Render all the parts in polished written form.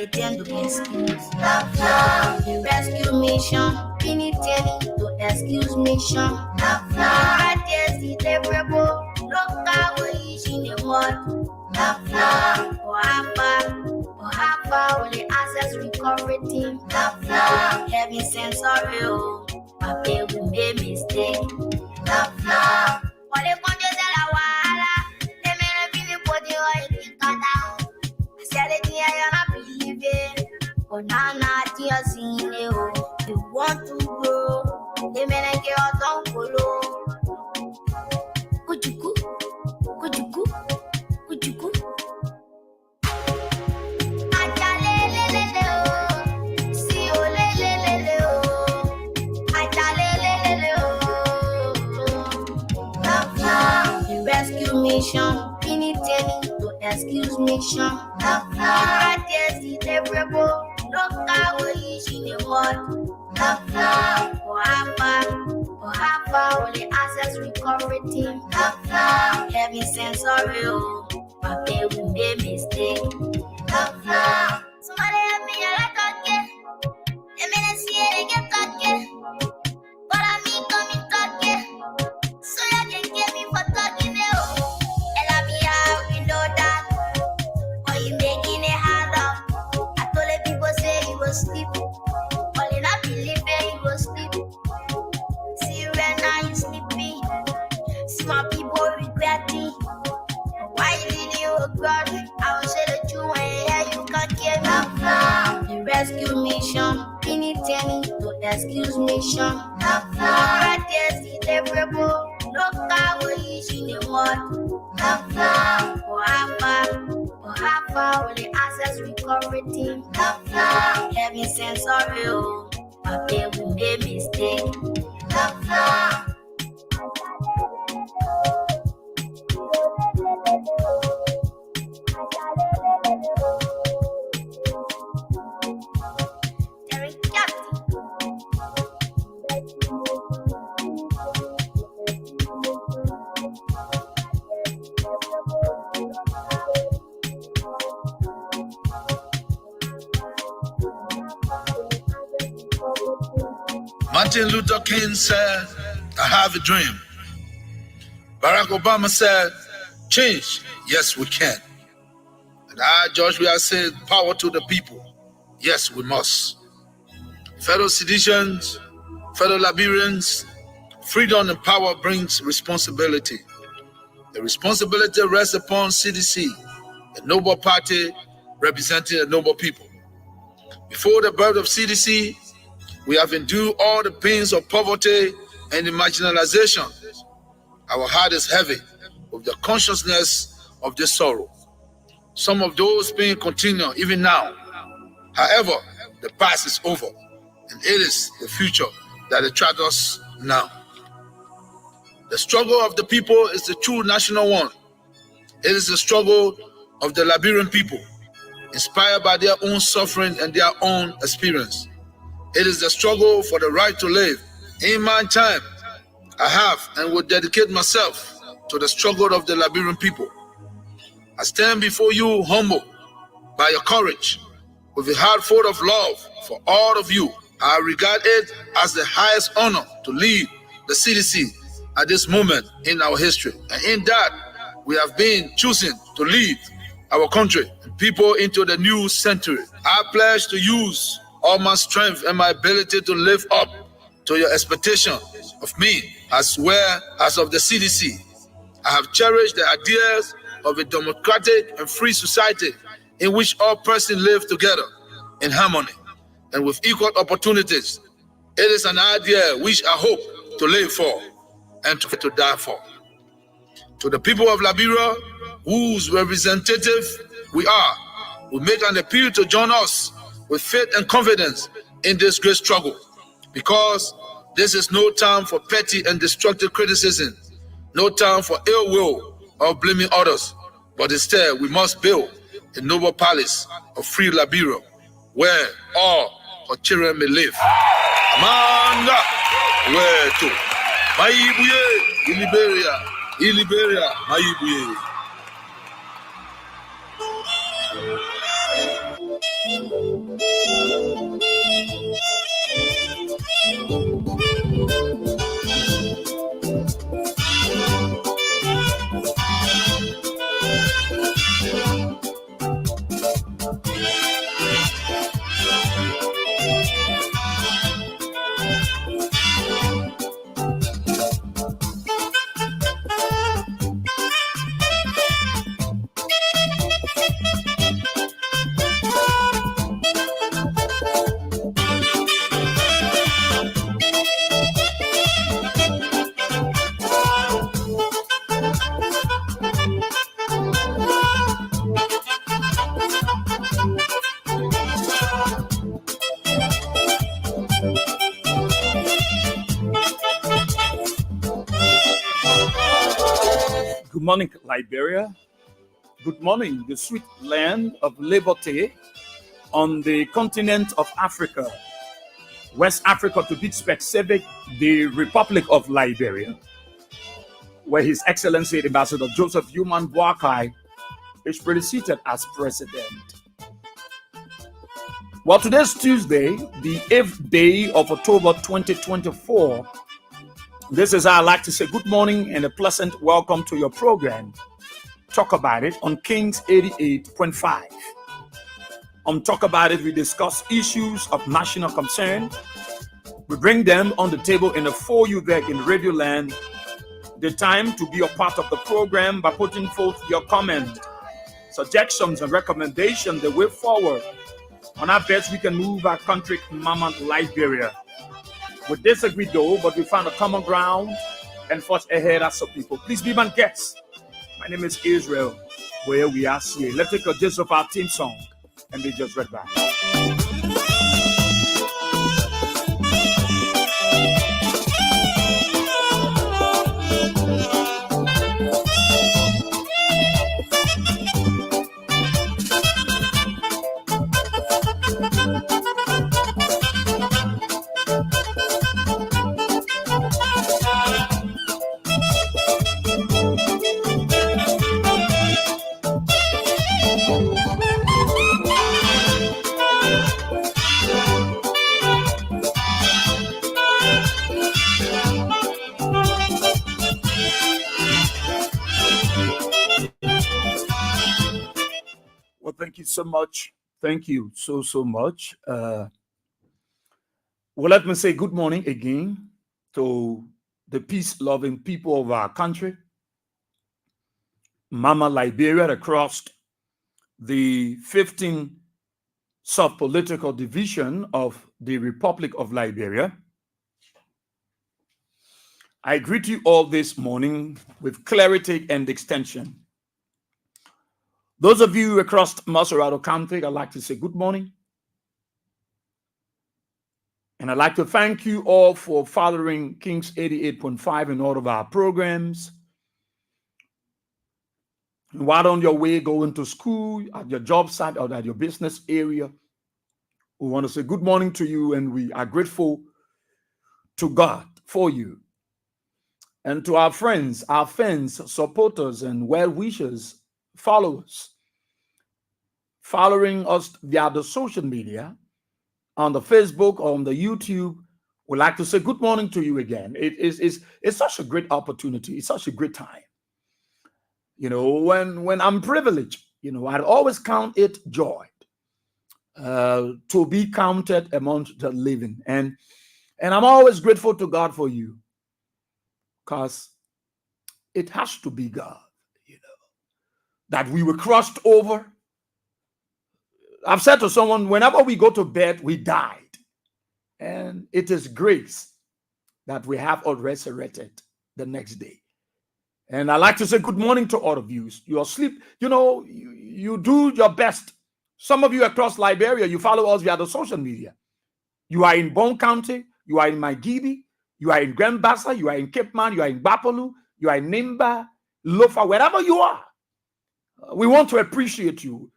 pretend to excuse. The rescue mission, finitely to excuse mission. Ideas deliverable, local ways in the world. Or how far will the access recovery team? Heavy sensorial, my baby made mistake. Wale konjo zela wala, emere bili podi o itikata. Sele diya yana believe, onana diya zine o. You want to grow, emere ke oton kolo. Kujuku. Ajalelelele o, si o lelelele o. Ajalelelele o. The rescue mission, finitely to excuse mission. Ideas deliverable, local ways in the world. For how far will the access recovery team? Heavy sensorial, my baby made mistake. Somebody help me, I like again. Let me see it again, again. But I mean, come again. So you can get me for talking it. And I be how we know that. Or you making it harder. I told the people say you will sleep. Only not believe that you will sleep. See you right now, you sleepy. See my people regretting. Why you leading you a grudge? I will say the truth and yeah, you can't get me. The rescue mission, finitely to excuse mission. Ideas deliverable, local ways in the world. For how far will the access recovery team? Heavy sensorial, my baby made mistake. Martin Luther King said, I have a dream. Barack Obama said, change, yes we can. And I, George Weah, said, power to the people, yes we must. Fellow citizens, fellow Liberians, freedom and power brings responsibility. The responsibility rests upon CDC, a noble party representing a noble people. Before the birth of CDC, we have endured all the pains of poverty and the marginalization. Our heart is heavy with the consciousness of this sorrow. Some of those pains continue even now. However, the past is over, and it is the future that attracts us now. The struggle of the people is the true national one. It is the struggle of the Liberian people, inspired by their own suffering and their own experience. It is the struggle for the right to live. In my time, I have and will dedicate myself to the struggle of the Liberian people. I stand before you humble by your courage, with a heart full of love for all of you. I regard it as the highest honor to lead the CDC at this moment in our history. And in that, we have been chosen to lead our country and people into the new century. I pledge to use all my strength and my ability to live up to your expectation of me as well as of the CDC. I have cherished the ideas of a democratic and free society in which all persons live together in harmony and with equal opportunities. It is an idea which I hope to live for and to die for. To the people of Liberia, whose representative we are, we make an appeal to join us with faith and confidence in this great struggle, because this is no time for petty and destructive criticism, no time for ill will or blaming others, but instead we must build a noble palace of free Liberia where all our children may live. Amanda, where to? Boye-Weah, in Liberia, Boye-Weah. Good morning, Liberia. Good morning, the sweet land of liberty on the continent of Africa, West Africa to be specific, the Republic of Liberia, where His Excellency Ambassador Joseph Human Boakai is pretty seated as president. Well, today's Tuesday, the 8th day of October 2024. This is how I like to say good morning and a pleasant welcome to your program. Talk About It on Kings 88.5. On Talk About It, we discuss issues of national concern. We bring them on the table and for you there in Radio Land. The time to be a part of the program by putting forth your comment, suggestions, and recommendations the way forward on how best we can move our country, Mama Liberia. We disagree though, but we found a common ground and forge ahead as a people. Please be my guest. My name is Israel. Boye-Weah, Sieh. Let's take a gist of our theme song and be just right back. Well, thank you so much. Thank you so much. Well, let me say good morning again to the peace-loving people of our country, Mama Liberia, across the 15 sub-political division of the Republic of Liberia. I greet you all this morning with clarity and extension. Those of you across Maserado County, I'd like to say good morning. And I'd like to thank you all for following Kings 88.5 in all of our programs. And while on your way going to school, at your job site, or at your business area, we want to say good morning to you, and we are grateful to God for you. And to our friends, our fans, supporters, and well-wishers, followers, following us via the social media, on the Facebook, or on the YouTube, we'd like to say good morning to you again. It's such a great opportunity. It's such a great time. You know, when I'm privileged, you know, I'd always count it joy to be counted among the living. And I'm always grateful to God for you, because it has to be God, you know, that we were crossed over. I've said to someone, whenever we go to bed, we died. And it is grace that we have all resurrected the next day. And I like to say good morning to all of you. Your sleep, you know, you do your best. Some of you across Liberia, you follow us via the social media. You are in Bone County, you are in Maigibi, you are in Grand Bassa, you are in Cape Man, you are in Bapolu, you are in Nimba, Lofa, wherever you are. We want to appreciate you.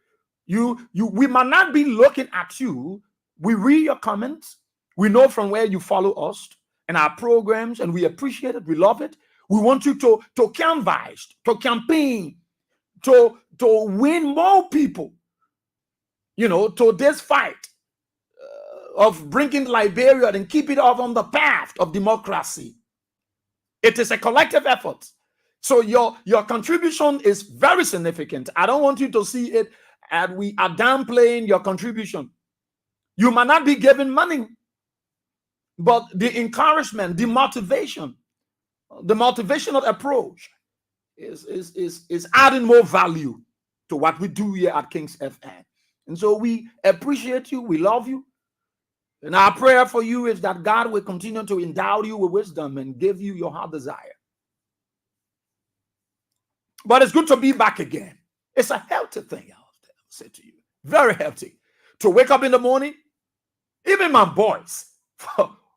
We might not be looking at you. We read your comments. We know from where you follow us and our programs, and we appreciate it. We love it. We want you to canvass, to campaign, to win more people, you know, to this fight of bringing Liberia and keep it off on the path of democracy. It is a collective effort. So your contribution is very significant. I don't want you to see it as we are downplaying your contribution. You might not be giving money, but the encouragement, the motivational approach is adding more value to what we do here at Kings FM. And so we appreciate you. We love you. And our prayer for you is that God will continue to endow you with wisdom and give you your heart desire. But it's good to be back again. It's a healthy thing, I'll say to you. Very healthy. To wake up in the morning, even my boys,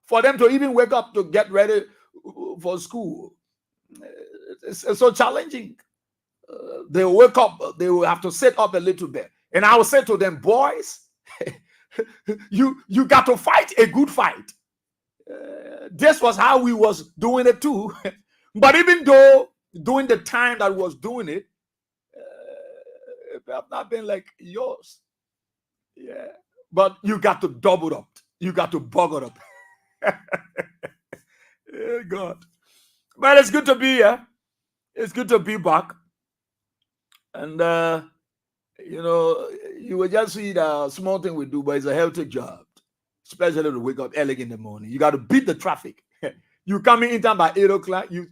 for them to even wake up to get ready for school. It's so challenging. they wake up, they will have to sit up a little bit. And I will say to them, boys, you got to fight a good fight. This was how we was doing it too. But even though during the time that was doing it, it have not been like yours. Yeah. But you got to double it up. You got to bug it up. God. But it's good to be here. It's good to be back. And you know, you will just see the small thing we do, but it's a healthy job, especially to wake up early in the morning. You got to beat the traffic. You come in time by 8 o'clock, you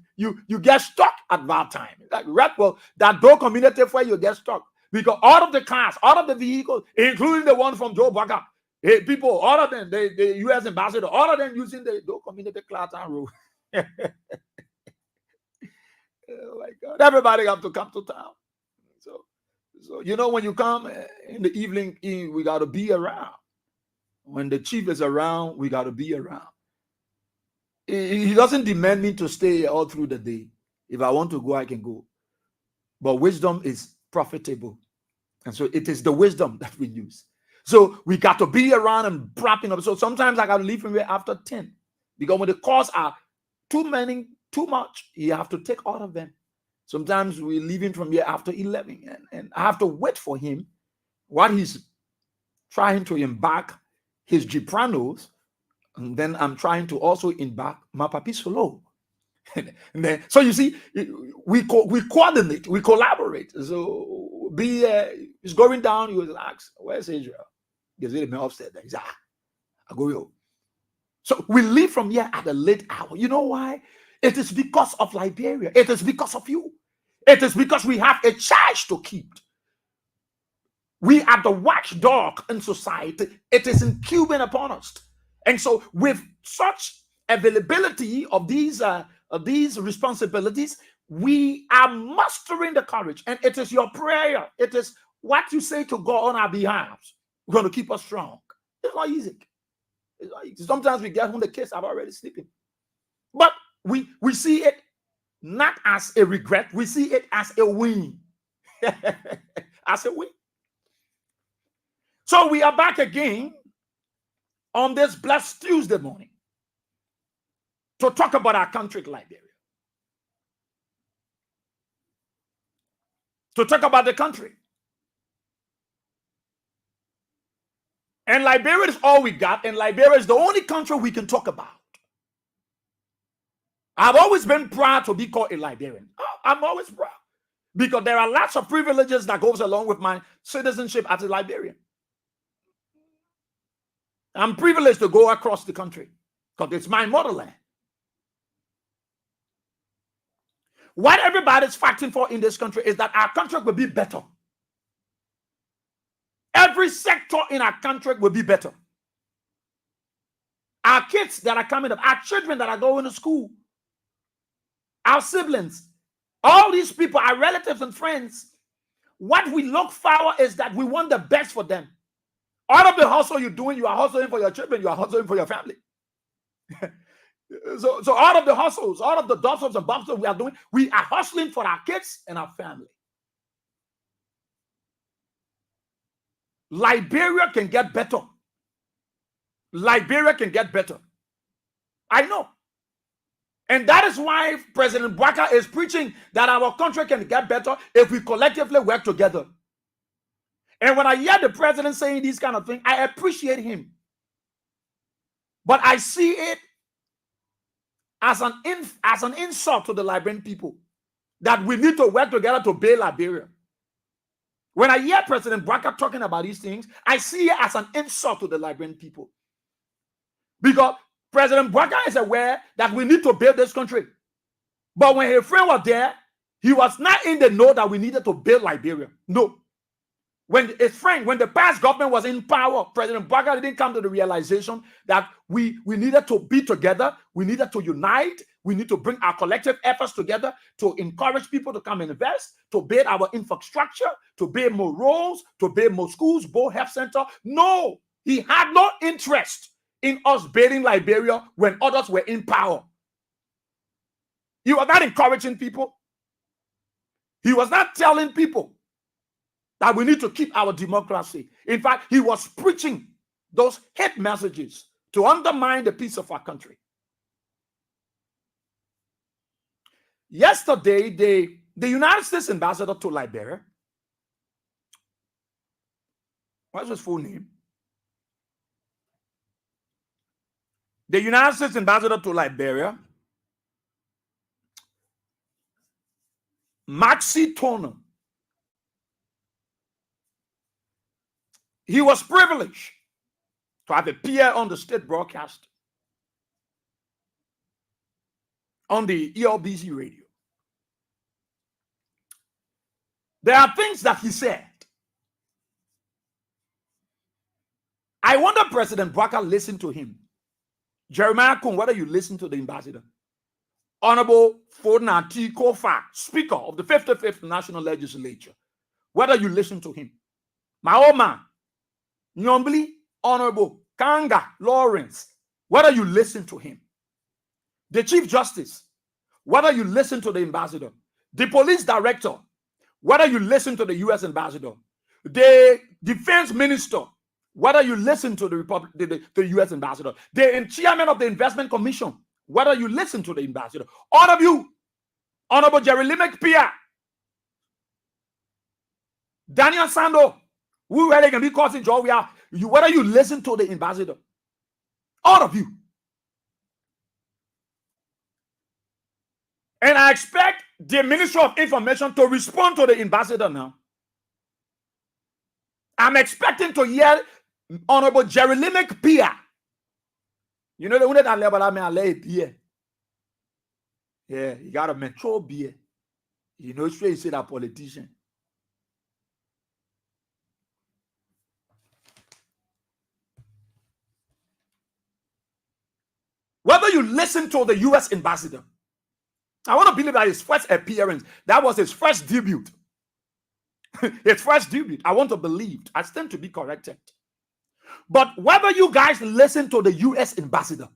get stuck at that time. Like right, well, that door community where you get stuck. Because all of the cars, all of the vehicles, including the one from Joe Baca, people, all of them, the U.S. ambassador, all of them using the door community class and road. Oh my God. Everybody have to come to town. So you know, when you come in the evening, we got to be around. When the chief is around, we got to be around. He doesn't demand me to stay all through the day. If I want to go, I can go. But wisdom is profitable. And so it is the wisdom that we use. So we got to be around and propping up. So sometimes I got to leave from here after 10. Because when the calls are too much, you have to take all of them. Sometimes we're leaving from here after 11. And I have to wait for him while he's trying to embark his Gipranos. And then I'm trying to also embark my Papi Solo. And then, so you see, we coordinate, we collaborate. So is going down, you will ask, where's Israel? He's really upstairs. He's I go yo. So we leave from here at a late hour. You know why? It is because of Liberia. It is because of you. It is because we have a charge to keep. We are the watchdog in society. It is incumbent upon us. And so with such availability of these responsibilities, we are mustering the courage. And it is your prayer. It is what you say to God on our behalf. We're going to keep us strong. It's not easy. It's not easy. Sometimes we get home, the kids are already sleeping. But we see it not as a regret. We see it as a win. As a win. So we are back again on this blessed Tuesday morning to talk about our country, Liberia. To talk about the country. And Liberia is all we got, and Liberia is the only country we can talk about. I've always been proud to be called a Liberian. I'm always proud because there are lots of privileges that goes along with my citizenship as a Liberian. I'm privileged to go across the country because it's my motherland. What everybody's fighting for in this country is that our country will be better. Every sector in our country will be better. Our kids that are coming up, our children that are going to school, our siblings, all these people, our relatives and friends, what we look for is that we want the best for them. All of the hustle you're doing, you are hustling for your children, you are hustling for your family. So all of the hustles, all of the dustles and bumps we are doing, we are hustling for our kids and our family. Liberia can get better. Liberia can get better. I know. And that is why President Boye-Weah is preaching that our country can get better if we collectively work together. And when I hear the president saying these kind of things, I appreciate him. But I see it as an insult to the Liberian people that we need to work together to build Liberia. When I hear President Boye-Weah talking about these things, I see it as an insult to the Liberian people. Because President Boye-Weah is aware that we need to build this country. But when his friend was there, he was not in the know that we needed to build Liberia. No. When the past government was in power, President Boye-Weah didn't come to the realization that we needed to be together, we needed to unite, we need to bring our collective efforts together to encourage people to come and invest, to build our infrastructure, to build more roads, to build more schools, more health center. No, he had no interest in us building Liberia when others were in power. You are not encouraging people. He was not telling people that we need to keep our democracy. In fact, he was preaching those hate messages to undermine the peace of our country. Yesterday, the United States ambassador to Liberia, what's his full name? The United States ambassador to Liberia, Maxie Toner, he was privileged to have appear on the state broadcast on the ELBC radio. There are things that he said. I wonder President Bwaka listened to him. Jeremiah Kun, whether you listen to the ambassador. Honorable Fodna T. Kofa, Speaker of the 55th National Legislature, whether you listen to him. My old man, Nyombli, Honorable Kanga Lawrence, whether you listen to him. The Chief Justice, whether you listen to the ambassador. The Police Director, whether you listen to the U.S. ambassador. The Defense Minister, whether you listen to the U.S. ambassador. The Chairman of the Investment Commission, whether you listen to the ambassador. All of you, Honorable Jerry Limek Pia, Daniel Sando, who really can be causing Boye-Weah, whether you listen to the ambassador. All of you. And I expect the Ministry of Information to respond to the ambassador now. I'm expecting to hear Honorable Jerry Limek Pia. You know the one that I level I mean I lay beer. Yeah, you got a metro beer. You know straight you say that politician. Whether you listen to the U.S. ambassador, I want to believe that his first appearance, that was his first debut. His first debut. I want to believe. I stand to be corrected. But whether you guys listen to the U.S. ambassador,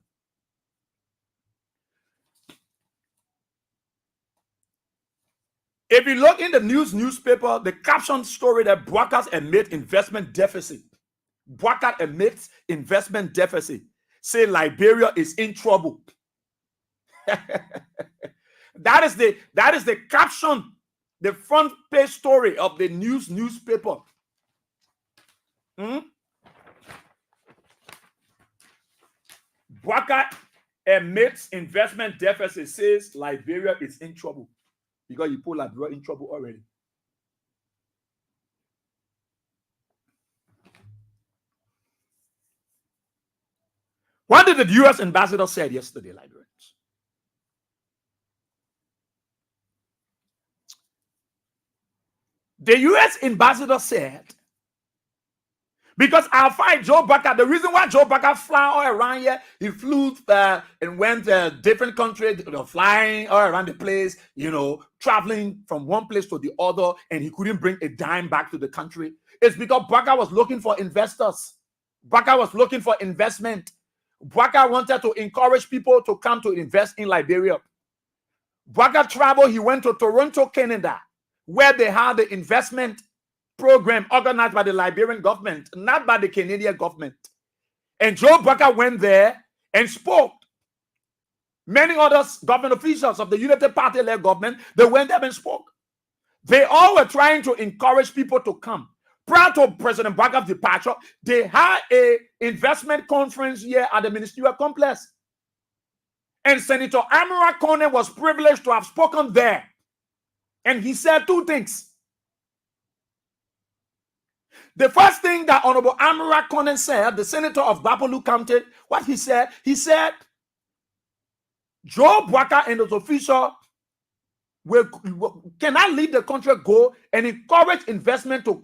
if you look in the newspaper, the caption story that Bwaka amid investment deficit. Bwaka amidst investment deficit. Say Liberia is in trouble. That is the caption, the front page story of the newspaper. Bwaka amidst investment deficit says Liberia is in trouble because you put Liberia in trouble already. What did the U.S. ambassador say yesterday, Liberians? The U.S. ambassador said, because I'll find Joe Bwaka, the reason why Joe Bwaka fly all around here, he flew and went to different countries, flying all around the place, traveling from one place to the other, and he couldn't bring a dime back to the country. It's because Bwaka was looking for investors. Bwaka was looking for investment. Bwaka wanted to encourage people to come to invest in Liberia. Bwaka traveled, he went to Toronto, Canada, where they had the investment program organized by the Liberian government, not by the Canadian government. And Joe Bwaka went there and spoke. Many other government officials of the United Party-led government, they went there and spoke. They all were trying to encourage people to come. Prior to President Bwaka's departure, they had an investment conference here at the ministerial complex. And Senator Amara Kone was privileged to have spoken there. And he said two things. The first thing that Honorable Amara Kone said, the senator of Bapolu County, what he said, Joe Bwaka and his official cannot leave the country, go and encourage investor to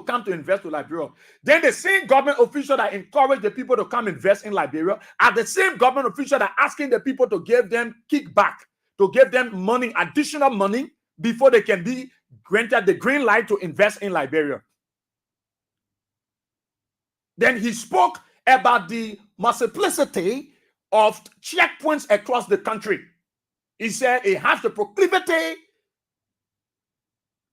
come to invest in Liberia. Then the same government official that encourage the people to come invest in Liberia are the same government official that asking the people to give them kickback, to give them money, additional money, before they can be granted the green light to invest in Liberia. Then he spoke about the multiplicity of checkpoints across the country. He said it has the proclivity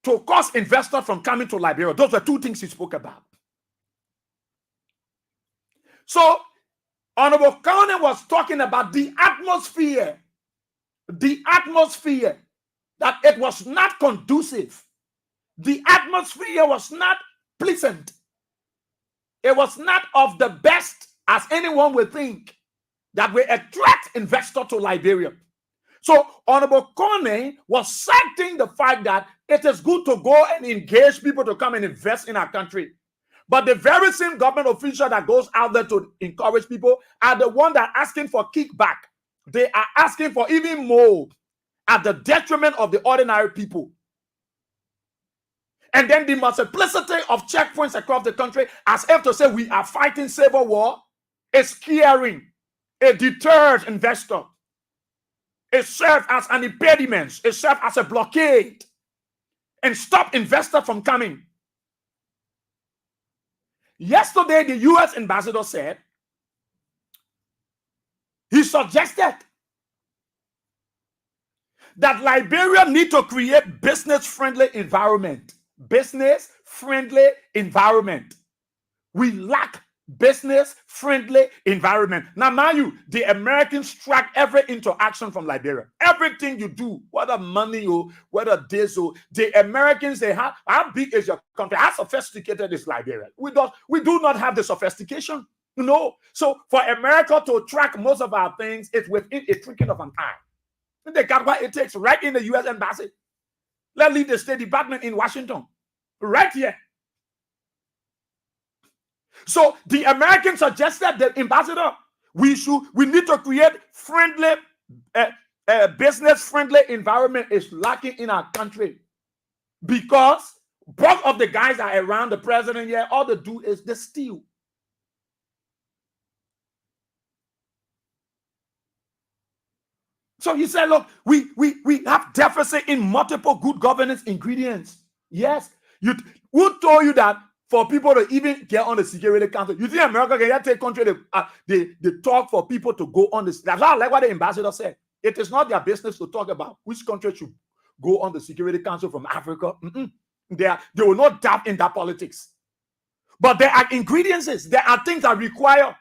to cause investors from coming to Liberia. Those were two things he spoke about. So, Honorable Kone was talking about the atmosphere, that it was not conducive. The atmosphere was not pleasant. It was not of the best, as anyone would think, that will attract investors to Liberia. So Honorable Kone was citing the fact that it is good to go and engage people to come and invest in our country. But the very same government official that goes out there to encourage people are the one that are asking for kickback. They are asking for even more at the detriment of the ordinary people. And then the multiplicity of checkpoints across the country, as if to say we are fighting civil war, is scaring. It deters investor. It serves as an impediment. It serves as a blockade and stop investors from coming. Yesterday, the U.S. ambassador said he suggested that Liberia need to create business-friendly environment. Business-friendly environment. We lack business-friendly environment. Now, mind you, the Americans track every interaction from Liberia. Everything you do, whether money or whether this or the Americans, they have, how big is your country? How sophisticated is Liberia? We do not have the sophistication. No. So for America to track most of our things, it's within a twinkling of an eye. They got what it takes right in the U.S. embassy. Let's leave the State Department in Washington. Right here. So the Americans suggested, the ambassador, we need to create friendly, business-friendly environment is lacking in our country because both of the guys are around the president here. All they do is they steal. So he said, look, we have deficit in multiple good governance ingredients. Yes. Who told you that for people to even get on the Security Council? You think America can take country, they talk for people to go on this? That's like what the ambassador said. It is not their business to talk about which country should go on the Security Council from Africa. They will not doubt in that politics. But there are ingredients. There are things that require.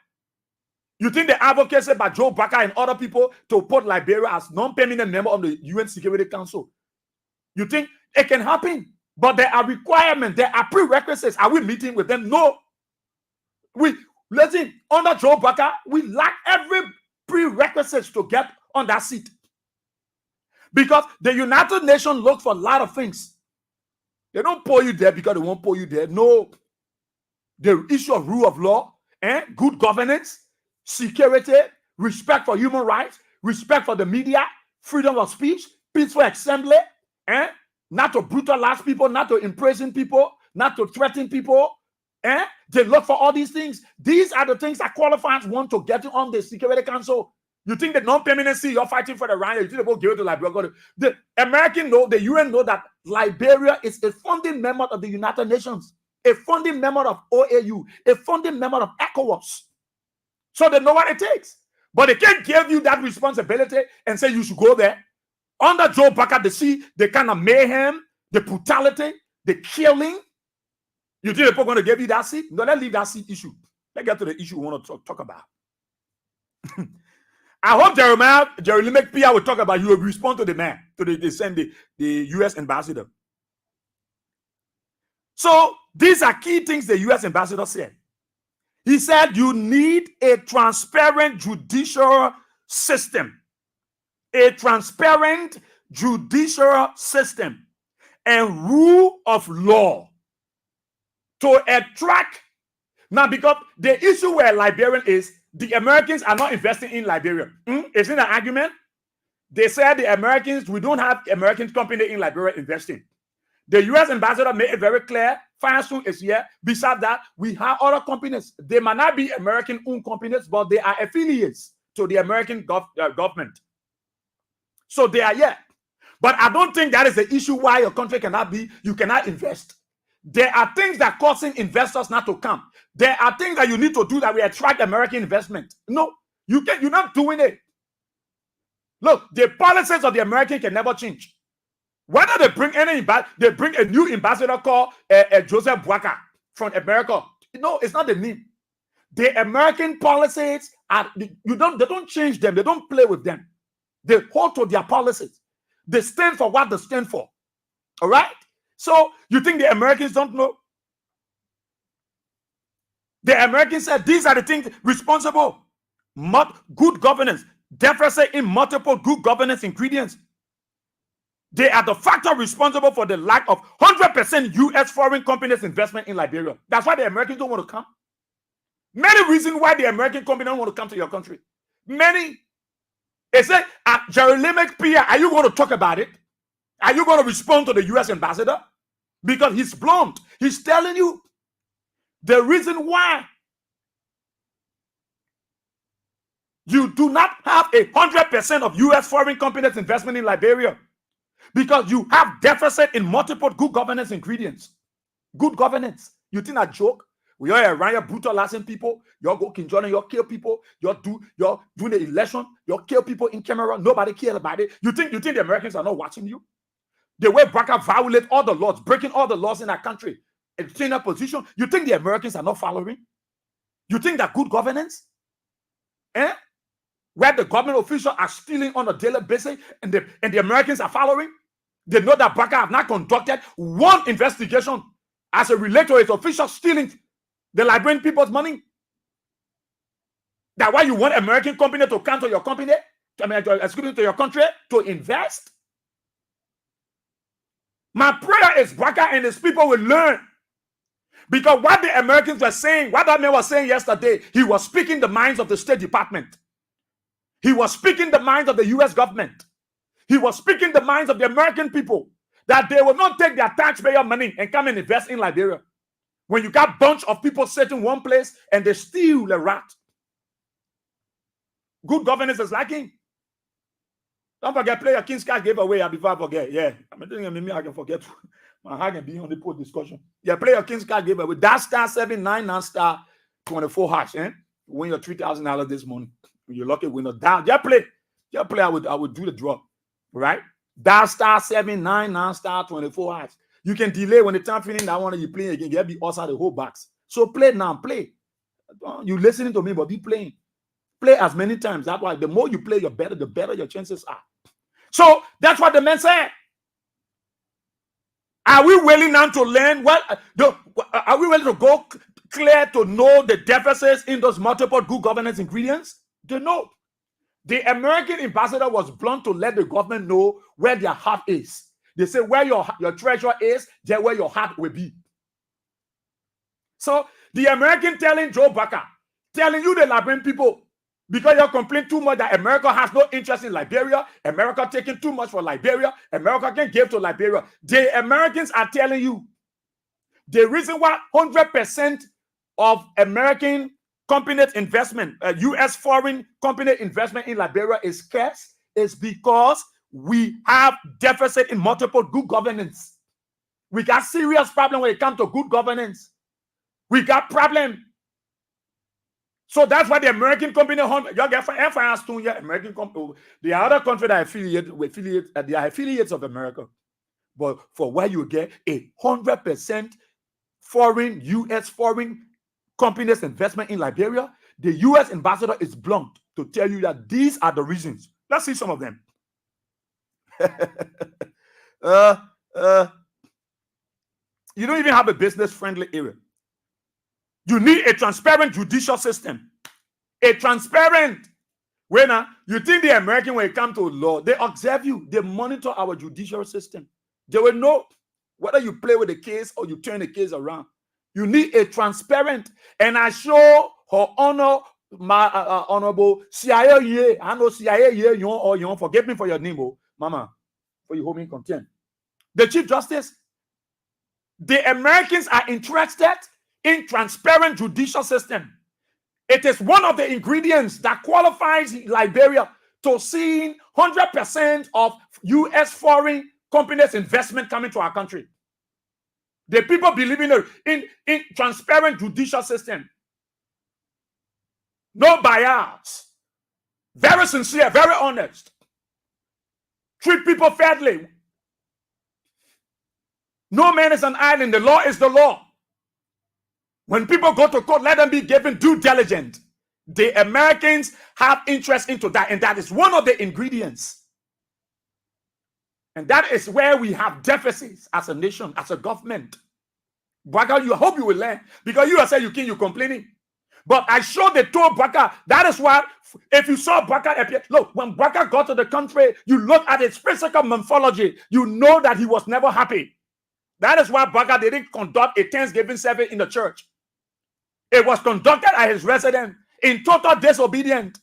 You think the advocacy by Joe Baker and other people to put Liberia as non-permanent member of the UN Security Council? You think it can happen? But there are requirements, there are prerequisites. Are we meeting with them? No. Listen, under Joe Baker, we lack every prerequisite to get on that seat. Because the United Nations look for a lot of things. They don't pull you there because they won't pull you there. No. The issue of rule of law, good governance, security, respect for human rights, respect for the media, freedom of speech, peaceful assembly, not to brutalize people, not to imprison people, not to threaten people. They look for all these things. These are the things that qualifiers want to get on the Security Council. You think the non-permanency, you're fighting for the right, you think they will give it to Liberia. The American know, the UN know that Liberia is a founding member of the United Nations, a founding member of OAU, a founding member of ECOWAS. So they know what it takes. But they can't give you that responsibility and say you should go there. Under Joe Baker, they see the kind of mayhem, the brutality, the killing. You think they're going to give you that seat? No, let's leave that seat issue. Let's get to the issue we want to talk about. I hope Jerry Pia will talk about, you will respond to the man, to the U.S. ambassador. So these are key things the U.S. ambassador said. He said you need a transparent judicial system. A transparent judicial system and rule of law to attract. Now, because the issue where Liberian is, the Americans are not investing in Liberia. Isn't an argument? They said the Americans, we don't have American company in Liberia investing. The U.S. ambassador made it very clear. Firestone is here. Besides that, we have other companies. They might not be American-owned companies, but they are affiliates to the American government. So they are here. But I don't think that is the issue why your country cannot be, you cannot invest. There are things that are causing investors not to come. There are things that you need to do that will attract American investment. No, you're not doing it. Look, the policies of the American can never change. Whether they bring they bring a new ambassador called Joseph Boye-Weah from America. No, it's not the name. The American policies they don't change them. They don't play with them. They hold to their policies. They stand for what they stand for. All right? So you think the Americans don't know? The Americans said these are the things responsible. Good governance, deficit in multiple good governance ingredients. They are the factor responsible for the lack of 100% U.S. foreign companies' investment in Liberia. That's why the Americans don't want to come. Many reasons why the American company don't want to come to your country. Many. They say, Jeremy Pierre, are you going to talk about it? Are you going to respond to the U.S. ambassador? Because he's blunt. He's telling you the reason why you do not have 100% of U.S. foreign companies' investment in Liberia. Because you have deficit in multiple good governance ingredients. Good governance. You think a joke? We are around your brutalizing people. You go Kinjona, you kill people. You're doing the election. You kill people in camera. Nobody cares about it. You think the Americans are not watching you? The way Boye-Weah violate all the laws, breaking all the laws in our country, and taking a position. You think the Americans are not following? You think that good governance? Where the government officials are stealing on a daily basis, and the Americans are following? They know that Boye-Weah have not conducted one investigation as a related to his official stealing the Liberian people's money. That's why you want American company to come to your company, to your country to invest. My prayer is Boye-Weah and his people will learn. Because what the Americans were saying, what that man was saying yesterday, he was speaking the minds of the State Department. He was speaking the minds of the U.S. government. He was speaking the minds of the American people, that they will not take their taxpayer money and come and invest in Liberia. When you got a bunch of people sitting in one place and they steal a rat. Good governance is lacking. Don't forget, play your King's card giveaway before I forget. Yeah, I'm thinking maybe I can forget. My heart can be on the poll discussion. Yeah, play your King's card giveaway. That star 799 star 24 hash. Win your $3,000 this morning. When you're lucky, win a down. Just play. I would do the draw. Right? That star 799 star 24 hash. You can delay when the time finish. I want you play again. Get be outside the whole box. So play now. Play. You listening to me, but be playing. Play as many times. That's why the more you play, the better your chances are. So that's what the man said. Are we willing now to learn? Are we willing to go clear to know the deficits in those multiple good governance ingredients? They know. The American ambassador was blunt to let the government know where their heart is. They say where your treasure is, there where your heart will be. So the American telling Joe Boye-Weah, telling you the Liberian people, because you complain too much that America has no interest in Liberia, America taking too much for Liberia, America can give to Liberia. The Americans are telling you the reason why 100% of American companies investment, U.S. foreign company investment in Liberia is scarce is because we have deficit in multiple good governance. We got serious problem when it comes to good governance. We got problem. So that's why the American company, you get finance to your American company. The other country that they are affiliates of America. But for where you get 100% foreign U.S. foreign companies investment in Liberia, the U.S. ambassador is blunt to tell you that these are the reasons. Let's see some of them. You don't even have a business-friendly area. You need a transparent judicial system. A transparent. When you think the American, when it comes to law, they observe you. They monitor our judicial system. They will know whether you play with the case or you turn the case around. You need a transparent. And I show her honor, my honorable Sieh. I know Sieh, you forgive me for your name, Mama, for you hold me in contempt. The Chief Justice. The Americans are interested in transparent judicial system. It is one of the ingredients that qualifies Liberia to seeing 100% of U.S. foreign companies' investment coming to our country. The people believe in transparent judicial system. No bias. Very sincere, very honest. Treat people fairly. No man is an island. The law is the law. When people go to court, let them be given due diligence. The Americans have interest into that, and that is one of the ingredients. And that is where we have deficits as a nation, as a government. Baka, I hope you will learn, because you are saying you can't, you complaining. But I showed the tour Baka. That is why, if you saw Baka appear, look, when Baka got to the country, you look at his physical morphology, you know that he was never happy. That is why Baka didn't conduct a Thanksgiving service in the church. It was conducted at his residence in total disobedience,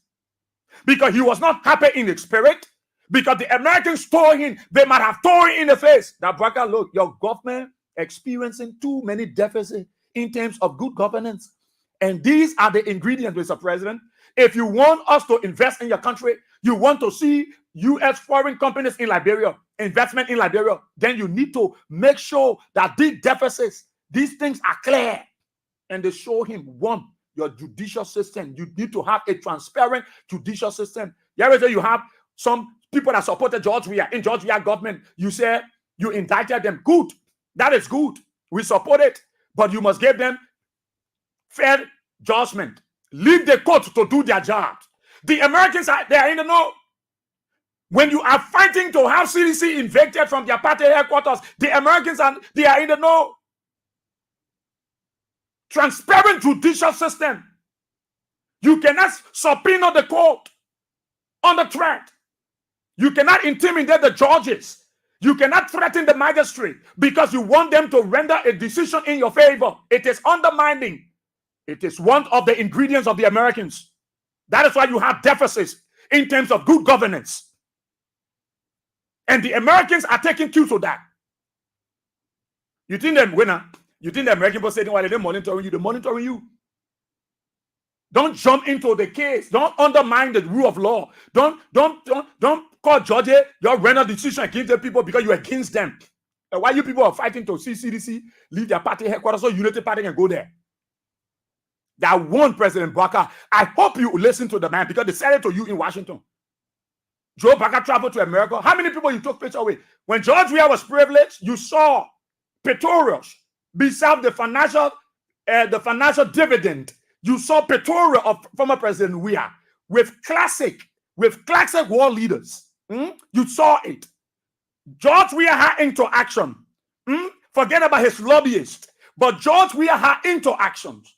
because he was not happy in the spirit, because the Americans told him, they might have told him in the face that, Baka, look, your government experiencing too many deficits in terms of good governance. And these are the ingredients, Mr. President. If you want us to invest in your country, you want to see U.S. foreign companies in Liberia, investment in Liberia, then you need to make sure that these deficits, these things are clear. And they show him, one, your judicial system. You need to have a transparent judicial system. You have some people that supported George Weah in George Weah government. You say you indicted them. Good. That is good. We support it. But you must give them fair judgment. Leave the court to do their job. The Americans they are in the know. When you are fighting to have CDC evicted from their party headquarters, the Americans they are in the know. Transparent judicial system. You cannot subpoena the court under threat. You cannot intimidate the judges. You cannot threaten the magistrate because you want them to render a decision in your favor. It is undermining. It is one of the ingredients of the Americans. That is why you have deficits in terms of good governance. And the Americans are taking cues to that. You think them winner? You think the American people saying, "Why they're monitoring you?" They're monitoring you. Don't jump into the case. Don't undermine the rule of law. Don't call George your render decision against the people because you're against them. And why you people are fighting to see CDC leave their party headquarters so Unity Party can go there? That one President Baka. I hope you listen to the man because they said it to you in Washington. Joe Baka traveled to America. How many people you took picture with? When George Weah was privileged, you saw Pretorius beside the financial dividend. You saw Pretoria of former President Weah with classic world leaders. You saw it. George Weah had interaction. Forget about his lobbyists. But George Weah had interactions.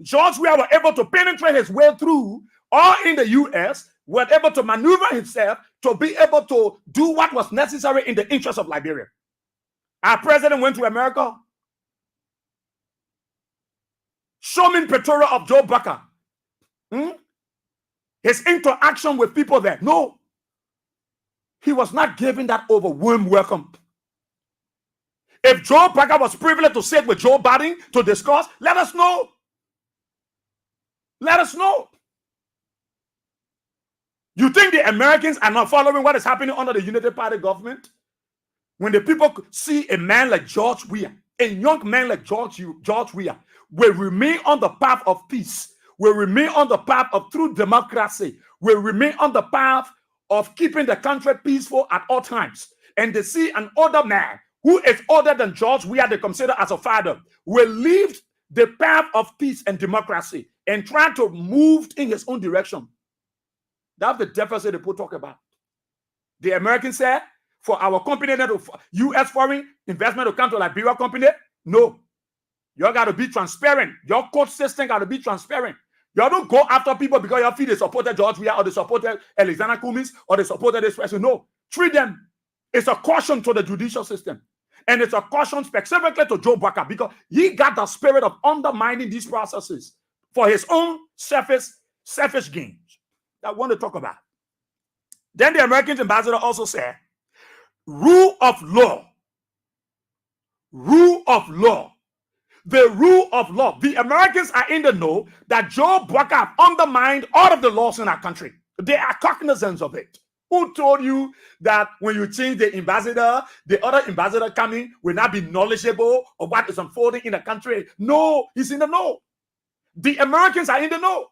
George Weah was able to penetrate his way through all in the U.S., was able to maneuver himself to be able to do what was necessary in the interest of Liberia. Our president went to America. Show me Pretoria of Joe Baka. His interaction with people there. No. He was not given that overwhelming welcome. If Joe Baka was privileged to sit with Joe Biden to discuss, let us know. Let us know. You think the Americans are not following what is happening under the Unity Party government? When the people see a man like George Weah, a young man like George Weah, will remain on the path of peace, will remain on the path of true democracy, will remain on the path of keeping the country peaceful at all times. And they see an older man who is older than George Weah, they consider as a father, will leave the path of peace and democracy and try to move in his own direction. That's the deficit the people talk about. The Americans said, for our company, U.S. foreign investment to come to Liberia company, no. You got to be transparent. Your court system got to be transparent. You don't go after people because you feel they supported George Weah or they supported Alexander Cummings or they supported this person. No. Treat them. It's a caution to the judicial system. And it's a caution specifically to Joe Baka because he got the spirit of undermining these processes for his own selfish gains. That I want to talk about. Then the American ambassador also said, rule of law. Rule of law. The rule of law. The Americans are in the know that Joe Baka have undermined all of the laws in our country. They are cognizant of it. Who told you that when you change the ambassador, the other ambassador coming will not be knowledgeable of what is unfolding in the country? No, he's in the know. The Americans are in the know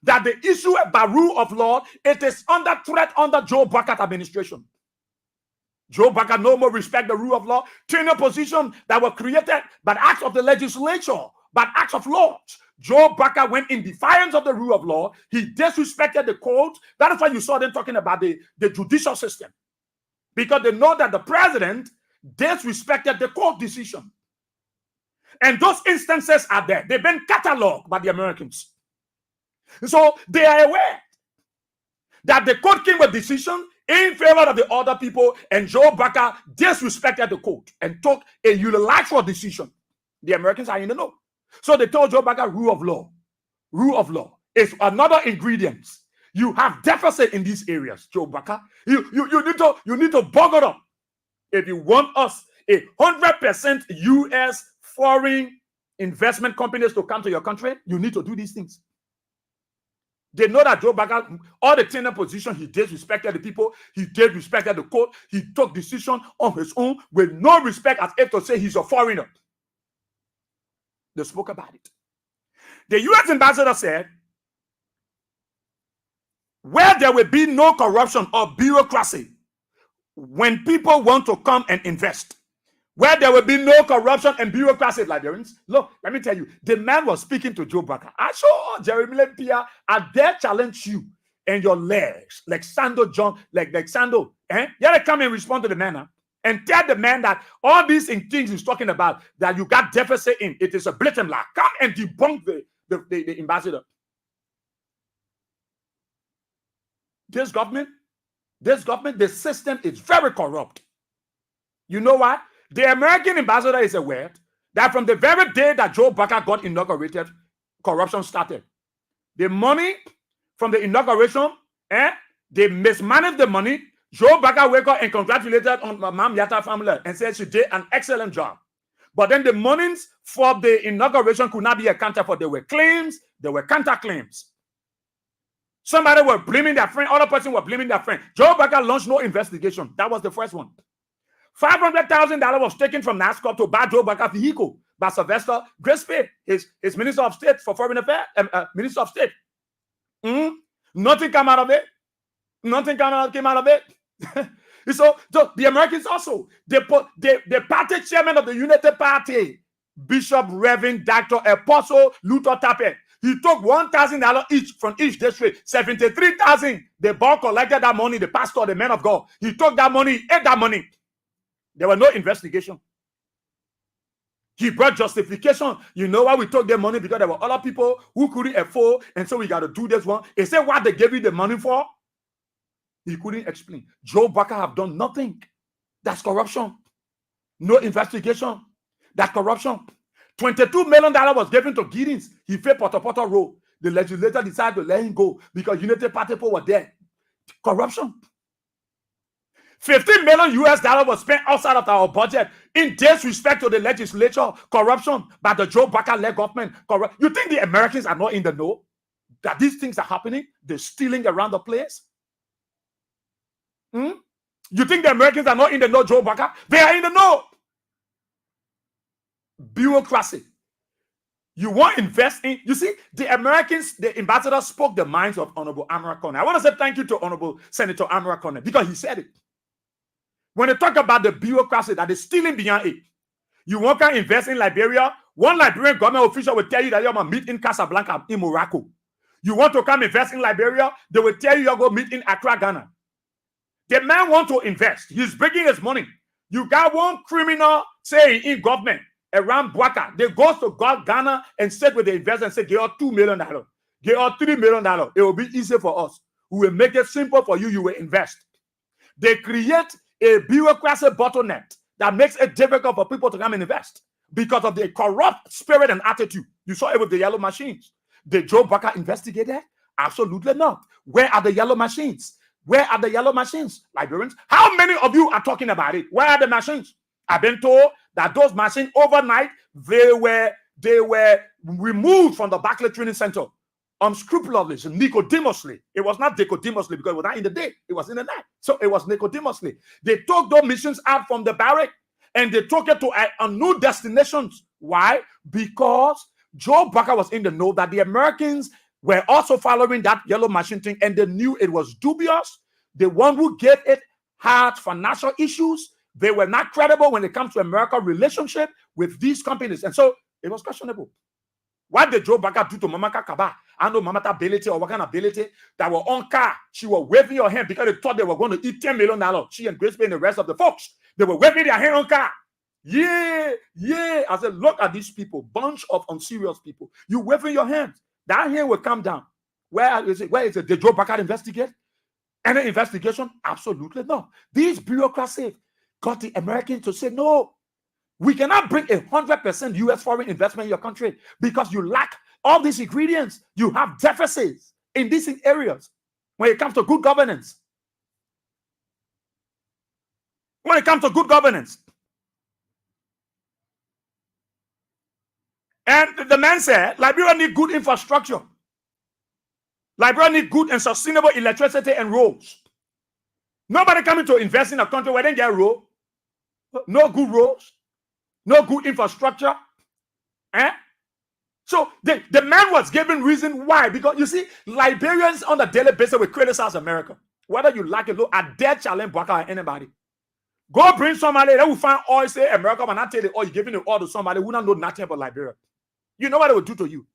that the issue about rule of law, it is under threat under Joe Baka administration. Joe Baca no more respect the rule of law. Tenure positions that were created by acts of the legislature, by acts of laws. Joe Baca went in defiance of the rule of law. He disrespected the court. That is why you saw them talking about the judicial system. Because they know that the president disrespected the court decision. And those instances are there. They've been cataloged by the Americans. So they are aware that the court came with decision in favor of the other people, and Joe Baca disrespected the court and took a unilateral decision. The Americans are in the know. So they told Joe Baca, rule of law. Rule of law is another ingredient. You have deficit in these areas, Joe Baca. You need to bugger up. If you want us 100% U.S. foreign investment companies to come to your country, you need to do these things. They know that Joe Baca, all the tenure position, he disrespected the people, he disrespected the court, he took decision on his own with no respect, as if to say he's a foreigner. They spoke about it. The U.S. ambassador said, where there will be no corruption or bureaucracy, when people want to come and invest, where there will be no corruption and bureaucracy, Liberians. Look, let me tell you, the man was speaking to Joe Baca. I saw Jeremy Lempia, I dare challenge you and your legs, like Sando John, like Sando. You gotta come and respond to the man and tell the man that all these things he's talking about, that you got deficit in, it is a blatant lie. Come and debunk the ambassador. This government, the system is very corrupt. You know why? The American ambassador is aware that from the very day that Joe Baca got inaugurated, corruption started. The money from the inauguration, they mismanaged the money. Joe Baca wake up and congratulated on Mam Yatta family and said she did an excellent job. But then the monies for the inauguration could not be accounted for. There were claims, there were counterclaims. Somebody were blaming their friend, other person were blaming their friend. Joe Baca launched no investigation. That was the first one. $500,000 was taken from NASCAR to buy Joe Baca vehicle by Sylvester Grisby, his Minister of State for Foreign Affairs, Minister of State. Nothing came out of it. Nothing came out of it. So the Americans also, the party chairman of the United Party, Bishop Reverend Dr. Apostle Luther Tappet, he took $1,000 each from each district, $73,000. The board collected that money, the pastor, the man of God. He took that money, ate that money. There was no investigation. He brought justification. You know why we took their money? Because there were other people who couldn't afford, and so we got to do this one. He said, what they gave you the money for? He couldn't explain. Joe Baca have done nothing. That's corruption. No investigation. That's corruption. $22 million was given to Giddens. He failed Potter role. The legislature decided to let him go because United Party people were there. Corruption. $15 million was spent outside of our budget in disrespect to the legislature. Corruption by the Joe Baca-led government. You think the Americans are not in the know that these things are happening? They're stealing around the place. You think the Americans are not in the know, Joe Baca? They are in the know. Bureaucracy. You want to invest in, you see, the Americans, the ambassador spoke the minds of Honorable Amara Conner. I want to say thank you to Honorable Senator Amara Conner because he said it. When they talk about the bureaucracy that is stealing beyond it, you want to invest in Liberia, one Liberian government official will tell you that you're going to meet in Casablanca in Morocco. You want to come invest in Liberia, they will tell you you're going to meet in Accra, Ghana. The man wants to invest. He's bringing his money. You got one criminal, say, in government, around Bwaka. They go to Ghana and sit with the investor and say, give us $2 million. Give us $3 million. It will be easy for us. We will make it simple for you. You will invest. They create a bureaucracy bottleneck that makes it difficult for people to come and invest because of the corrupt spirit and attitude. You saw it with the yellow machines. Did Joe Baca investigate that? Absolutely not. Where are the yellow machines? Where are the yellow machines, Liberians? How many of you are talking about it? Where are the machines? I've been told that those machines overnight, they were removed from the Barclay Training Center unscrupulously, Nicodemously. It was not Nicodemously because it was not in the day, it was in the night. So it was Nicodemously. They took those missions out from the barrack and they took it to a new destinations. Why? Because Joe Baca was in the know that the Americans were also following that yellow machine thing and they knew it was dubious. The one who gave it had financial issues. They were not credible when it comes to America's relationship with these companies. And so it was questionable. What did Joe Baga do to Mamaka Kaba? I know Mamata ability or what kind of ability that were on car. She was waving her hand because they thought they were going to eat $10 million. She and Grace Bay and the rest of the folks. They were waving their hand on car. Yeah. I said, look at these people, bunch of unserious people. You waving your hands. That hand will come down. Where is it? Did Joe Baga investigate? Any investigation? Absolutely no. These bureaucracies got the Americans to say, no, we cannot bring 100% U.S. foreign investment in your country because you lack all these ingredients. You have deficits in these areas when it comes to good governance. When it comes to good governance. And the man said, Liberia need good infrastructure. Liberia need good and sustainable electricity and roads. Nobody coming to invest in a country where they get road. No good roads. No good infrastructure. So the man was given reason why. Because you see, Liberians on a daily basis will criticize America. Whether you like it, look, I dare challenge Baka or anybody. Go bring somebody that will find oil, say America, but not tell the oil, you're giving the oil to somebody who don't know nothing about Liberia. You know what it will do to you.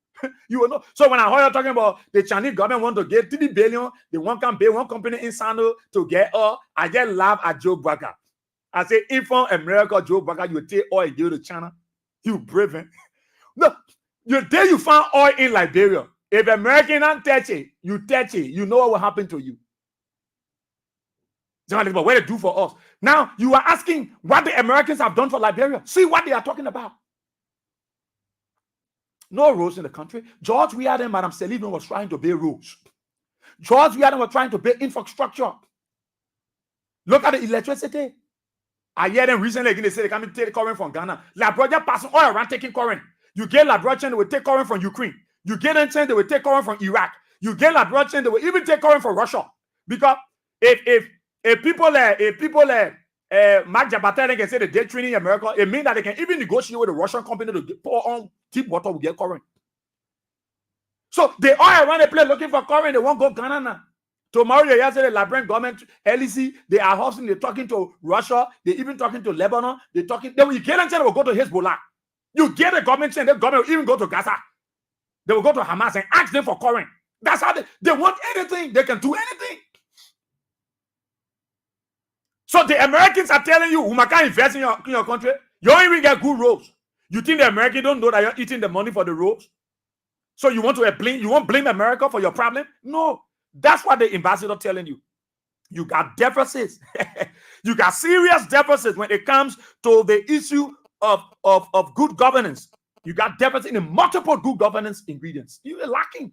You will know. So when I heard you talking about the Chinese government want to get 3 billion, they want to pay one company in Sano to get oil, I just laugh at Joe Baga. I say, if from America, Joe Baga, you take oil and give it to China. You brave. No, the day you find oil in Liberia, if American don't touch it, you know what will happen to you. But what they do for us. Now, you are asking what the Americans have done for Liberia. See what they are talking about. No roads in the country. George Weah and Madam Selino was trying to build roads. George Weah was trying to build infrastructure. Look at the electricity. I hear them recently again, they say they can take current from Ghana. Liberia passing all around taking current. You get Liberia, they will take current from Ukraine. You get them, they will take current from Iraq. You get Liberia, they will even take current from Russia. Because if people Mark Jabata can say that they're training America, it means that they can even negotiate with the Russian company to pour on deep water will get current. So they all around the place looking for current, they won't go Ghana now. Tomorrow, yesterday, Liberian government, LEC, they are hosting, they're talking to Russia, they're even talking to Lebanon, they're talking, then when you get them, they will go to Hezbollah. You get the government, and the government will even go to Gaza. They will go to Hamas and ask them for current. That's how they want anything, they can do anything. So the Americans are telling you, we can't invest in your country. You don't even get good roads. You think the Americans don't know that you're eating the money for the roads? So you want to blame America for your problem? No. That's what the ambassador telling you. You got deficits. You got serious deficits when it comes to the issue of good governance. You got deficits in multiple good governance ingredients. You're lacking.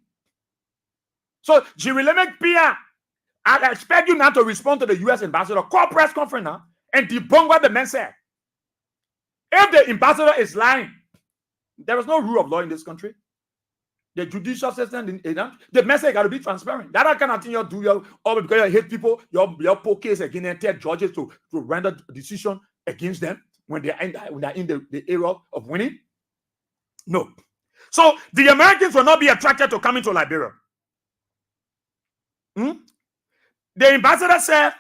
So, Jirileme Pia, I expect you not to respond to the U.S. ambassador. Call press conference now and debunk what the man said. If the ambassador is lying, there is no rule of law in this country. The judicial system, the message got to be transparent. That kind of thing you do, all because you hate people, your poor case again and tell judges to render a decision against them when they're in the era of winning. No. So the Americans will not be attracted to coming to Liberia. The ambassador said,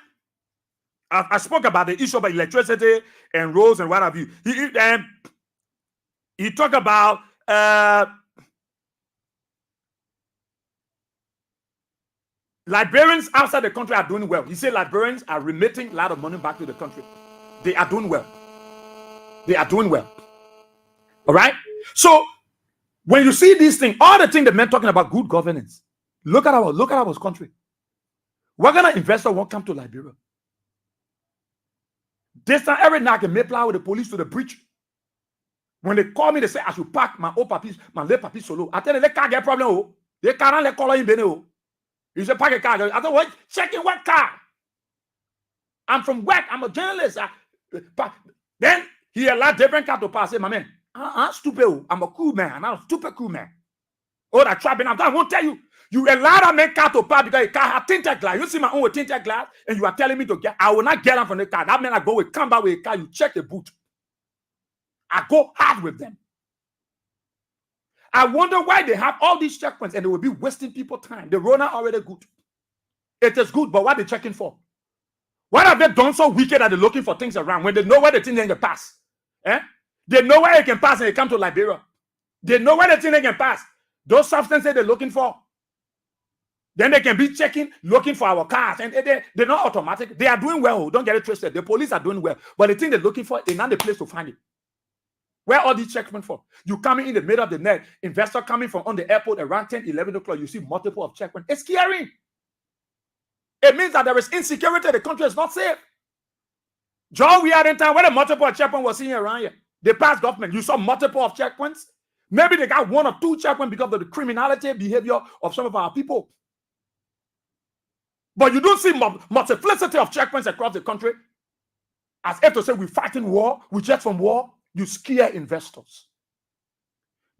I spoke about the issue of electricity and roads and what have you. He talked about Liberians outside the country are doing well. He said Liberians are remitting a lot of money back to the country. They are doing well. They are doing well. All right? So when you see these things, all the things the men talking about good governance, look at our country. What kind of investor won't come to Liberia? This time every night I can make with the police to the breach. When they call me, they say I should pack my old papis, my late papi solo. I tell them they can't get problem. Oh. They can't let call in Bene. You say pack a car. I said, what? Checking what car? I'm from work. I'm a journalist. Then he allowed different car to pass. I say, my man, I'm stupid. I'm a cool man. I'm a stupid cool man. Oh, that trapping. I won't tell you. You allow that man car to pass because the car has tinted glass. You see my own with tinted glass, and you are telling me to get. I will not get them from the car. That man I go with, come back with a car. You check the boot. I go hard with them. I wonder why they have all these checkpoints and they will be wasting people time. The Rona already good. It is good, but what are they checking for? What have they done so wicked that they're looking for things around when they know where the thing they can pass? Eh? They know where it can pass and they come to Liberia. They know where the thing they can pass. Those substances they're looking for. Then they can be checking, looking for our cars. And they're not automatic. They are doing well. Don't get it twisted. The police are doing well. But the thing they're looking for is not the place to find it. Where all these checkpoints for? You coming in the middle of the night, investor coming from on the airport around 10, 11 o'clock, you see multiple of checkpoints. It's scary. It means that there is insecurity. The country is not safe. John, we are in time where the multiple of checkpoints was seen around here. The past government, you saw multiple of checkpoints. Maybe they got 1 or 2 checkpoints because of the criminality behavior of some of our people. But you don't see multiplicity of checkpoints across the country. As if to say we're fighting war, we just from war. You scare investors.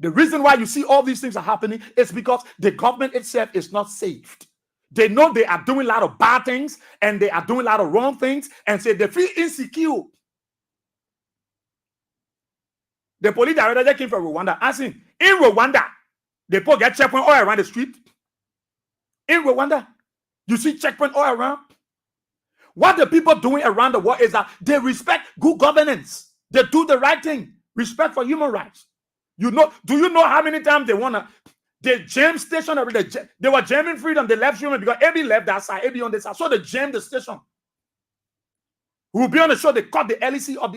The reason why you see all these things are happening is because the government itself is not saved. They know they are doing a lot of bad things and they are doing a lot of wrong things and say they feel insecure. The police director that came from Rwanda, asking, in Rwanda, they put get checkpoint all around the street. In Rwanda, you see checkpoint all around. What the people doing around the world is that they respect good governance. They do the right thing. Respect for human rights. You know, do you know how many times they jam station? They were jamming freedom. They left human because AB left that side, AB on this side. So they jammed the station. We'll be on the show. They cut the LEC of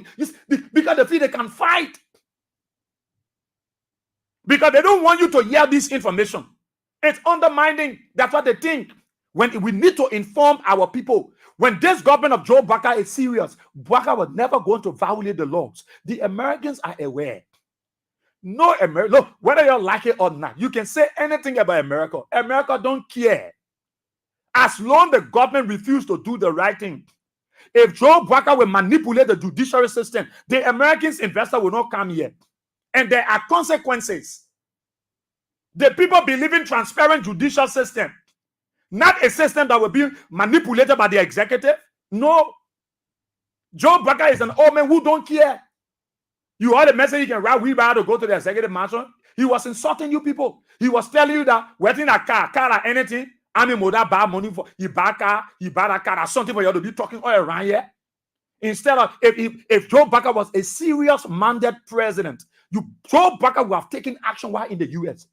because they feel they can fight. Because they don't want you to hear this information. It's undermining. That's what they think. When we need to inform our people. When this government of Joe Baka is serious, Baka was never going to violate the laws. The Americans are aware. No, look, whether you like it or not, you can say anything about America. America don't care. As long as the government refuses to do the right thing. If Joe Baka will manipulate the judiciary system, the Americans investor will not come here. And there are consequences. The people believe in transparent judicial system. Not a system that will be manipulated by the executive. No. Joe Baka is an old man who don't care. You heard the message, he can ride wheelbarrow to go to the executive mansion. He was insulting you people. He was telling you that waiting a car or anything, I mean, mother buy money for, he buy a car, or something for you to be talking all around here. Instead of, if Joe Baka was a serious mandate president, Joe Baka would have taken action while in the U.S.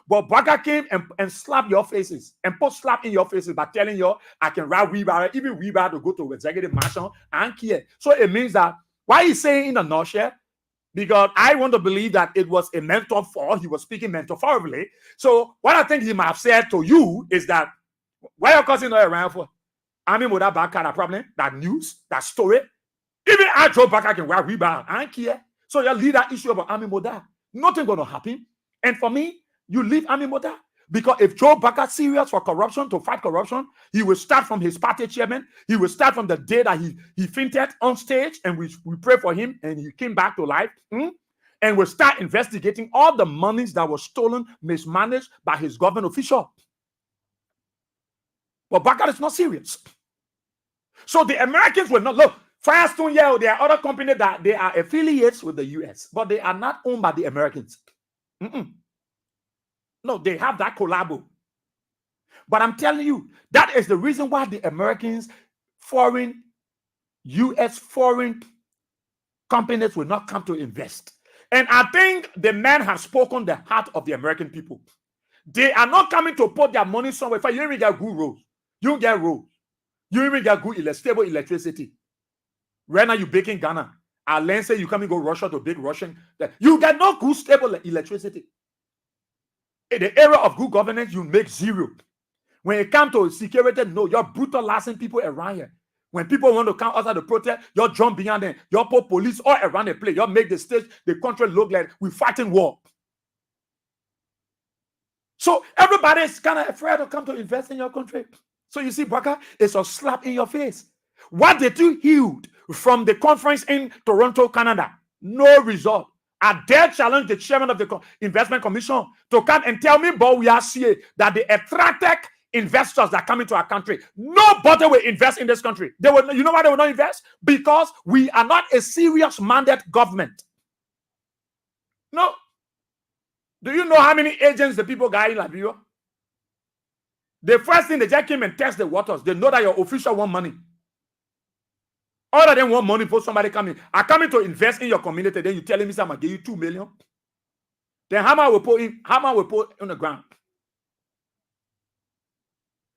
But Baka came and slapped your faces and put slap in your faces by telling you, I can ride wheelbarrow, even wheelbarrow to go to executive mansion and care. So it means that, why he's saying in a nutshell, because I want to believe that it was a metaphor, he was speaking metaphorically. So what I think he might have said to you is that, why are you causing no around for? I mean, with that back kind of problem, that news, that story, even I Joe Baka can ride wheelbarrow and care. So you leave that issue about Army Moda. Nothing going to happen. And for me, you leave Army Moda. Because if Joe Baka serious for corruption, to fight corruption, he will start from his party chairman. He will start from the day that he fainted on stage and we pray for him and he came back to life. And we'll start investigating all the monies that were stolen, mismanaged by his government official. But Baka is not serious. So the Americans will not look. Firestone, yeah, there are other companies that they are affiliates with the US, but they are not owned by the Americans. No, they have that collabo. But I'm telling you, that is the reason why the Americans, US foreign companies will not come to invest. And I think the man has spoken the heart of the American people. They are not coming to put their money somewhere. You even get good roads. You don't get roads. You even get good stable electricity. Right now, you bake in Ghana. I'll say you come and go Russia to bake Russian. You get no good stable electricity. In the era of good governance, you make zero. When it comes to security, no, you're brutalizing people around here. When people want to come outside the protest, you're jump behind them. You're put police all around the place. You make the stage, the country look like we're fighting war. So everybody is kind of afraid to come to invest in your country. So you see, Baka, it's a slap in your face. What did you hear from the conference in Toronto, Canada? No result. I dare challenge the chairman of the investment commission to come and tell me, Boye-Weah, Sieh, that they attracted investors that come into our country. Nobody will invest in this country. They will. You know why they will not invest? Because we are not a serious mandate government. No. Do you know how many agents the people got in Liberia? The first thing they just came and test the waters. They know that your official want money. All of them want money for somebody coming. I coming to invest in your community. Then you telling me I'm gonna give you 2 million. Then how much will put on the ground?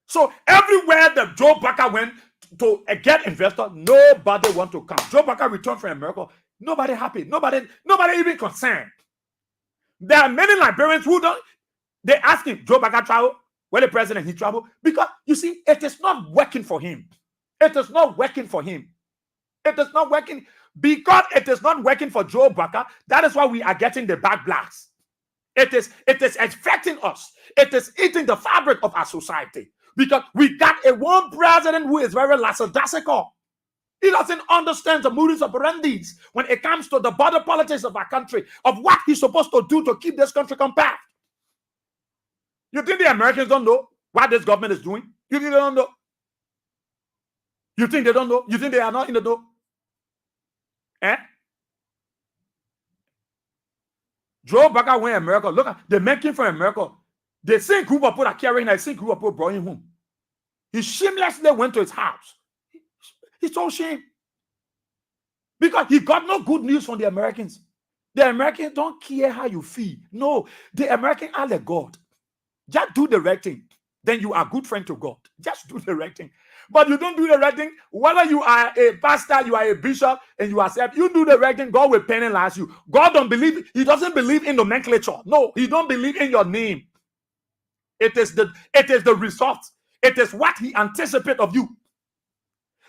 So everywhere that Joe Baca went to get investor, nobody want to come. Joe Baca returned from America. Nobody happy. Nobody even concerned. There are many Liberians who don't. They ask him, Joe Baca travel? Where the president he travel? Because you see, it is not working for him. It is not working for him. It is not working because it is not working for Joe Baca. That is why we are getting the backlash. It is affecting us. It is eating the fabric of our society because we got a one president who is very lackadaisical. He doesn't understand the modus operandi when it comes to the border politics of our country, of what he's supposed to do to keep this country compact. You think the Americans don't know what this government is doing? You think they don't know? You think they don't know? You think they are not in the know? Eh? Joe Baca went to America. Look at the men came from America. The same group of people are carrying the same group of people brought him home. He shamelessly went to his house. He's so ashamed. Because he got no good news from the Americans. The Americans don't care how you feel. No, the Americans are the God. Just do the right thing. Then you are a good friend to God. Just do the right thing. But you don't do the right thing. Whether you are a pastor, you are a bishop, and you accept, you do the right thing, God will penalize you. God don't believe, he doesn't believe in nomenclature. No, he don't believe in your name. It is the result. It is what he anticipates of you.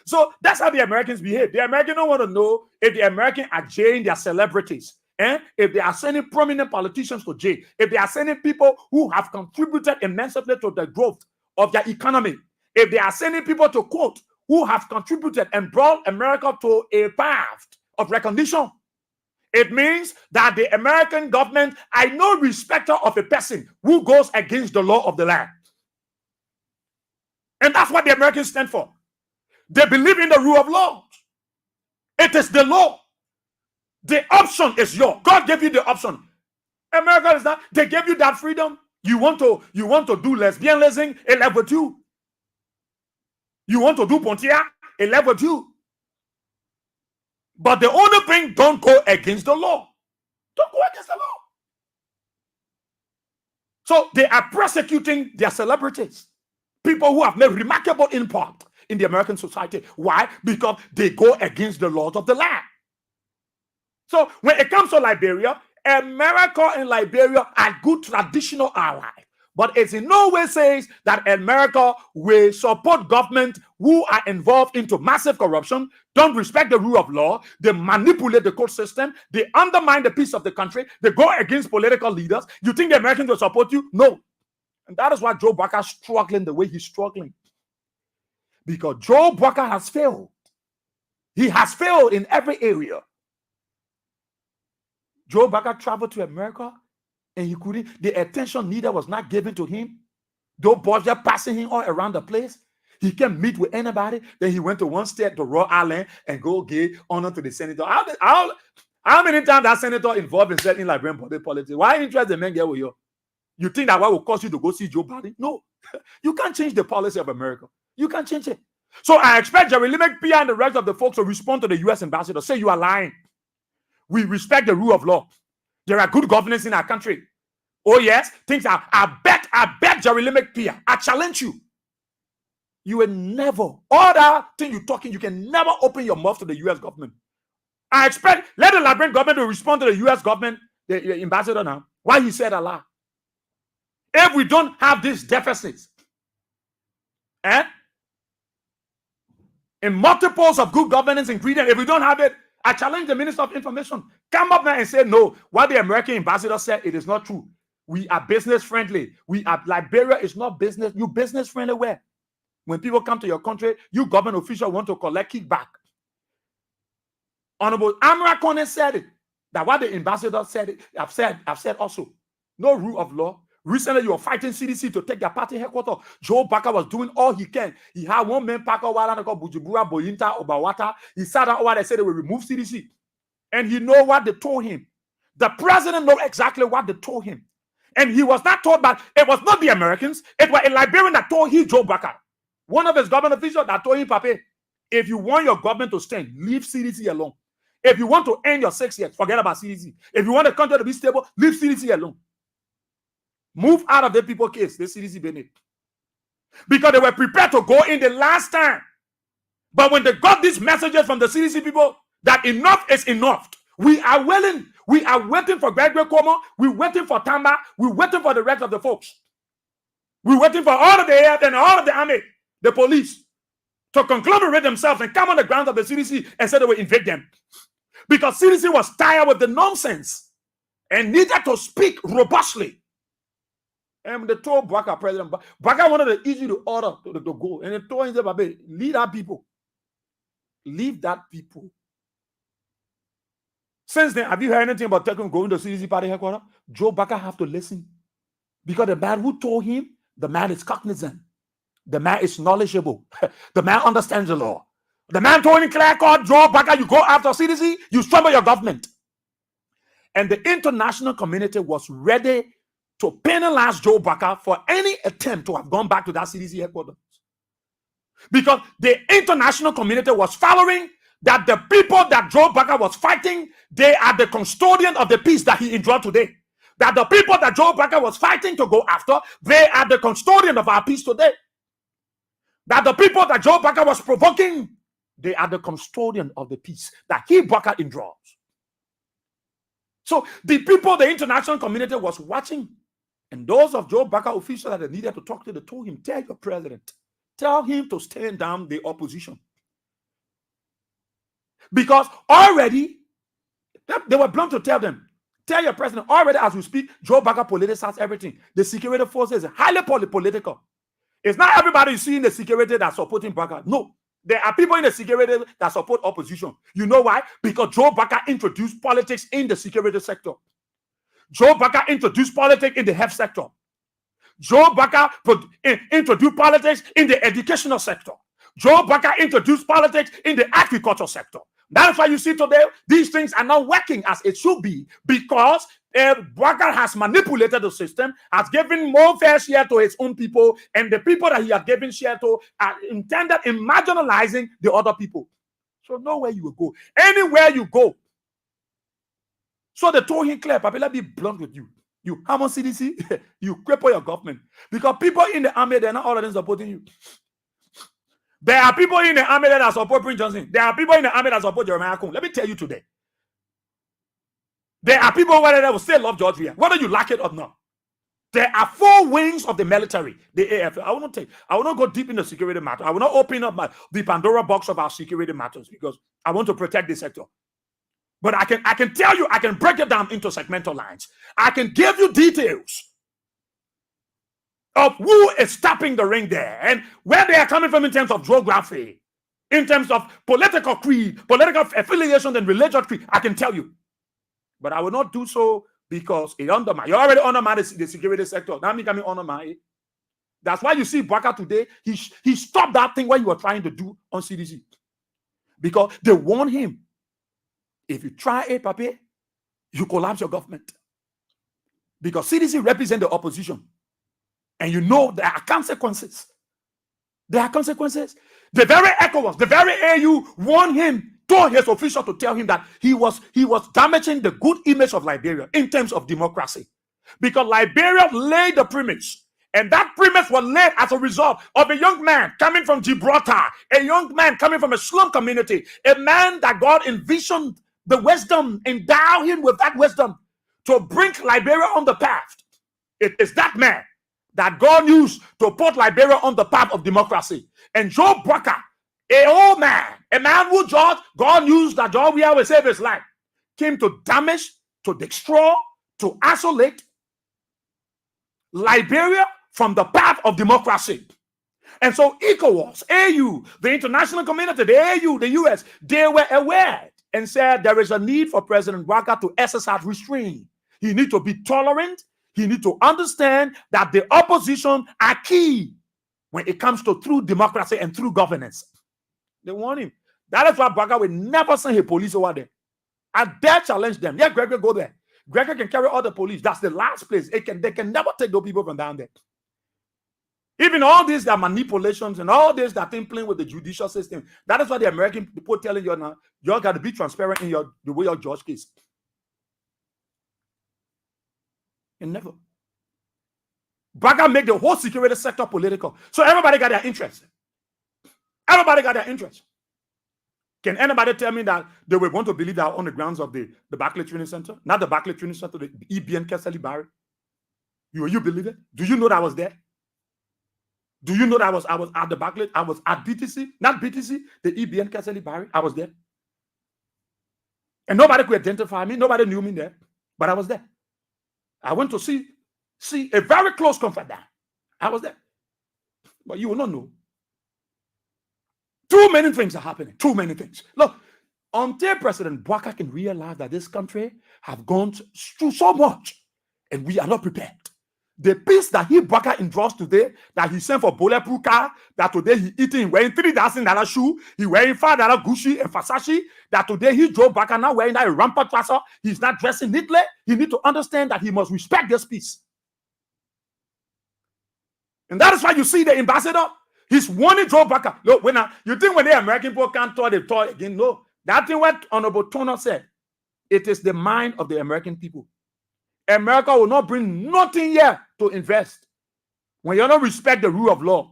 So that's how the Americans behave. The Americans don't want to know if the Americans are jailing their celebrities. If they are sending prominent politicians to jail, if they are sending people who have contributed immensely to the growth of their economy, if they are sending people to court who have contributed and brought America to a path of recognition, it means that the American government are no respecter of a person who goes against the law of the land. And that's what the Americans stand for. They believe in the rule of law. It is the law. The option is yours. God gave you the option. America is that. They gave you that freedom. You want to do lesbianism, it left with you. You want to do pontia, it left with you. But the only thing, don't go against the law. Don't go against the law. So they are prosecuting their celebrities, people who have made remarkable impact in the American society. Why? Because they go against the laws of the land. So when it comes to Liberia, America and Liberia are good traditional allies. But it in no way says that America will support government who are involved into massive corruption, don't respect the rule of law, they manipulate the court system, they undermine the peace of the country, they go against political leaders. You think the Americans will support you? No. And that is why Joe Baca is struggling the way he's struggling. Because Joe Baca has failed. He has failed in every area. Joe Baca traveled to America and he couldn't, the attention needed was not given to him. Those boys just passing him all around the place. He can't meet with anybody. Then he went to one state, to Rhode Island, and go give honor to the senator. How many times that senator involved in certain Liberian politics? Why interest the men get with you? You think that what will cause you to go see Joe Biden? No. You can't change the policy of America. You can't change it. So I expect Jerry Limerick and the rest of the folks to respond to the U.S. ambassador. Say you are lying. We respect the rule of law. There are good governance in our country. Oh yes, things are. I bet Jerry Limerick Pia. I challenge you. You will never, all that thing you're talking, you can never open your mouth to the U.S. government. I expect, let the Liberian government to respond to the U.S. government, the ambassador now. Why he said a lie? If we don't have these deficits, in multiples of good governance ingredients, if we don't have it, I challenge the Minister of Information. Come up now and say, no, what the American ambassador said, it is not true. We are business friendly. Liberia is not business. You business friendly where? When people come to your country, you government official want to collect kickback. Honorable Amra Kone said it. That what the ambassador said, I've said also. No rule of law. Recently, you were fighting CDC to take their party headquarters. Joe Baca was doing all he can. He had one man packer called Bujibura Boyinta Obawata. He sat down over there, said they will remove CDC. And he know what they told him. The president know exactly what they told him. And he was not told that it was not the Americans. It was a Liberian that told him Joe Baca. One of his government officials that told him, Pape, If you want your government to stand, leave CDC alone. If you want to end your 6 years, forget about CDC. If you want the country to be stable, leave CDC alone. Move out of the people case, the CDC Bennett. Because they were prepared to go in the last time. But when they got these messages from the CDC people that enough is enough, we are willing. We are waiting for Gregory Cuomo. We're waiting for Tamba. We're waiting for the rest of the folks. We're waiting for all of the air and all of the army, the police, to conglomerate themselves and come on the ground of the CDC and say they will invade them. Because CDC was tired with the nonsense and needed to speak robustly. And they told Baka President, Baka wanted to issue the order to go. And they told him, Babe, leave that people. Leave that people. Since then, have you heard anything about Tekken going to CDC party headquarters? Joe Baka have to listen. Because the man who told him, the man is cognizant. The man is knowledgeable. The man understands the law. The man told him clear cut, Joe Baka, you go after CDC, you struggle your government. And the international community was ready to penalize Joe Baka for any attempt to have gone back to that CDC headquarters. Because the international community was following that the people that Joe Baka was fighting, they are the custodian of the peace that he enjoyed today. That the people that Joe Baka was fighting to go after, they are the custodian of our peace today. That the people that Joe Baka was provoking, they are the custodian of the peace that he Baka enjoys. So the people, the international community was watching, and those of Joe Baka officials that they needed to talk to, they told him, tell your president, tell him to stand down the opposition. Because already, they were blunt to tell them, tell your president, already as we speak, Joe Baka politicizes everything. The security forces is highly political. It's not everybody you see in the security that's supporting Baka. No, there are people in the security that support opposition. You know why? Because Joe Baka introduced politics in the security sector. Joe Baka introduced politics in the health sector. Joe Baka introduced politics in the educational sector. Joe Baka introduced politics in the agriculture sector. That's why you see today, these things are not working as it should be, because Baka has manipulated the system, has given more fair share to his own people, and the people that he has given share to are intended in marginalizing the other people. So nowhere you will go. Anywhere you go. So they told him clear, Papi, let me be blunt with you. You Hammond CDC, you cripple your government. Because people in the army, they're not all of them supporting you. There are people in the army that support Prince Johnson. There are people in the army that support Jeremiah Kuhn. Let me tell you today. There are people where they will still love George Weah, whether you like it or not. There are 4 wings of the military, the AFL. I will not go deep in the security matter. I will not open up the Pandora box of our security matters because I want to protect the sector. But I can tell you, I can break it down into segmental lines. I can give you details of who is tapping the ring there and where they are coming from in terms of geography, in terms of political creed, political affiliation, and religious creed. I can tell you. But I will not do so because it undermines. You already undermined the security sector. Now me coming undermine it. That's why you see Baka today, he stopped that thing what you were trying to do on CDC. Because they warned him. If you try it, Papi, you collapse your government. Because CDC represents the opposition. And you know there are consequences. There are consequences. The very ECOWAS, the very AU warned him, told his official to tell him that he was damaging the good image of Liberia in terms of democracy. Because Liberia laid the premise. And that premise was laid as a result of a young man coming from Gibraltar, a young man coming from a slum community, a man that God envisioned the wisdom, endow him with that wisdom to bring Liberia on the path. It is that man that God used to put Liberia on the path of democracy. And Joe Baka, a old man, a man who God used that George Weah will save his life, came to damage, to destroy, to isolate Liberia from the path of democracy. And so ECOWAS, AU, the international community, the AU, the US, they were aware and said there is a need for President Baka to exercise restraint. He needs to be tolerant. He needs to understand that the opposition are key when it comes to true democracy and true governance. They want him. That is why Baka will never send his police over there. I dare challenge them. Yeah, Gregory go there. Gregory can carry all the police. That's the last place. They can never take those people from down there. Even all these that manipulations and all this that thing playing with the judicial system. That is why the American people telling you now, you got to be transparent in the way you judge case. And never. Baga make the whole security sector political. So everybody got their interest. Everybody got their interest. Can anybody tell me that they were going to believe that on the grounds of the Barclay Training Center? Not the Barclay Training Center, the EBN Keseli Barry. You believe it? Do you know that I was there? Do you know that I was at the Barclay? I was at BTC, not BTC, the EBN Keseli Barry. I was there. And nobody could identify me. Nobody knew me there. But I was there. I went to see a very close confidant. I was there. But you will not know. Too many things are happening. Too many things. Look, until President Boye-Weah can realize that this country have gone through so much and we are not prepared. The peace that Boye-Weah endorsed today, that he sent for bulletproof car, that today he eating, wearing $3,000 shoe, he wearing $5 Gucci and Versace, that today he drove back and now wearing that rampant trouser, he's not dressing neatly. He need to understand that he must respect this peace. And that is why you see the ambassador, he's wanting Joe Baker. Look, you think when the American people can't talk, they talk again. No, that thing what Honorable Turner said, it is the mind of the American people. America will not bring nothing here to invest. When you don't respect the rule of law,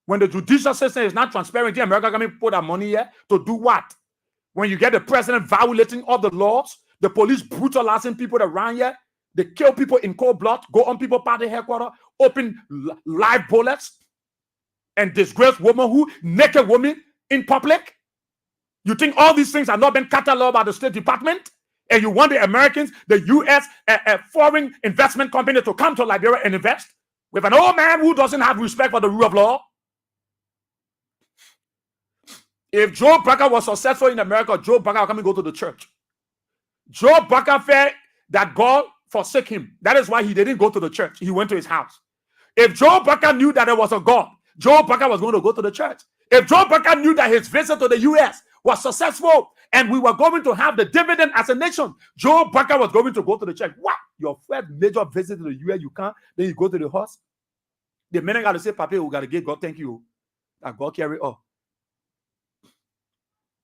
when the judicial system is not transparent, America can put that money here to do what? When you get the president violating all the laws, the police brutalizing people around here, they kill people in cold blood, go on people party headquarters, open live bullets, and disgrace naked women in public. You think all these things are not been cataloged by the State Department? And you want the Americans, the U.S., foreign investment company to come to Liberia and invest with an old man who doesn't have respect for the rule of law? If Joe Baker was successful in America, Joe Baker will come and go to the church. Joe Baker felt that God forsake him. That is why he didn't go to the church. He went to his house. If Joe Baker knew that there was a God, Joe Baker was going to go to the church. If Joe Baker knew that his visit to the U.S. was successful and we were going to have the dividend as a nation, Joe Baker was going to go to the church. What? Your first major visit to the U.S., you can't, then you go to the house. The men got to say, Papa, we got to give God thank you. That God carry all.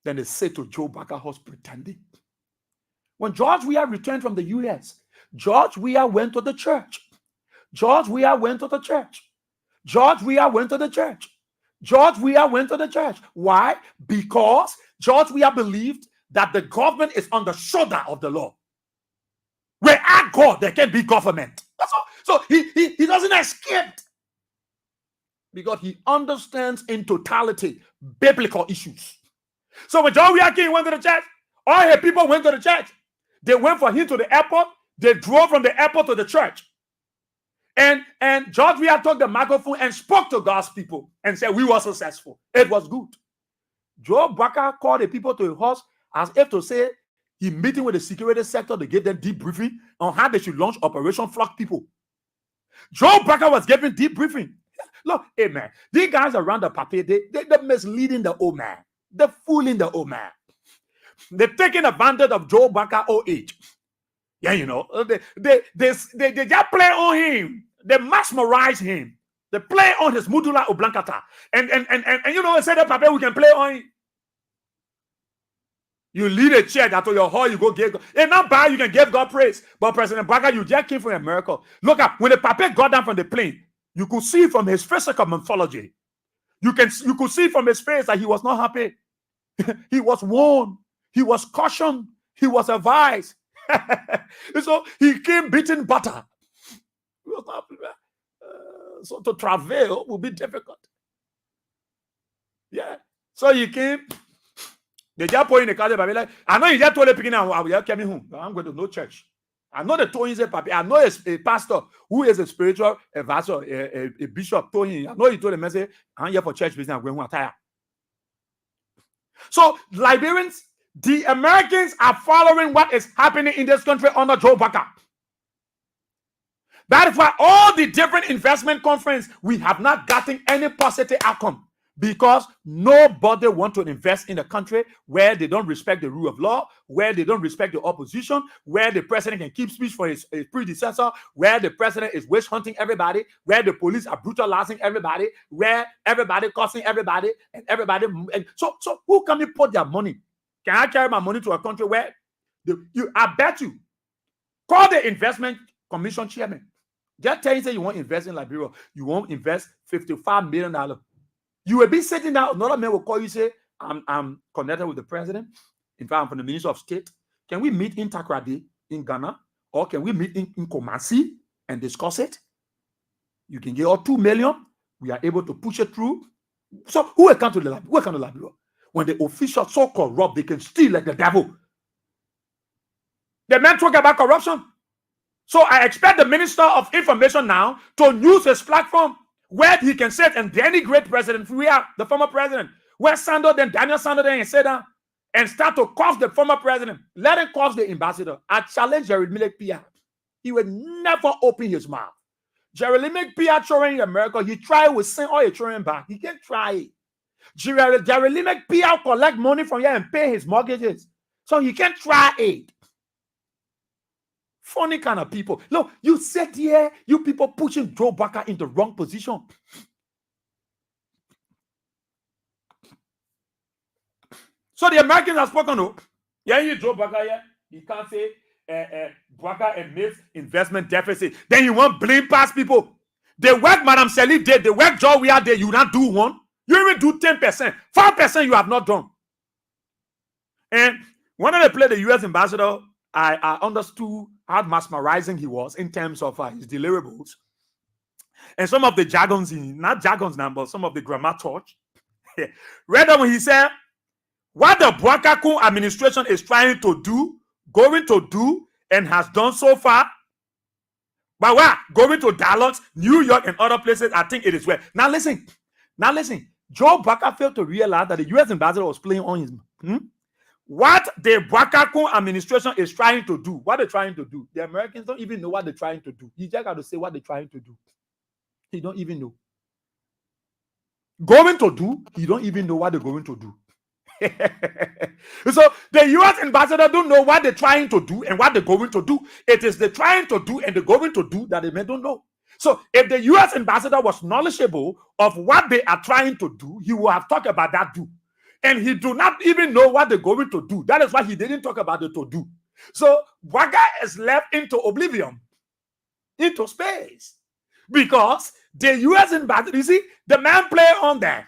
Then they say to Joe Baker house pretending. When George Weah returned from the U.S., George Weah went to the church. George Weah went to the church. George Weah went to the church. George Weah went to the church. Why? Because George Weah believed that the government is on the shoulder of the law. Where at God, there can be government. That's all. So he doesn't escape. Because he understands in totality biblical issues. So when George Weah King went to the church, all his people went to the church. They went for him to the airport. They drove from the airport to the church. And George Weah took the microphone and spoke to God's people and said, we were successful. It was good. Joe Baker called the people to a house as if to say he meeting with the security sector to give them deep briefing on how they should launch Operation Flock People. Joe Baker was giving deep briefing. Look, hey man, these guys around the papier, they're misleading the old man. They're fooling the old man. They're taking advantage of Joe Baker's old age. Yeah, you know, they just play on him. They mesmerize him. They play on his medulla oblongata. And you know, say that Papa, we can play on him. You lead a church out to your hall, you go give God. It's not bad, you can give God praise. But President Baker, you just came from America. Look at when the Papa got down from the plane, you could see from his physical morphology. You could see from his face that he was not happy. He was warned. He was cautioned. He was advised. So he came beating butter. So to travel will be difficult. Yeah. So he came. They just put in the car. Like, I know he just told the beginning, I will come home. I'm going to no church. I know the told him, I know a pastor who is a spiritual advisor, a bishop told him. I know he told the message, I'm here for church business. I'm going home tired. So Liberians, the Americans are following what is happening in this country under Joe Baker. That is why all the different investment conferences, we have not gotten any positive outcome because nobody wants to invest in a country where they don't respect the rule of law, where they don't respect the opposition, where the president can keep speech for his predecessor, where the president is witch hunting everybody, where the police are brutalizing everybody, where everybody cursing everybody, and everybody. And so who can put their money? Can I carry my money to a country where I bet you call the investment commission chairman. Just tell you say you want to invest in Liberia, you won't invest $55 million. You will be sitting down, another man will call you, say, I'm connected with the president. In fact, I'm from the Minister of State. Can we meet in Takoradi in Ghana? Or can we meet in Kumasi and discuss it? You can get all 2 million. We are able to push it through. So who will come to the Liberia? Who will come to Liberia? When the officials so corrupt, they can steal like the devil. The men talk about corruption. So I expect the Minister of Information now to use his platform where he can sit and denigrate President Weah, the former president, where Daniel Sando then sit down and start to curse the former president. Let him curse the ambassador. I challenge Jeremy Pia. He will never open his mouth. Jeremy Pia throwing in America, he try with send all he throwing back. He can't try it. Jeremy Pia collect money from here and pay his mortgages. So he can't try it. Funny kind of people. Look, you sit here, you people pushing Joe Baka in the wrong position. So the Americans have spoken. No, yeah, you Joe Baka, yeah, you can't say Baka admits investment deficit. Then you want blame past people. The work Madam Sally did, the work Joe we are there, you not do one. You even do 10%, 5% you have not done. And when I played the U.S. ambassador, I understood how mesmerizing he was in terms of his deliverables. And some of the jargons, not jargons now, but some of the grammar touch. Read on when he said, what the Bwakaku administration is trying to do, going to do, and has done so far, but what? Going to Dallas, New York, and other places, I think it is well. Now listen. Joe Baka failed to realize that the U.S. ambassador was playing on his... What the Bwakaku administration is trying to do, what they're trying to do, the Americans don't even know what they're trying to do. You just got to say what they're trying to do. He don't even know. Going to do, he don't even know what they're going to do. So the U.S. ambassador don't know what they're trying to do and what they're going to do. It is the trying to do and the going to do that they may don't know. So if the U.S. ambassador was knowledgeable of what they are trying to do, he would have talked about that do. And he do not even know what they're going to do. That is why he didn't talk about the to do. So Waga is left into oblivion, into space. Because the U.S. ambassador, you see, the man play on that.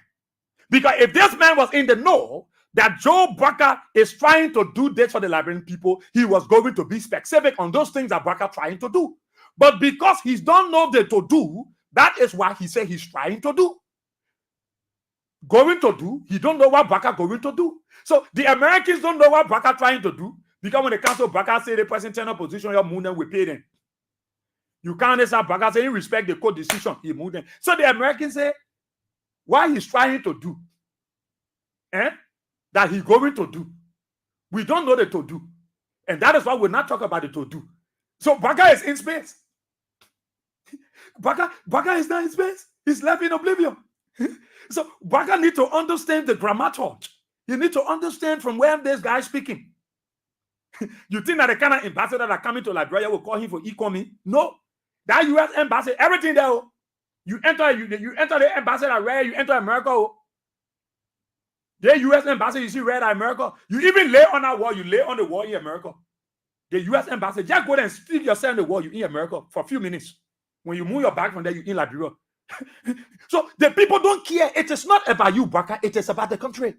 Because if this man was in the know that Joe Baka is trying to do this for the Liberian people, he was going to be specific on those things that Baka trying to do. But because he don't know the to do, that is why he said he's trying to do. Going to do, he don't know what Baka going to do. So the Americans don't know what Baka trying to do, because when the council Baka say the present tenor position, you move them, we pay them. You can't understand Baka say he respect the court decision, he move them. So the Americans say what he's trying to do, that he's going to do. We don't know the to do. And that is why we're not talking about the to do. So Baka is in space. Baka is not in space. He's left in oblivion. So Baka need to understand the grammaturgy. You need to understand from where this guy is speaking. You think that the kind of ambassador that coming to Liberia will call him for economy? No. That U.S. ambassador, everything there. You enter the ambassador where you enter America. The U.S. ambassador, you see red America. You even lay on that wall. You lay on the wall in America. The U.S. ambassador, just go there and stick yourself on the wall. You in America for a few minutes. When you move your back from there, you in Liberia. So the people don't care. It is not about you, Baka. It is about the country.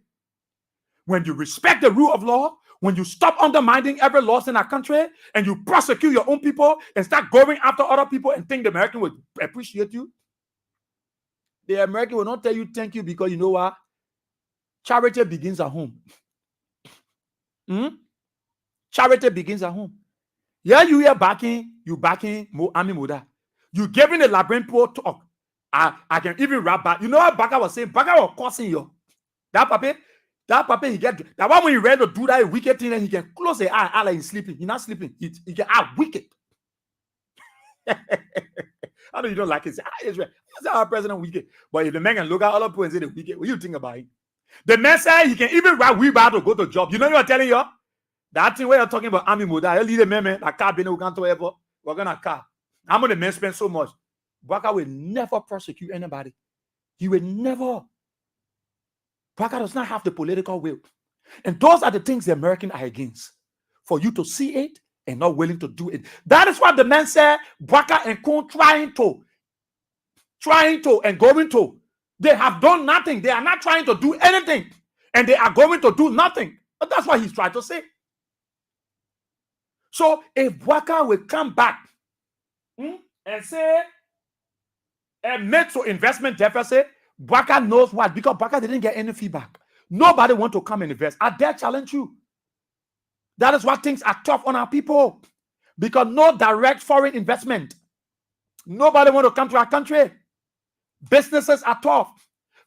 When you respect the rule of law, when you stop undermining every law in our country, and you prosecute your own people and start going after other people and think the American will appreciate you, the American will not tell you thank you, because you know what? Charity begins at home. Charity begins at home. Yeah, you are backing Army Moda. You giving the Liberian people talk. I can even rap back. You know what Baka was saying? Baka was cursing you. That puppy, he get that one when he ready to do that wicked thing, and he can close the eye like he's sleeping. He's not sleeping. He get wicked. I know you don't like it. Say, Israel, is our president wicked? But if the man can look at all people and say the wicked, what do you think about it? The man said he can even ride wheelbarrow to go to job. You know what I'm telling you? That thing where you're talking about army mode, I lead the man, that car being airport, we're gonna car. I'm gonna man spend so much. Boye-Weah will never prosecute anybody. He will never. Boye-Weah does not have the political will. And those are the things the Americans are against. For you to see it and not willing to do it. That is what the man said, Boye-Weah and Kun trying to and going to. They have done nothing. They are not trying to do anything. And they are going to do nothing. But that's what he's trying to say. So if Boye-Weah will come back and say, net to investment deficit, Boye-Weah knows what, because Boye-Weah didn't get any feedback. Nobody want to come and invest. I dare challenge you. That is why things are tough on our people, because no direct foreign investment. Nobody want to come to our country. Businesses are tough.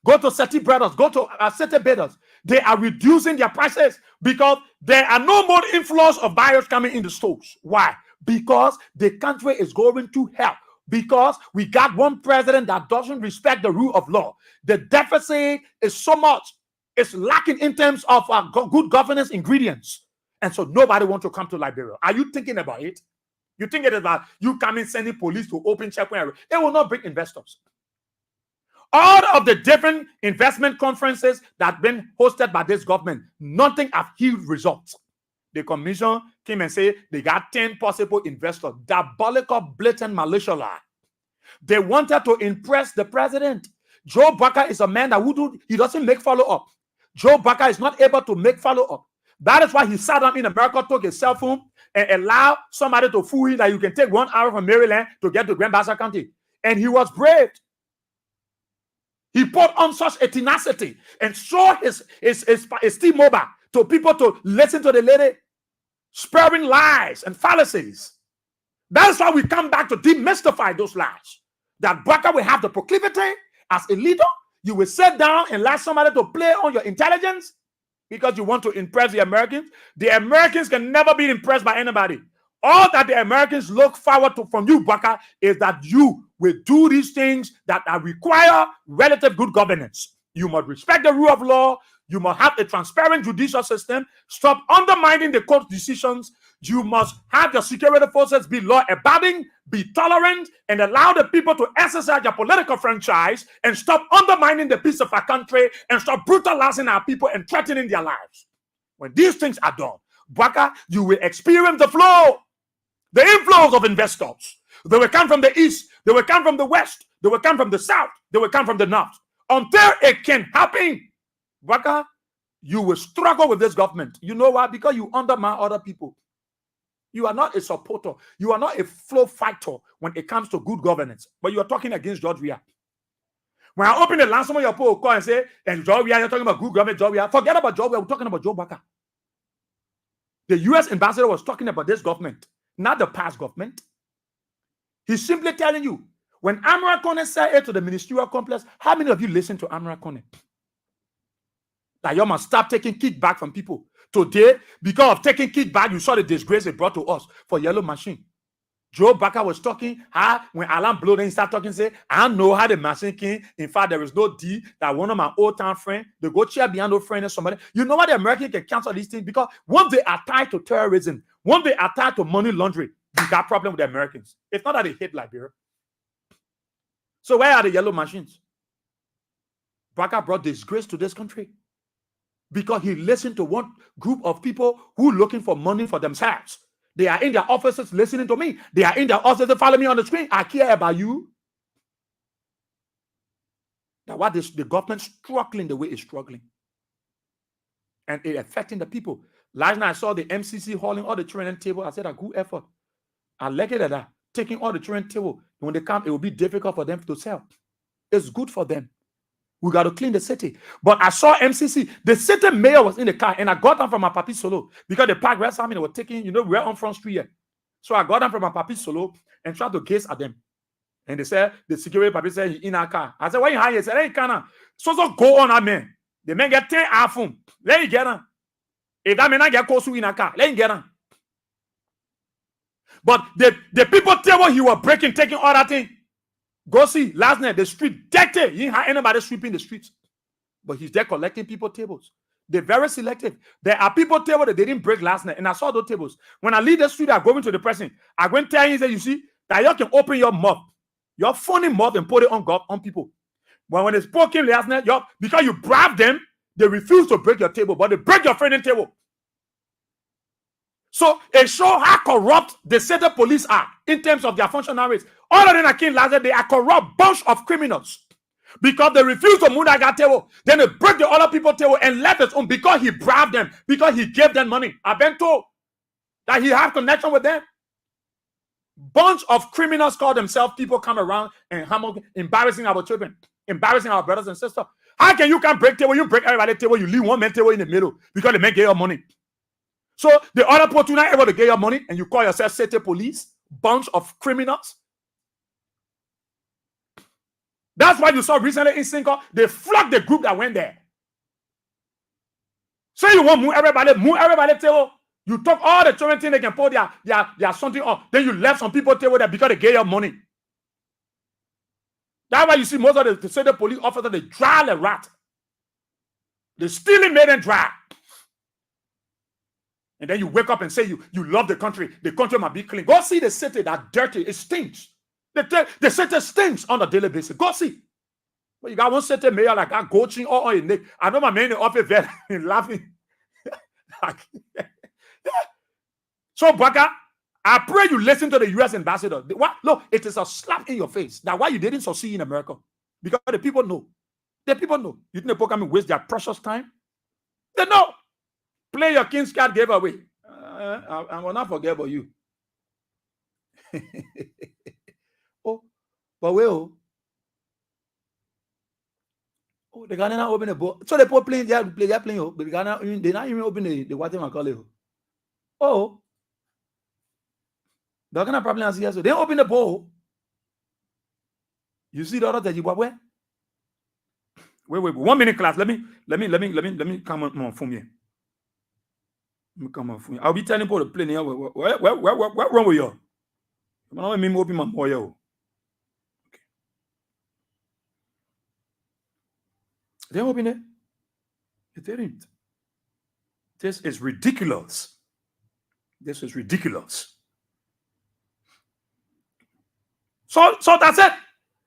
Go to City Brothers, go to City Bidders. They are reducing their prices because there are no more inflows of buyers coming in the stores. Why? Because the country is going to hell. Because we got one president that doesn't respect the rule of law. The deficit is so much. It's lacking in terms of good governance ingredients. And so nobody wants to come to Liberia. Are you thinking about it? You think it is about you coming sending police to open checkpoint? It will not bring investors. All of the different investment conferences that have been hosted by this government, nothing have yielded results. The commission came and said they got 10 possible investors. Diabolical, blatant militia lie. They wanted to impress the president. Joe Boye-Weah is a man that he doesn't make follow-up. Joe Boye-Weah is not able to make follow-up. That is why he sat down in America, took his cell phone, and allowed somebody to fool him that you can take 1 hour from Maryland to get to Grand Bassa County. And he was brave. He put on such a tenacity and showed his T-Mobile to people to listen to the lady, sparing lies and fallacies. That's why we come back to demystify those lies. That Boye-Weah will have the proclivity as a leader. You will sit down and allow somebody to play on your intelligence because you want to impress the Americans. The Americans can never be impressed by anybody. All that the Americans look forward to from you, Boye-Weah, is that you will do these things that require relative good governance. You must respect the rule of law. You must have a transparent judicial system. Stop undermining the court decisions. You must have your security forces be law-abiding, be tolerant, and allow the people to exercise their political franchise and stop undermining the peace of our country and stop brutalizing our people and threatening their lives. When these things are done, Boye-Weah, you will experience the flow. The inflows of investors. They will come from the east. They will come from the west. They will come from the south. They will come from the north. Until it can happen, Boye-Weah, you will struggle with this government. You know why? Because you undermine other people. You are not a supporter. You are not a flow fighter when it comes to good governance. But you are talking against George Weah. When I open the last one, your people will call and say, and George Weah, you're talking about good government, George Weah. Forget about George Weah. We're talking about Joe Boye-Weah. The U.S. ambassador was talking about this government, not the past government. He's simply telling you, when Amara Kone said it to the ministerial complex, how many of you listen to Amara Kone? That you must stop taking kickback from people. Today, because of taking kickback, you saw the disgrace it brought to us for Yellow Machine. Joe Boye-Weah was talking, when Alan Blow, then he started talking, say, I know how the machine came. In fact, there is no D that one of my old town friends, they go chair behind no friend or somebody. You know why the American can cancel these things? Because once they are tied to terrorism, once they are tied to money laundering, you got problem with the Americans. It's not that they hate Liberia. So where are the yellow machines? Boye-Weah brought disgrace to this country because he listened to one group of people who are looking for money for themselves. They are in their offices listening to me. They are in their offices to follow me on the screen. I care about you. Now, what is the government struggling the way it's struggling? And it affecting the people. Last night I saw the MCC hauling all the training table. I said, a good effort. I like it at that. Taking all the training table. When they come, it will be difficult for them to sell. It's good for them. We got to clean the city. But I saw MCC. The city mayor was in the car, and I got down from my papi solo because the park rest they were taking, we're on Front Street here. So I got down from my papi solo and tried to gaze at them. And they said, the security papi said, he in our car. I said, why you hiding? He said, hey, can so go on, man. The man get 10 iPhone. Let him get on. If that man not get close in a car, let him get on. But the people table he was breaking, taking all that thing. Go see last night the street dirty. You ain't had anybody sweeping the streets, but he's there collecting people tables. They're very selective. There are people tables that they didn't break last night, and I saw those tables. When I leave the street, I go into the person. I go and tell you, you see that you can open your mouth, your funny mouth, and put it on people. But when they spoke in last night, because you bribed them, they refuse to break your table, but they break your friend's table. So it shows how corrupt the state police are in terms of their functionaries. All of them are king last night, they are corrupt bunch of criminals. Because they refuse to move that guy table. Then they break the other people's table and left his own because he bribed them, because he gave them money. I've been told that he have connection with them. Bunch of criminals call themselves people come around and embarrassing our children, embarrassing our brothers and sisters. How can you can't break table? You break everybody's table, you leave one man table in the middle because the man get your money. So the other people not able to get your money and you call yourself city police, bunch of criminals. That's why you saw recently in Singapore, they flogged the group that went there. So you want move everybody table. You took all the children thing they can put their something on. Then you left some people table there because they gave you money. That's why you see most of the police officers, they dry the rat. They stealing made them dry. And then you wake up and say you love the country must be clean. Go see the city that dirty, it stinks. The city stinks on a daily basis. Go see. But you got one city mayor like that coaching all on your neck. I know my man in the office there laughing. So, Baka, I pray you listen to the U.S. ambassador. Look, it is a slap in your face. That's why you didn't succeed in America. Because the people know. The people know. You think the people come and waste their precious time? They know. Play your King's card gave away. I will not forget about you. Oh, but well, they cannot open the book. So they put playing, they're playing, but they not even open the what they call it. Oh, they're gonna probably answer yes. So they open the bowl. You see the other Zimbabwe? Wait, 1 minute, class. Let me come on from here. Let me come on from here. I'll be telling people to play here. Where wrong with you? I'm not me open my boy. They open it. It didn't. This is ridiculous. This is ridiculous. So that's it.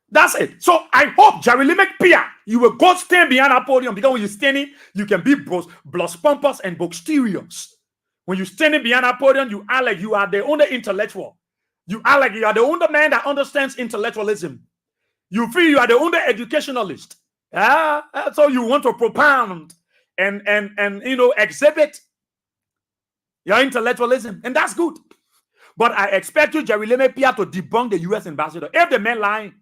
That's it. So I hope Jerry Limek Pia, you will go stand behind that podium, because when you're standing, you can be blush pompous and boxterious. When you're standing behind that podium, you are like you are the only intellectual. You are like you are the only man that understands intellectualism. You feel you are the only educationalist. So you want to propound and exhibit your intellectualism, and that's good. But I expect you, Jerry Limek Pia, to debunk the U.S. ambassador. If the man lying,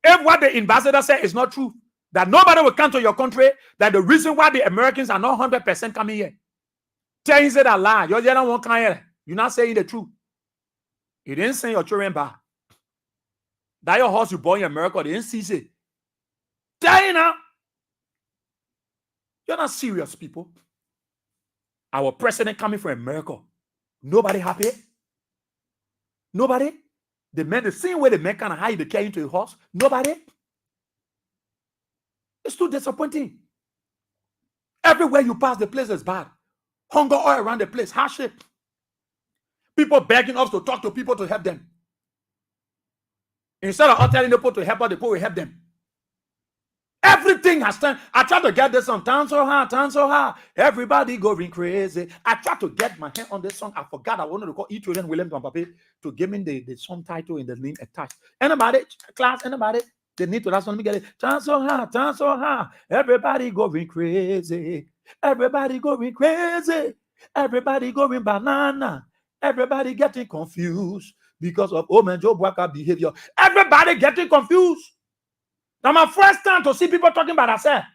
if what the ambassador said is not true, that nobody will come to your country, that the reason why the Americans are not 100% coming here, tell him that lie. You're the other one coming here. You're not saying the truth. You didn't send your children back. That your horse you born in America, they didn't see it. Tell you now. You're not serious, people. Our president coming from America. Nobody happy? Nobody? The same way the man can hide the carry into a horse. Nobody? It's too disappointing. Everywhere you pass, the place is bad. Hunger all around the place, hardship. People begging us to talk to people to help them. Instead of us telling the people to help us, the people will help them. Everything has turned. I tried to get this song. Turn so hard. Everybody going crazy. I tried to get my hand on this song. I forgot. I wanted to call E. Williams and Papi to give me the song title and the name attached. Anybody? Class? Anybody? They need to. That's let me get it. Turn so hard. Everybody going crazy. Everybody going crazy. Everybody going banana. Everybody getting confused because of Joe Boye-Weah behavior. Everybody getting confused. Now, my first time to see people talking about themselves.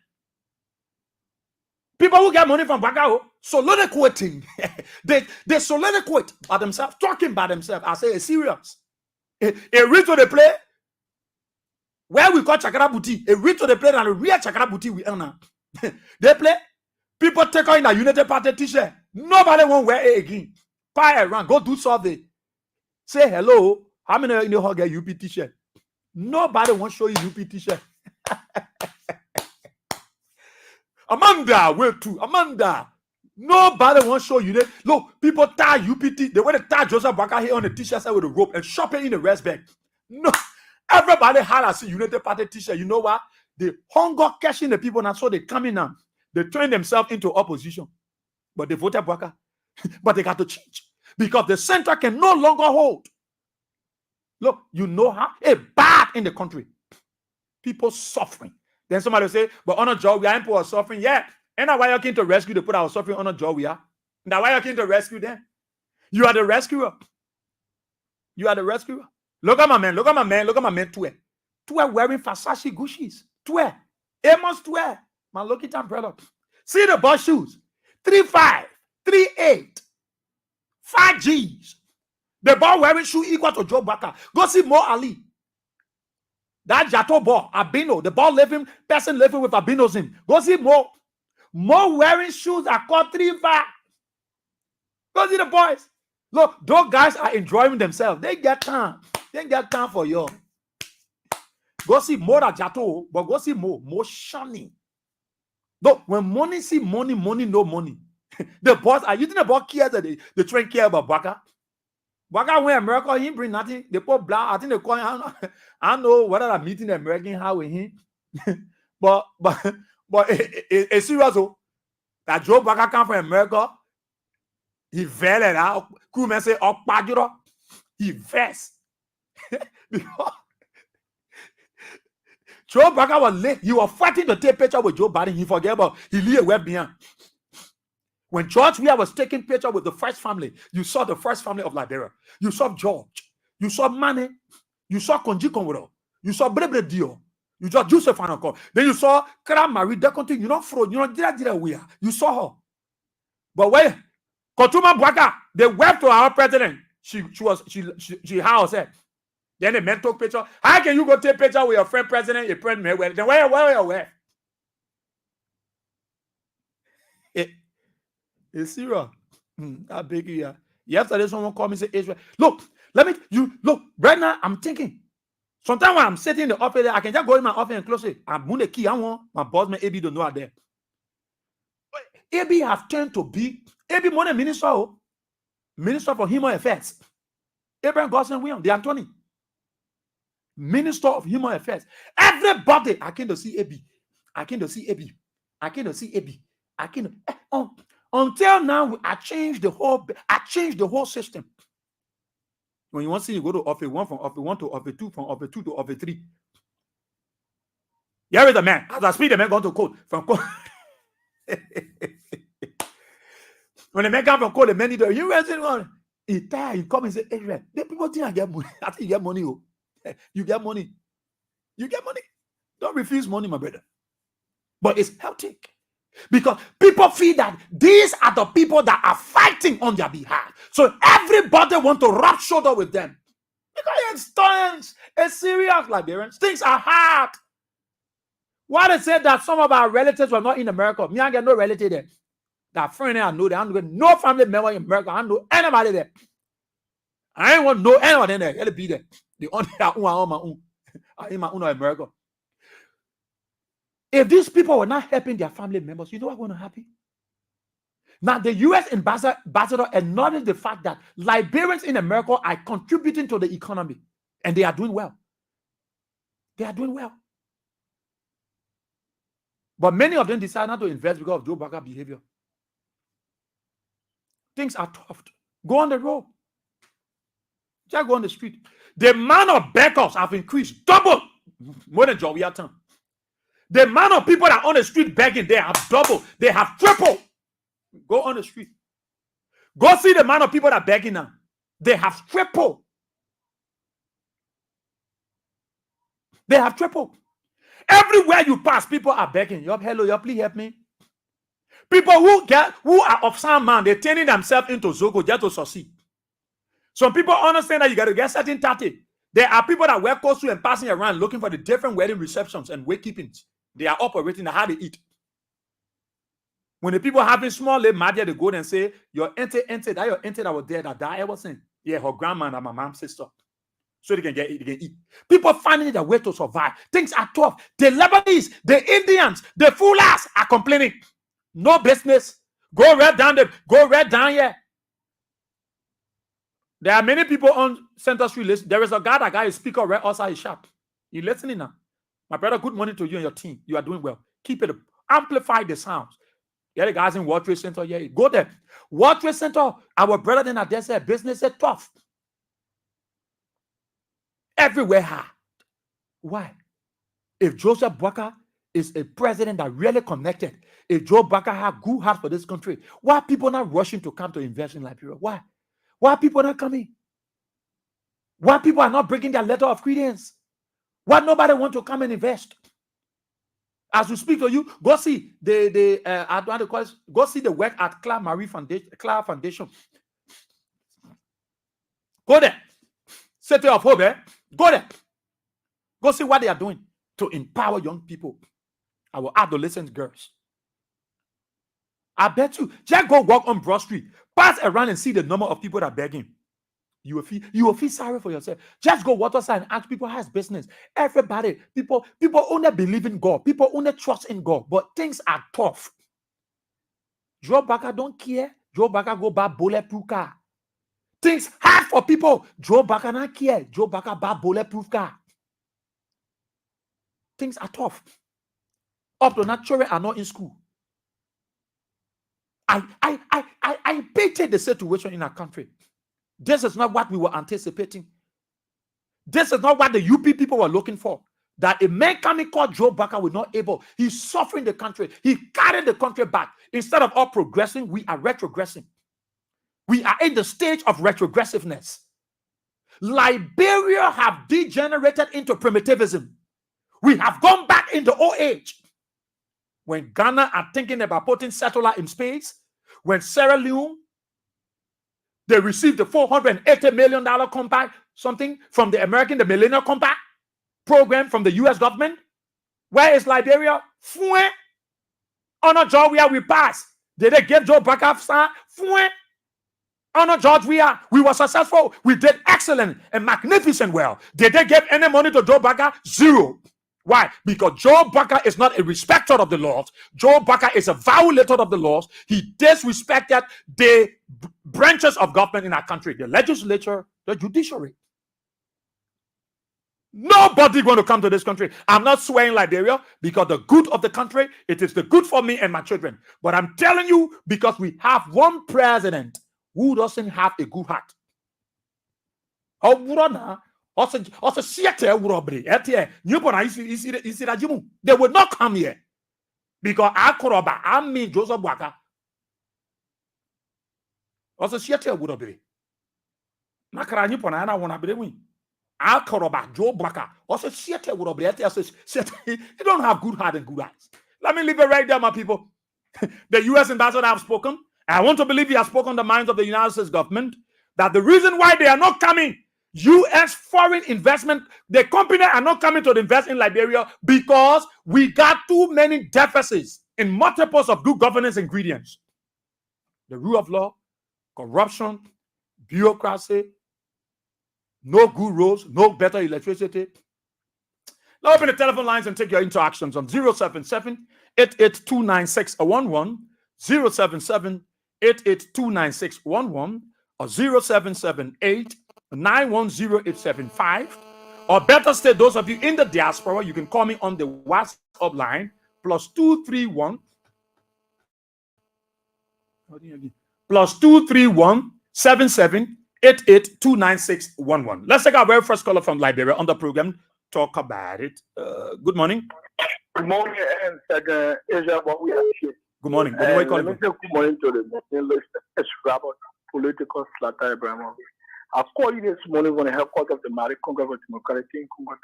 People who get money from Boye-Weah, soliloquating. they soliloquate by themselves, talking by themselves. I say it's serious. A reach to the play where we call Chakra Bouti. A reach to the play and a real Chakra Bouti we earn now. They play. People take on a United Party t-shirt. Nobody won't wear it again. Pie around. Go do survey. Say hello. How many of you know how get UP t-shirt? Nobody won't show you UP t-shirt. Amanda, wait too. Amanda. Nobody won't show you that. Look, people tie UPT. They want to tie Joseph Boye-Weah here on the t-shirt side with a rope and shop it in the rest bag. No, everybody had a United Party t-shirt. You know what? The hunger catching the people now, so they come in now. They turn themselves into opposition. But they voted Boye-Weah. But they got to change because the center can no longer hold. Look, you know how it's bad in the country. People suffering. Then somebody will say, but on a job, we are in poor suffering. Yeah. And now why you came to rescue, they put our suffering on a job we are. Now why you came to rescue them? You are the rescuer. You are the rescuer. Look at my man. Look at my man. Look at my man. Tue wearing Versace Gucci's. Tue. Amos Tue. Man, look at umbrella. See the boss shoes. 3.5, 3.8, 5 G's. The ball wearing shoe equal to Joe Boye-Weah. Go see Mo Ali. That Jato ball, albino. The ball person living with albinism. Go see Mo. More wearing shoes are called 3.5. Go see the boys. Look, those guys are enjoying themselves. They get time. They get time for you. Go see more than Jato, but go see more shining. Look, when money see money, money no money. The boys are using the ball care that they train care about Boye-Weah. Boye-Weah went America, he bring nothing. They put black. I think they call him. I don't know whether I'm meeting the American how with him. but it's serious. That Joe Boye-Weah come from America. He fell it out. Crewman say, "Oh, Pajuro." He vest. Because Joe Boye-Weah was late. He was fighting to take picture with Joe Biden. He forget about he leave a web behind. When George Weah was taking picture with the first family, you saw the first family of Liberia. You saw George. You saw Mane. You saw Konji Konwero. You saw Brebre Dio. You saw Joseph Anoko. Then you saw Kara Marie Deconti. You know, Fro. You know, Dira Weah. You saw her. But wait, Kotuma Boye-Weah, they went to our president. She how said. Then the men took picture. How can you go take picture with your friend president? Your friend Mayweather. Then where? It's serious. I beg you. Yeah. Yesterday, someone called me and said, Israel. Look, look, right now, I'm thinking. Sometimes when I'm sitting in the office, I can just go in my office and close it. I'm going to key. I want my boss, man, AB, don't know out there. AB have turned to be AB money minister for Human Affairs. Abraham Gosling William, the Anthony. Minister of Human Affairs. Everybody, I came to see AB. I came to see AB. I came to see AB. I came to, until now, I changed the whole system. When you want to see, you go to office 1 from office 1 to office 2, from office 2 to office 3. Here is the man. As I speak, the man going to code from code. When the man come from code, the man need to, you ready one? He tired, he come and say, hey, the people think I get money. I think you get money. Oh. You get money. You get money. Don't refuse money, my brother. But it's healthy. Because people feel that these are the people that are fighting on their behalf. So everybody want to rub shoulder with them. Because it's times, it's serious, Liberians. Things are hard. Why they said that some of our relatives were not in America? Me, I get no relative there. That friend I know, I don't no family member in America. I don't know anybody there. I ain't want to know anyone in there. It'll be there. The only that on my own. In my own America. If these people were not helping their family members, you know what's going to happen? Now, the U.S. ambassador acknowledged the fact that Liberians in America are contributing to the economy, and they are doing well. They are doing well. But many of them decide not to invest because of Joe Boye-Weah behavior. Things are tough. Go on the road. Just go on the street. The amount of beggars have increased double more than Joe Weah time. The amount of people that are on the street begging, they have doubled. They have tripled. Go on the street. Go see the amount of people that are begging now. They have tripled. They have tripled. Everywhere you pass, people are begging. Hello, please help me. People who are of some man, they're turning themselves into Zogo just to succeed. Some people understand that you got to get certain 30. There are people that wear costumes and passing around looking for the different wedding receptions and wakekeepings. They are operating how they eat. When the people having small little madia, they go and say, your auntie, that your auntie that was there that died ever since. Yeah, her grandma and my mom's sister. so they can eat. People finding their way to survive. Things are tough. The Lebanese, the Indians, the Fulas are complaining. No business. Go right down here. There are many people on Center Street list. There is a guy, that guy is speaker right outside his shop. You listening now? My brother, good morning to you and your team. You are doing well. Keep it up. Amplify the sounds. Yeah, the guys in World Trade Center. Yeah, go there. World Trade Center, our brother then are there, said business is tough. Everywhere hard. Why? If Joseph Boye-Weah is a president that really connected, if Joe Boye-Weah had good heart for this country, why are people not rushing to come to invest in Liberia? Why? Why are people not coming? Why people are not breaking their letter of credence? Why nobody want to come and invest? As we speak to you, go see go see the work at Clare Foundation. Go there. City of Hope, go there. Go see what they are doing to empower young people, our adolescent girls. I bet you, just go walk on Broad Street, pass around and see the number of people that are begging. You will feel sorry for yourself. Just go water side and ask people how's business. Everybody, people only believe in God. People only trust in God. But things are tough. Joe Boye-Weah don't care. Joe Boye-Weah go buy bulletproof car. Things hard for people. Joe Boye-Weah not care. Joe Boye-Weah buy bulletproof car. Things are tough. Up to now, children are not in school. I picture the situation in our country. This is not what we were anticipating. This is not what the UP people were looking for. That a man coming called Joe Boye-Weah was not able. He's suffering the country. He carried the country back. Instead of all progressing, we are retrogressing. We are in the stage of retrogressiveness. Liberia have degenerated into primitivism. We have gone back into old age. When Ghana are thinking about putting satellite in space, when Sierra Leone, they received the $480 million compact, something from the Millennium Compact program from the US government. Where is Liberia? Fouin. On a job where we pass. Did they give Joe Boye-Weah Fouin. On a job we were successful. We did excellent and magnificent well. Did they give any money to Joe Boye-Weah? Zero. Why? Because Joe Boye-Weah is not a respecter of the laws. Joe Boye-Weah is a violator of the laws. He disrespected the branches of government in our country, the legislature, the judiciary. Nobody going to come to this country. I'm not swearing Liberia because the good of the country, it is the good for me and my children. But I'm telling you, because we have one president who doesn't have a good heart. Also, Sieh they will not come here because I mean Joseph Boye-Weah. Also, Sieh would be. Nakara Nyupona, I want to be win. Joe Boye-Weah. Also, Sieh would be. He don't have good heart and good eyes. Let me leave it right there, my people. The U.S. ambassador have spoken. I want to believe he has spoken the minds of the United States government that the reason why they are not coming. U.S. foreign investment, the company are not coming to invest in Liberia because we got too many deficits in multiples of good governance ingredients. The rule of law, corruption, bureaucracy, no good roads, no better electricity. Now open the telephone lines and take your interactions on 077-8829-611, 077-8829-611, or 0778-910-875, or better still, those of you in the diaspora, you can call me on the WhatsApp line +231 +231-77-8829-611. Let's take our very first caller from Liberia on the program. Talk about it. Good morning. Good morning, and Asia, what we are here. Good morning. Good morning to the Robert, political slacker Abraham. I've called you this morning when I have called of the Mali Congress of Democratic in Congo.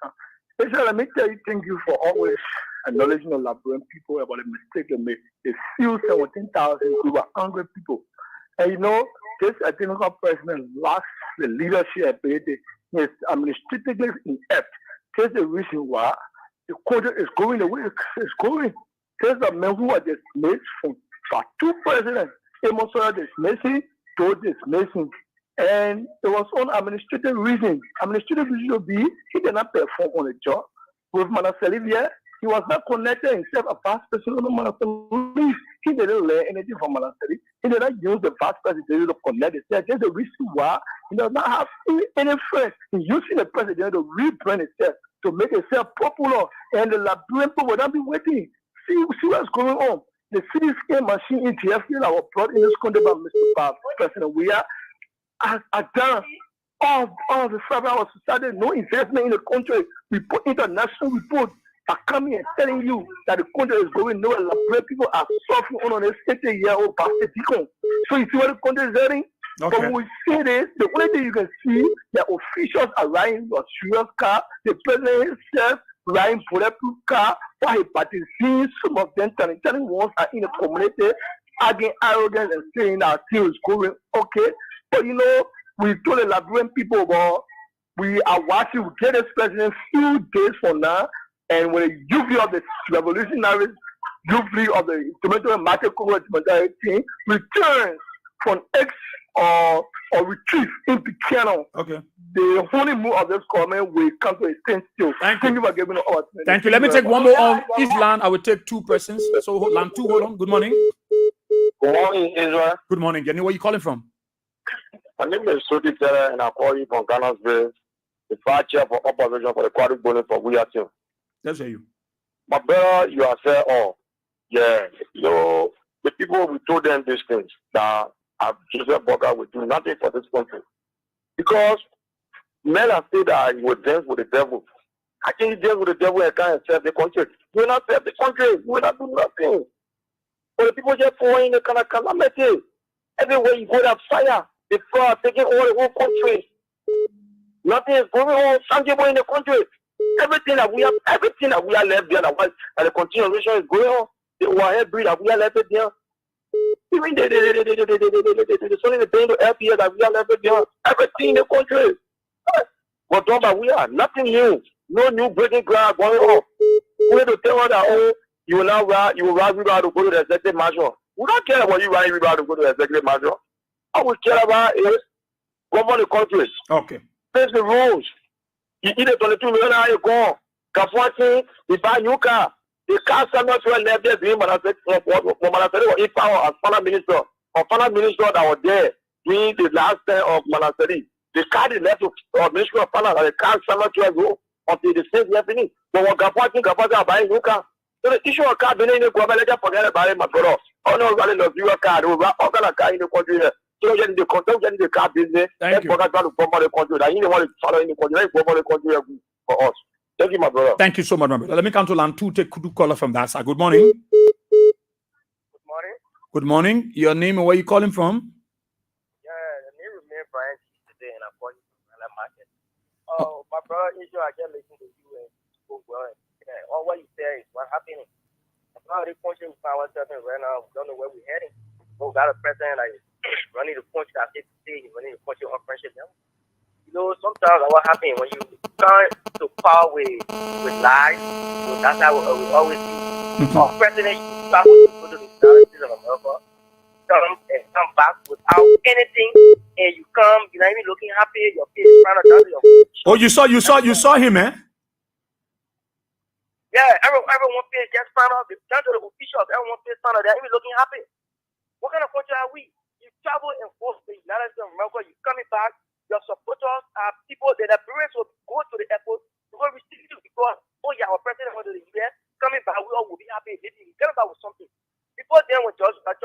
Asia, let me tell you, thank you for always acknowledging the Liberian people about the mistake they made. They still 17,000 we were hungry people. And you know, this identical president lost the leadership ability. He is administratively inept. That's the reason why the country is going the way it's going. There's a man who are dismissed from two presidents. Amos dismissing, Joe dismissing. And it was on administrative reasons. Administrative reason would be he did not perform on the job. With Manasselivia, he was not connected himself a vice president of Manasselivia. He didn't learn anything from Manasselivia. He did not use the vice president to connect himself. That's the reason why he does not have any friends. He's using the president to rebrand himself, to make himself popular. And the Liberian people will not be waiting. See what's going on. The city scan machine ETF that was brought in this country by Mr. President Weah has done all the 5 hours society, no investment in the country. We put international reports are coming and telling you that the country is going nowhere. Like people are suffering on an 80-year-old bastard deacon. So you see what the country is heading? Okay. But when we see this, the only thing you can see, the officials are riding a serious car, the president himself riding bulletproof car, while he participates, some of them telling ones are in the community, again arrogant and saying that things is going okay. But you know, we told the Liberian people about we are watching, we get this president few days from now, and when the youth of the revolutionary youth of the tomato market team returns from X or retreat into Piano. Okay. The honeymoon of this government will come to a standstill. Thank you for giving us opportunity. Thank you. Let me take one more on each land. I will take 2 persons. So land 2, hold on. Good morning. Good morning, Israel. Good morning, Jenny. Where are you calling from? My name is Soti Tere, and I call you from Ghana's Bay, the vice chair for opposition for the Quadric Bonus for Weah team. Let's hear you. My brother, you are saying, oh, yeah, you know, the people, we told them these things that Joseph Boga will do nothing for this country. Because men have said that he will dance with the devil. How can you dance with the devil and can't serve the country? You will not serve the country. You will not do nothing. But the people just falling in the kind of calamity. Everywhere you go, that fire. The flood taking over the whole country. Nothing is going on tangible in the country. Everything that we are left there, and the continuation is going on. The overhead bridge that we are left there. Even the something paying to LPS that we are left there. Everything in the country. But done by we are nothing new. No new breaking ground going on. We need to tell us that you will now ride river to go to the executive marshal. We don't care about you riding river to go to the executive marshal. All we care about is govern the country. Okay. Face the rules. You either 22 million how you go. Kafuati, you buy new car. The car not well left there doing Manaseri was in power as finance minister. Or finance minister that was there during the last term of Manaseri. The car is left to Ministry of Finance and the car not well go until the state left in it. But when Kafuati are buying new car. So the issue of car being in the government, let's forget about it, my brother. Oh no, really love your car. All kind of car in the country here. So getting the control, getting the car business. Thank you. Forget to promote the country. That you don't want to follow in the country. Let's promote the country for us. Thank you, my brother. Thank you so much, my brother. Let me come to land 2. Take 2 caller from that side. Good morning. Good morning. Good morning. Your name and where you calling from? Yeah, the name is me, Brian today, and I'm calling from the market. Oh, my brother, Israel, I just listened to you and spoke well. All what you say is what's happening. Now the country we find ourselves in right now, we don't know where we're heading. But we got a president like running the country that he's running the country on friendship level. You know, sometimes what happens when you turn to power with lies, so that's how we always do. Our president travel to go to the United States of America, come back without anything, and you come, you're not even looking happy, your face is trying to down to your Oh, you saw him, eh? Yeah, everyone feels just found out. Down to the officials, everyone feels found out. They're even looking happy. What kind of country are we? You travel and go to the United States of America, you're coming back, your supporters are people that the parents will go to the airport to go receive you because, oh yeah, our president went to the US, coming back, we all will be happy. Maybe he's coming back with something. Before then, when George coming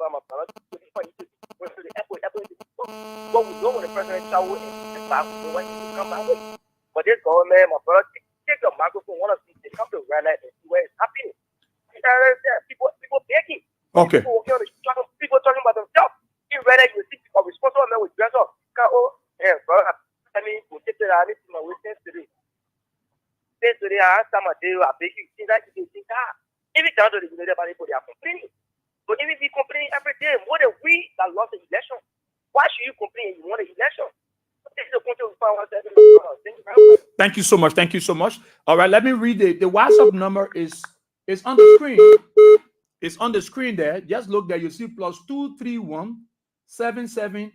back, my brother, went to the airport, but we know when the president travel and back, we know what he will come back with. But this government, my brother, take your microphone, one of these, they come to Ghana and see where it's happening. People begging. Okay. People talking about themselves. You rather you see a responsible man with dress up. Oh, yeah, bro. I mean, we take the I need to my witness today. Today, I asked my day, I beg you, see that you think, if it's down to the United people, they are complaining. But if we complain every day, more than we that lost the election, why should you complain if you want an election? Thank you so much. Thank you so much. All right, let me read it. The WhatsApp number is on the screen. It's on the screen there. Just look there. You see +231 77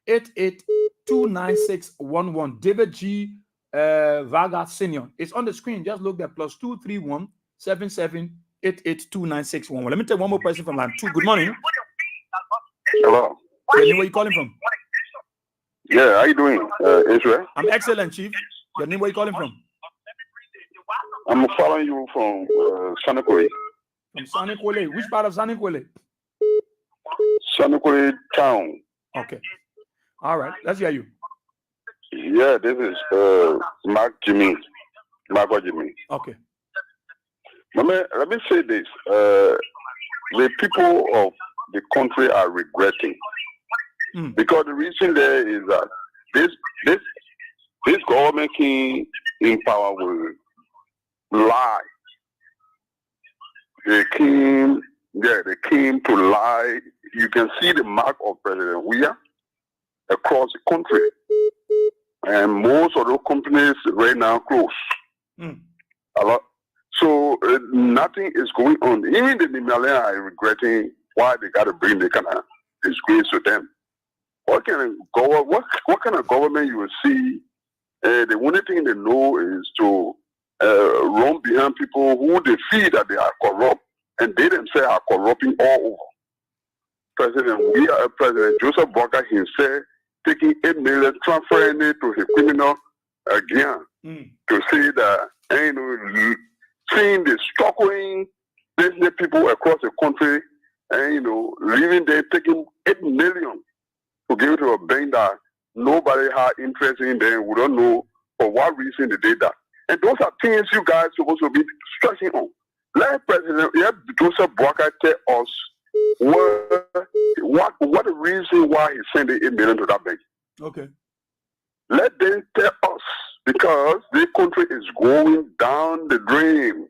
29611. David G. Vargas Senior. It's on the screen. Just look there. +231 7788 Let me take one more person from line 2. Good morning. Hello. Your name, where you calling from? Yeah, how you doing, Israel? I'm excellent, Chief. Your name, where you calling from? I'm following you from Sanakore. From Sanakole. Which part of Sanakole? Sanakore town. Okay. All right. Let's hear you. Yeah, this is Mark Jimmy. Okay. Let me say this. The people of the country are regretting. Because the reason there is that this government came in power will lie. They came to lie. You can see the mark of President Weah across the country. And most of those companies right now close. A lot. So nothing is going on. Even the Nimalian are regretting why they got to bring the kind of disgrace to them. What kind of government you will see? The only thing they know is to run behind people who they feel that they are corrupt, and they themselves are corrupting all over. President Joseph Boakai himself taking 8 million, transferring it to his criminal again to say that, seeing the struggling business people across the country, and leaving there, taking 8 million to give to a bank that nobody had interest in them. We don't know for what reason they did that. And those are things you guys are supposed to be stressing on. Let President Joseph Boakai tell us what the reason why he sent the 8 million to that bank. Okay. Let them tell us, because the country is going down the drain.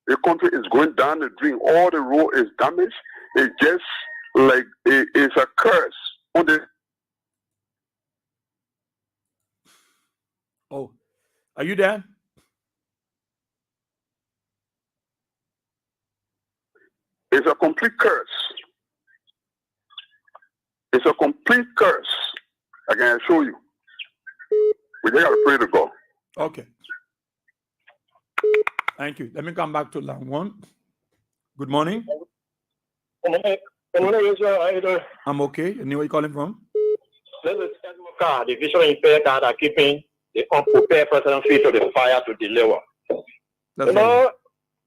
The country is going down the drain. All the road is damaged. It's just like it's a curse on the. Oh, are you there? It's a complete curse. It's a complete curse. I can show you. We just got to pray to God. Okay. Thank you. Let me come back to line 1. Good morning. I'm okay. You know where you calling from? This is the visual impaired that are keeping the unprepared president feet to the fire to deliver.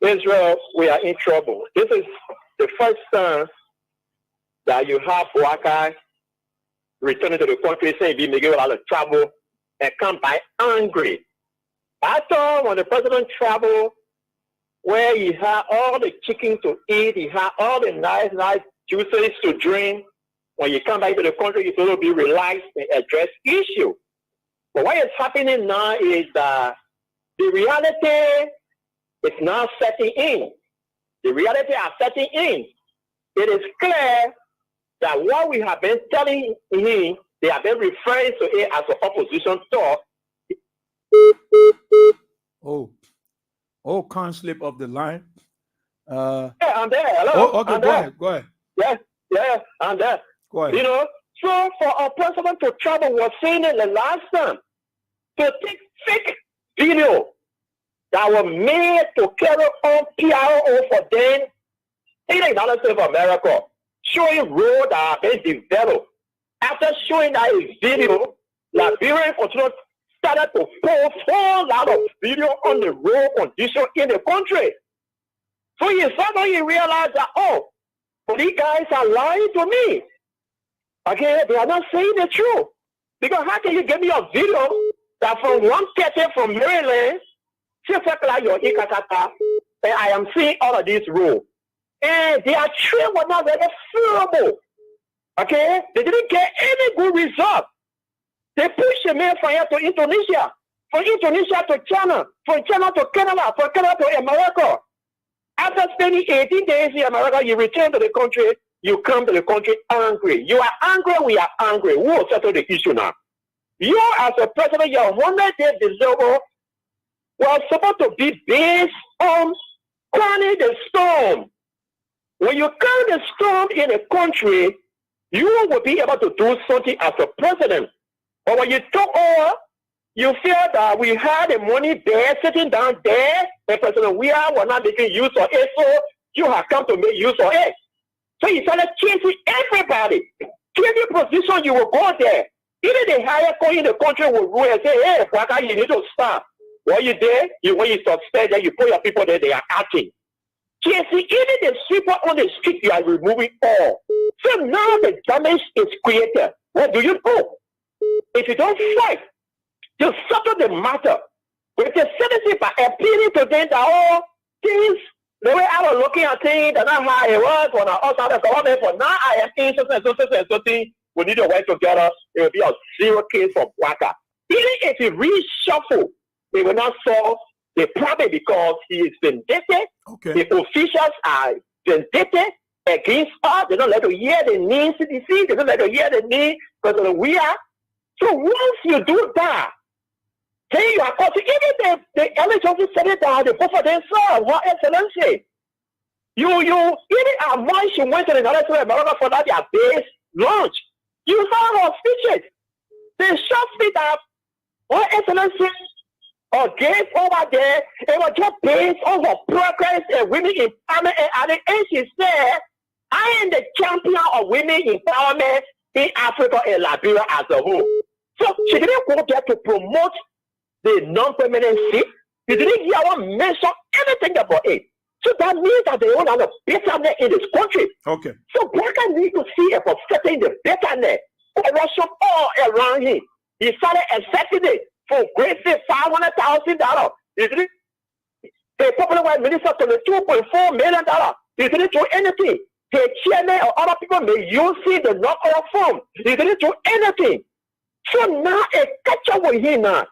Israel, we are in trouble. This is the first time that you have Boakai returning to the country saying he may give a lot of trouble and come back angry. I thought when the president traveled, where he had all the chicken to eat, he had all the nice juices to drink. When you come back to the country, you're supposed to be relaxed and address issues. But what is happening now is that the reality is now setting in. The reality are setting in. It is clear that what we have been telling him, they have been referring to it as an opposition talk. Can't slip off the line. Yeah, I'm there. Hello. Oh, okay, I'm go there. ahead. Yeah, I'm there. Go ahead. So for our president to travel, was saying it the last time, to take fake video that were made to carry on PRO for them, $80 of America, showing road that have been developed. After showing that video, Liberian control started to post a whole lot of video on the road condition in the country. So he suddenly realized that, but these guys are lying to me. Okay, they are not saying the truth. Because how can you give me a video that from 130 from Maryland, and I am seeing all of these roads. And their train was not very favorable. Okay? They didn't get any good result. They pushed the man from here to Indonesia, from Indonesia to China, from China to Canada, from Canada to America. After spending 18 days in America, you return to the country, you come to the country angry. You are angry, we are angry. Who will settle the issue now? You as a president, your 100-day deliverable was supposed to be based on calming the storm. When you calm the storm in a country, you will be able to do something as a president. But when you took over, you feel that we had the money there, sitting down there, and President Weah was not making use of it, so you have come to make use of it. So you started chasing everybody. Changing position, you will go there. Even the higher court in the country will rule and say, hey, Waka, you need to stop. What you did, when you suspend them, you put your people there, they are acting. Chasing even the sweeper on the street, you are removing all. So now the damage is created. What do you do? If you don't fight, to settle the matter with the citizen by appealing to them that all things, the way I was looking at things, that's not how it was when I was out of government, but now I am in something, we need to work together. It will be a zero case for Waka. Even if you reshuffle, it will not solve the problem because he is vindictive. Okay. The officials are vindictive against us. They don't let to hear the name CDC. They don't let to hear the name President Weah. So once you do that, then you are causing even the elections set it down, they vote for themselves. What excellency? You even our mind she went to the United States of America for that their base launch. You saw her speeches. They shot me that what excellency or gave over there, it was just based on her progress and women empowerment. And at the end she said, I am the champion of women empowerment in Africa and Liberia as a whole. So she didn't go there to promote the non-permanent seat. You didn't hear one mention anything about it. So that means that they don't have a bitterness in this country. Okay. So Blacker need to see a setting the bitterness, corruption all around him. He started accepting it for great $500,000. He didn't the popular white minister to $2.4 million. He didn't do anything. The chairman or other people may use it the knockout form. He didn't do anything. So now a catch up with him now.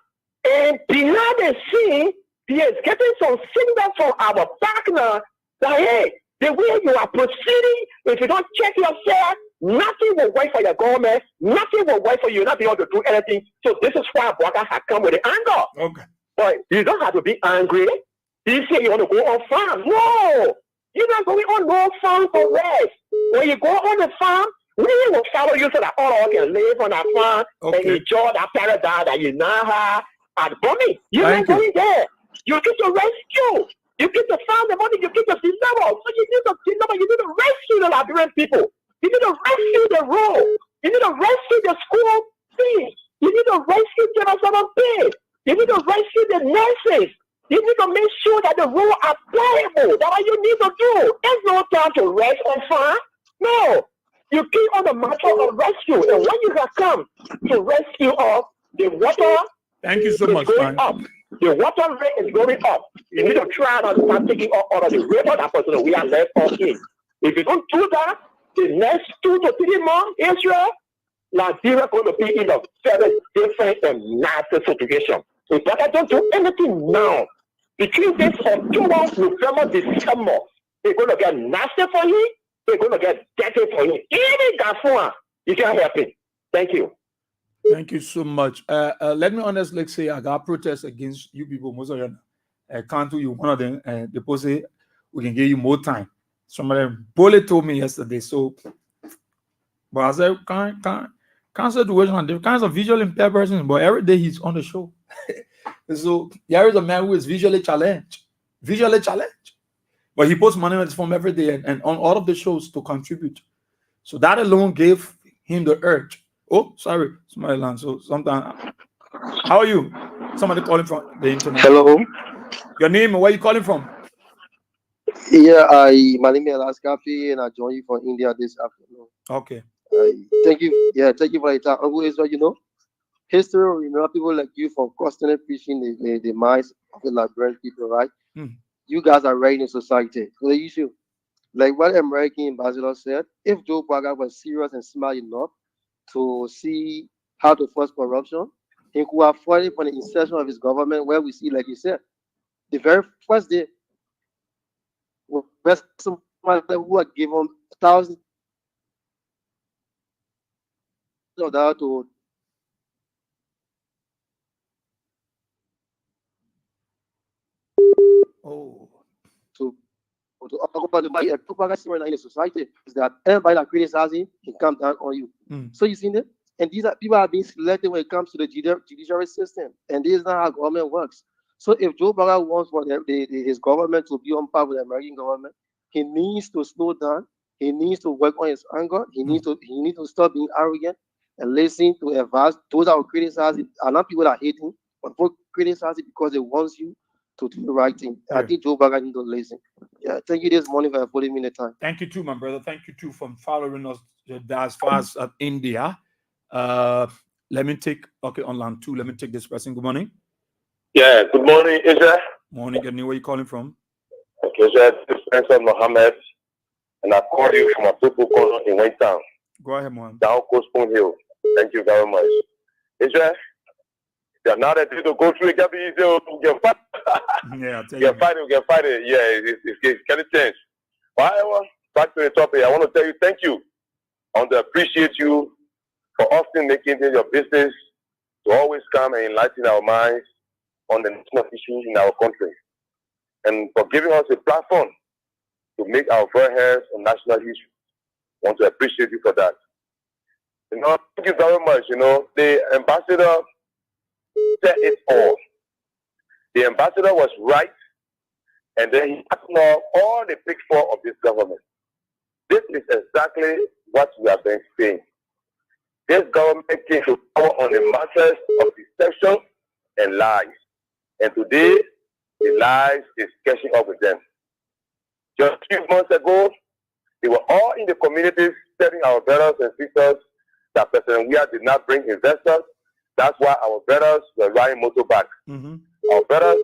And behind the scene, he is getting some signal from our partner that, hey, the way you are proceeding, if you don't check yourself, nothing will work for your government, nothing will work for you, not be able to do anything. So this is why Boakai has come with the anger. Okay. But you don't have to be angry. You say you want to go on farm. No! You're not going on no farm for rest. When you go on the farm, we will follow you so that all of us can live on that farm and enjoy that paradise that you now have at Bumi. You're not going there. You get to rescue. You get to find the money. You get to deliver. So you need to deliver. You need to rescue the Liberian people. You need to rescue the road. You need to rescue the school fees. You need to rescue General 7 You need to rescue the nurses. You need to make sure that the rules are playable. That's what you need to do. There's no time to rest on farm. No. You keep on the matter of rescue. And when you have come to rescue of the water, thank you so much, going up. The water rate is going up. You need to try to start taking out of the river that person we are left off in. If you don't do that, the next 2 to 3 months, Israel, Nigeria is going to be in a very different and nasty situation. If I don't do anything now, between this October, November, December, they're going to get nasty for you. They're going to get dirty for you. Even Gafua, you can't help it. Thank you. Thank you so much. Let me honestly say I got protests against you people. Most of them can't do you one of them, and they say we can give you more time. Some of them Bullet told me yesterday. So, but I said can't situation on different kinds of visually impaired persons. But every day he's on the show. So there is a man who is visually challenged, but he posts money on his phone every day and on all of the shows to contribute. So that alone gave him the urge. Oh, sorry, somebody land. So sometimes, how are you? Somebody calling from the internet. Hello. Your name and where you calling from? Yeah, my name is Alaskafi, and I join you from India this afternoon. Okay. Thank you. Yeah, thank you for your time. Uncle Israel, history will remember people like you from constantly preaching the minds of the Liberian people, right? You guys are right in society. So the issue, like what American ambassador said, if Joe Biden was serious and smart enough to see how to force corruption, he could have fought it from the inception of his government, where we see, like you said, the very first day, where someone who had given thousands of dollars Oh. to in the society is that everybody that criticizing can come down on you. So you see that? And these are people are being selected when it comes to the judiciary system. And this is not how government works. So if Joe Biden wants for his government to be on par with the American government, he needs to slow down. He needs to work on his anger. He needs to stop being arrogant and listen to advice. Those that will criticize are not people that hate him, but people criticize it because they want you to do the right thing. Yeah. I think Joe Biden needs to listen. Yeah, thank you this morning for putting me in the time. Thank you too, my brother. Thank you too for following us as far as India. Let me take on line 2. Let me take this person. Good morning. Yeah, good morning, Israel. Morning, and where are you calling from? Okay, Israel, this is Spencer Mohammed, and I call you from a people corner in Wayne Town. Go ahead, Mohammed. Down Coast Spoon Hill. Thank you very much. Israel, you're not ready to go through it. Can be easy to get fight. Yeah, I'll tell you. Get fighting. Yeah, it's can it change? However, back to the topic, I want to tell you thank you. I want to appreciate you for often making it your business to always come and enlighten our minds on the national issues in our country, and for giving us a platform to make our foreheads on national issues. I want to appreciate you for that. Thank you very much. The ambassador said it all. The ambassador was right, and then he acknowledged all the pitfalls of this government. This is exactly what we have been saying. This government came to power on the matters of deception and lies. And today, the lies is catching up with them. Just a few months ago, they were all in the communities telling our brothers and sisters that President Weah did not bring investors. That's why our brothers were riding motorbikes. Our brothers,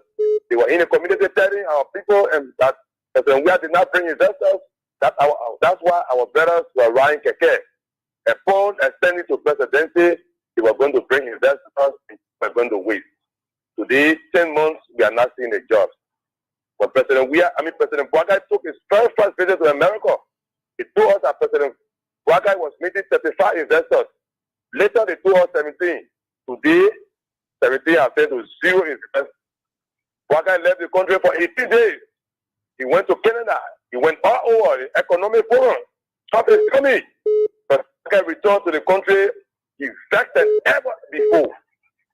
they were in the community telling our people and that President Weah did not bring investors. That's why our brothers were riding keke. Upon extending to presidency, they were going to bring investors and they were going to wait. Today, 10 months, we are not seeing the jobs. But President Boye-Weah took his very first visit to America. He told us that President Boye-Weah was meeting 35 investors. Later, they told us 17. Today, 17 have turned to 0 investors. Boye-Weah left the country for 18 days. He went to Canada. He went all over the economic forum. Trump is coming. But Boye-Weah returned to the country. He vexed than ever before.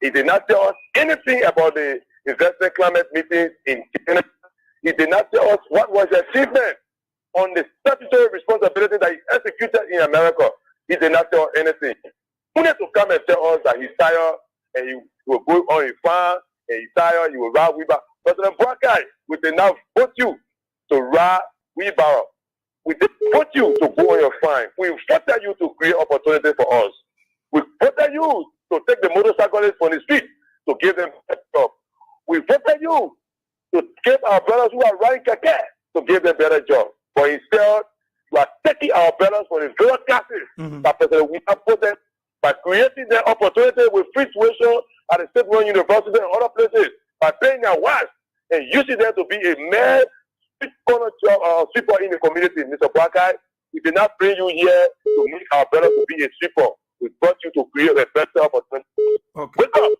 He did not tell us anything about the investment climate meetings in Canada. He did not tell us what was the achievement on the statutory responsibility that he executed in America. He did not tell us anything. He wanted to come and tell us that he's tired and he will go on his farm and he's tired, he will ride wheelbarrow. President Boye-Weah, we did not vote you to ride wheelbarrow. We did vote you to go on your farm. We voted you to create opportunity for us. We voted you to take the motorcyclists from the street to give them a job. We voted you to give our brothers who are riding keke to give them better jobs. But instead, you are taking our brothers from the lower classes that President Weah put them by creating their opportunity with free tuition at the state-run university and other places, by paying their wives and using them to be a mere corner job sweeper in the community. Mr. Boye-Weah, we did not bring you here to make our brothers to be a sweeper. We brought you to create a better opportunity. Okay. Wake up.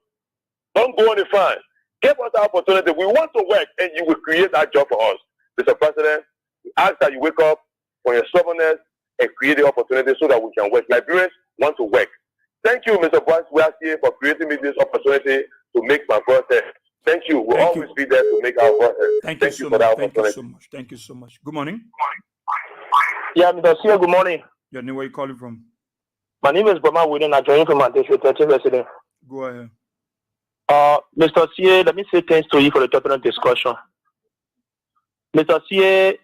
Don't go on the farm. Give us the opportunity. We want to work, and you will create that job for us. Mr. President, we ask that you wake up from your stubbornness and create the opportunity so that we can work. Liberians want to work. Thank you, Mr. Boye-Weah, for creating me this opportunity to make my voice heard. Thank you. We'll always be there to make our voice heard. Thank you so much. Thank you so much. Thank you so much. Good morning. Yeah, Mr. Sieh, good morning. Your name, where you calling from? My name is Boye-Weah. I'm joining from my district 13 resident. Go ahead. Mr. Sieh, let me say thanks to you for the topic discussion. Mr. Sieh,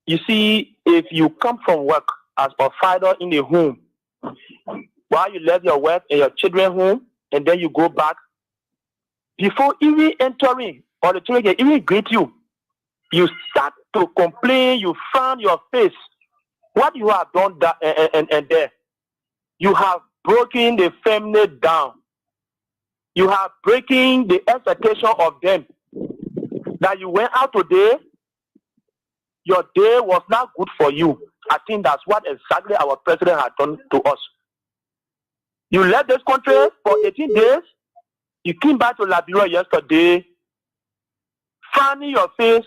you see, if you come from work as a fighter in the home, while you left your wife and your children home, and then you go back, before even entering, or the children can even greet you, you start to complain, you frown your face. What you have done that, and there, you have broken the family down. You have breaking the expectation of them. That you went out today, your day was not good for you. I think that's what exactly our president had done to us. You left this country for 18 days. You came back to Liberia yesterday, frowning your face,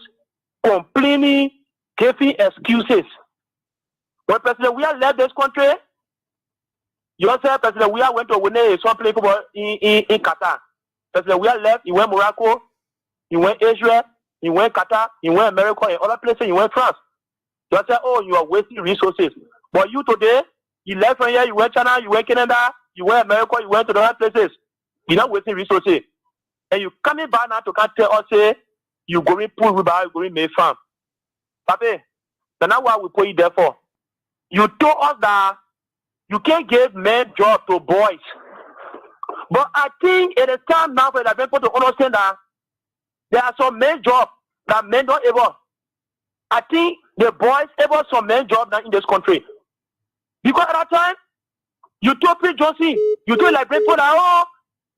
complaining giving excuses. When President Weah left this country, you also said President Weah went to win some place in Qatar. President Weah left, he went Morocco, he went Israel, he went Qatar, he went America, and other places, he went France. You say, oh, you are wasting resources. But you today, you left from here, you went China, you went Canada, you went America, you went to the other places. You're not wasting resources. And you coming back now to come tell us, say, you going pull river, you going make farm. Papi, that's not what we put you there for. You told us that you can't give men job to boys. But I think it is time now for the people to understand that there are some men jobs that men don't ever. I think the boys ever some men job now in this country. Because at that time, you told Prince Johnson, you told like people that, oh,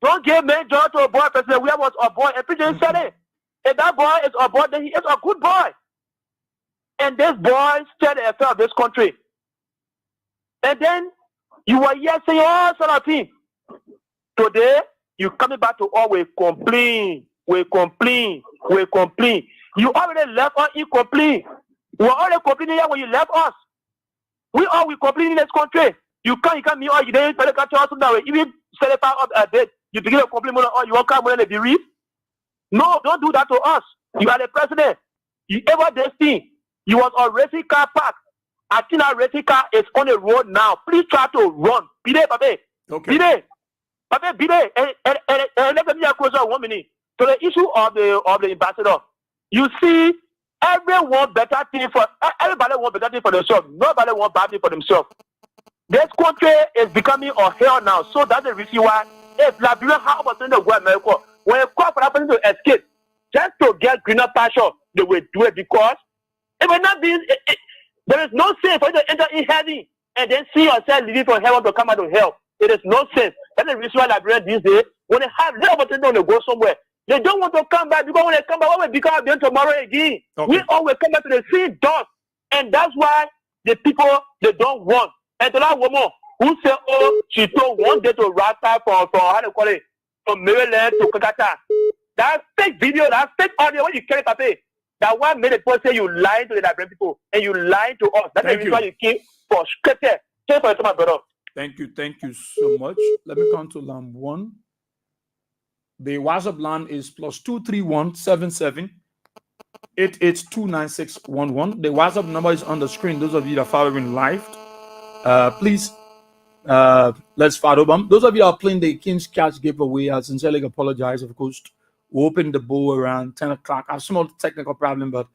don't give men job to a boy. President Weah was a boy. And Prince Johnson said it. If that boy is a boy, then he is a good boy. And this boy still the affair of this country. And then you were here saying all sort of things. Today, you coming back to always complain. We complain. You already left us in complain. We were already complaining here when you left us. We all we complain in this country. You can't meet all you didn't tell the country also that way. Even set it out a date. You begin to complain more all you want to come when they be read. No, don't do that to us. You are the president. You ever this thing. You was on racing car park. I think our racing car is on the road now. Please try to run. Be there, baby. Okay. Be there. Baby, be there. And let me close on 1 minute. To the issue of the ambassador. You see, everybody want better thing for themselves. Nobody want bad thing for themselves. This country is becoming a hell now. So that's the reason why if Liberia have opportunity to go to America, when a call for happening to escape, just to get greener pasture, they will do it because it will not be. There is no sense for you to enter in heaven and then see yourself leaving from heaven to come out of hell. It is no sense. That's the reason why Liberia these days, when they have the opportunity to go somewhere, they don't want to come back because when they come back, what will become of them tomorrow again? Okay. We always come back to the same dust. And that's why the people, they don't want. And to that woman who said, oh, she told one day to Rasta from how to call it, from Maryland to Calcutta. That fake video, that fake audio, when you carry paper, that one made the people say you lied to the Liberian people and you lied to us. That's the reason why you came for scripted. Thank you, my brother. Thank you so much. Let me come to line 1. The WhatsApp line is +231 77 8829 The WhatsApp number is on the screen. Those of you that are following live, please let's follow them. Those of you that are playing the King's Catch giveaway, I sincerely apologize. Of course, we opened the bowl around 10 o'clock. I have a small technical problem, but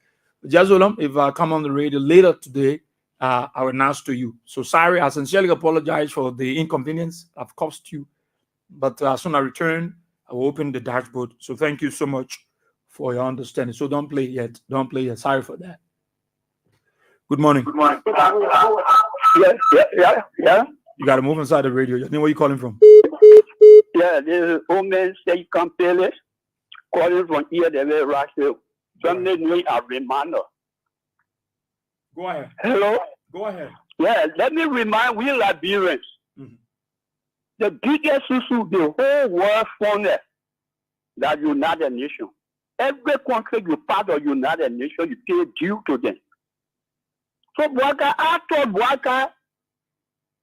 just if I come on the radio later today, I will announce to you. So sorry, I sincerely apologize for the inconvenience I've caused you. But as soon as I return, I will open the dashboard. So thank you so much for your understanding. So don't play yet. Don't play yet. Sorry for that. Good morning. Good morning. Yeah. You got to move inside the radio. Where are you calling from? Yeah, this is Omen State Company calling from here, the way Russia. Somebody need a reminder. Go ahead. Hello? Go ahead. Yeah, let me remind we Liberians. Mm-hmm. The biggest issue the whole world funded that United Nations. Every country you part of United Nations, you pay due to them. So after Boye-Weah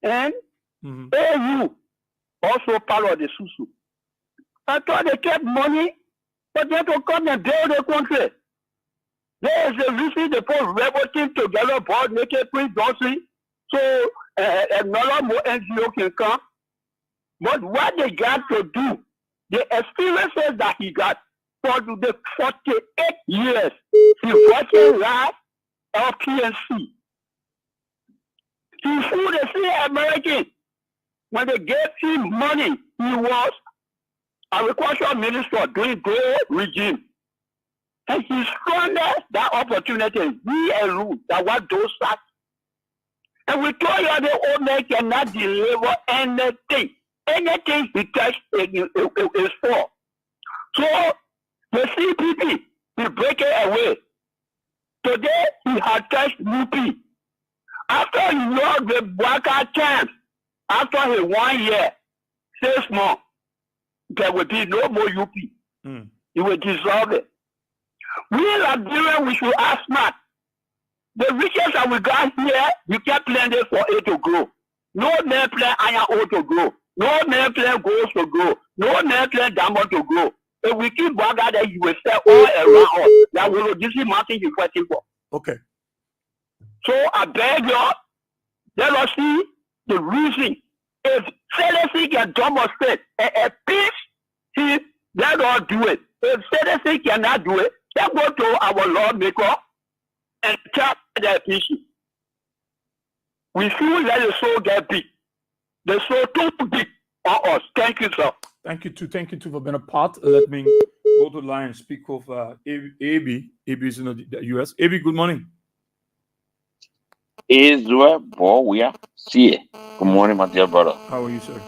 and AU also part of the SUSU. I thought they kept money, but they have to come and build the country. There is a reason they put rebel team together, board make it Prince Johnson, so another more NGO can come. But what they got to do, the experiences that he got for the 48 years, he working live of PNC. He fooled the free American. When they gave him money, he was agricultural minister during gold regime. And he squandered that opportunity. We alone, that was those facts. And we told you the old man cannot deliver anything. Anything he touched is for. So the CPP, he break it away. Today, he had touched UP. After he lost the Boye-Weah chance, after he 1 year, 6 months, there will be no more UP. He will dissolve it. We Liberians, we should act smart. The riches that we got here, we can't plant it for it to grow. No man plant iron ore to grow. No man plant gold to grow. No man plant diamond to grow. If we keep back there, you will sell all around us. That will this is mountain you're fighting for. Okay. So I beg you, let us see the reason. If Celestia can demonstrate a peace, let us do it. If Celestia cannot do it, then go to our Lord Maker and tell the issue. We feel let the soul get big. The soul too big on us. Thank you, sir. Thank you too for being a part. Let me go to the line and speak with AB. AB is in the US. AB, good morning. Israel, Boye-Weah, Sieh. Good morning, my dear brother. How are you, sir?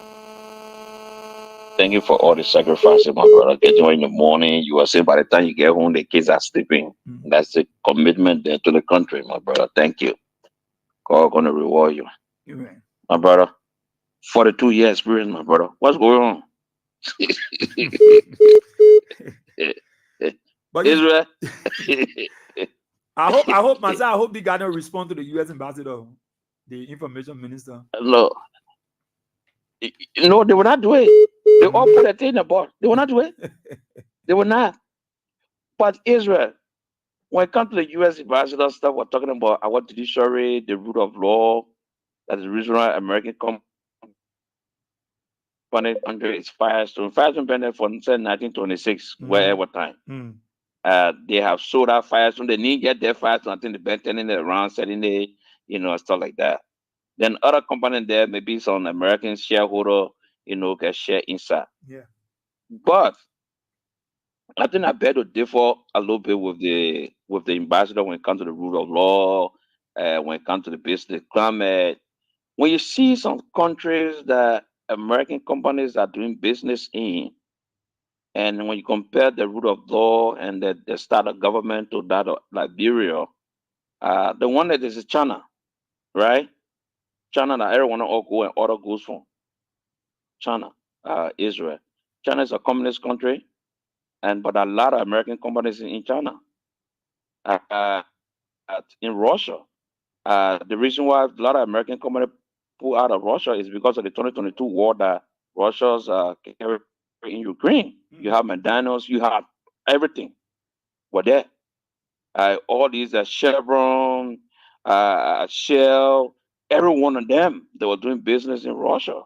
Thank you for all the sacrifices, my brother. Getting in the morning, you are saying by the time you get home, the kids are sleeping. That's the commitment there to the country, my brother. Thank you. God gonna reward you. Amen. My brother. 42 years experience, my brother. What's going on? But Israel. I hope they got no response to the US ambassador, the information minister. No, they will not do it. They all put a thing in the box. They will not do it. They will not. But Israel, when it comes to the US ambassador stuff, we're talking about our judiciary, the rule of law, that is regional American company under its Firestone. Firestone been there for 1926, wherever time. They have sold out Firestone. They didn't get their Firestone. I think they've been turning it around, selling it, stuff like that. Then other companies there, maybe some American shareholder, get share inside. Yeah. But I think I better to differ a little bit with the ambassador when it comes to the rule of law, when it comes to the business climate. When you see some countries that American companies are doing business in, and when you compare the rule of law and the start of government to that of Liberia, the one that is China, right? China that everyone all go and order goods from. China, Israel. China is a communist country, but a lot of American companies in China. In Russia, the reason why a lot of American companies pull out of Russia is because of the 2022 war that Russia's carried in Ukraine. You have McDonald's, you have everything. Were there? All these Chevron, Shell, every one of them, they were doing business in Russia.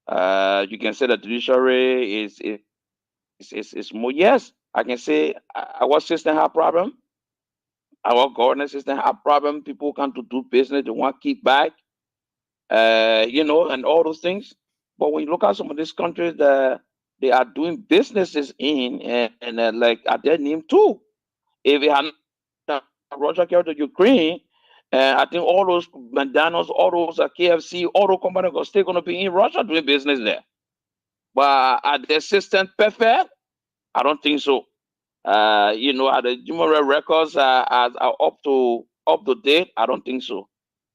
You can say the judiciary is more. Yes, I can say our system have problem. Our governance system have problem. People come to do business, they want to keep back, and all those things. But when you look at some of these countries that they are doing businesses in, and like at their name too, if it had Russia carried to Ukraine, I think all those McDonald's, all those KFC, all those companies are still going to be in Russia doing business there. But are the system perfect? I don't think so. Are the human rights records are up to date? I don't think so.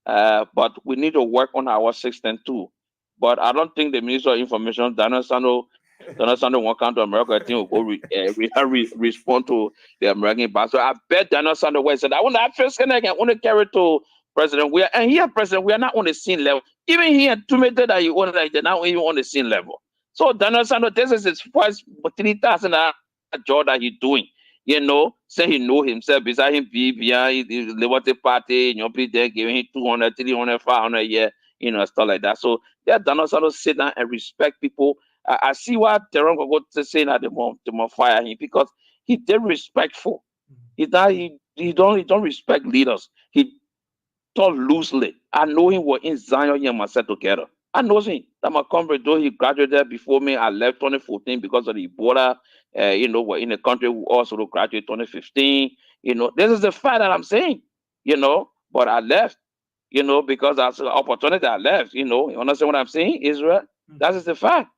But we need to work on our system too. But I don't think the Minister of Information, Donald Sando won't come to America. I think will go respond to the American ambassador. I bet Donald Sando said, I want to first connect. I want to carry to President Weah. And here, President, we are not on the same level. Even he intimated that you want they're not even on the same level. So Donald Sando, this is his first 3,000 job that he's doing. Say he know himself, beside him be behind the Liberty Party, people there giving him 200, 300, 500 a year, stuff like that. So they're Donald Sando sit down and respect people. I see why Teron go to say that they want fire him, because he's very respectful. He don't respect leaders. He talk loosely. I know him were in Zion and myself together. I know him. That my comrade, though he graduated before me, I left 2014 because of the Ebola. We're in the country who also graduated 2015. This is the fact that I'm saying. But I left. Because that's an opportunity. I left. You understand what I'm saying, Israel? That is the fact.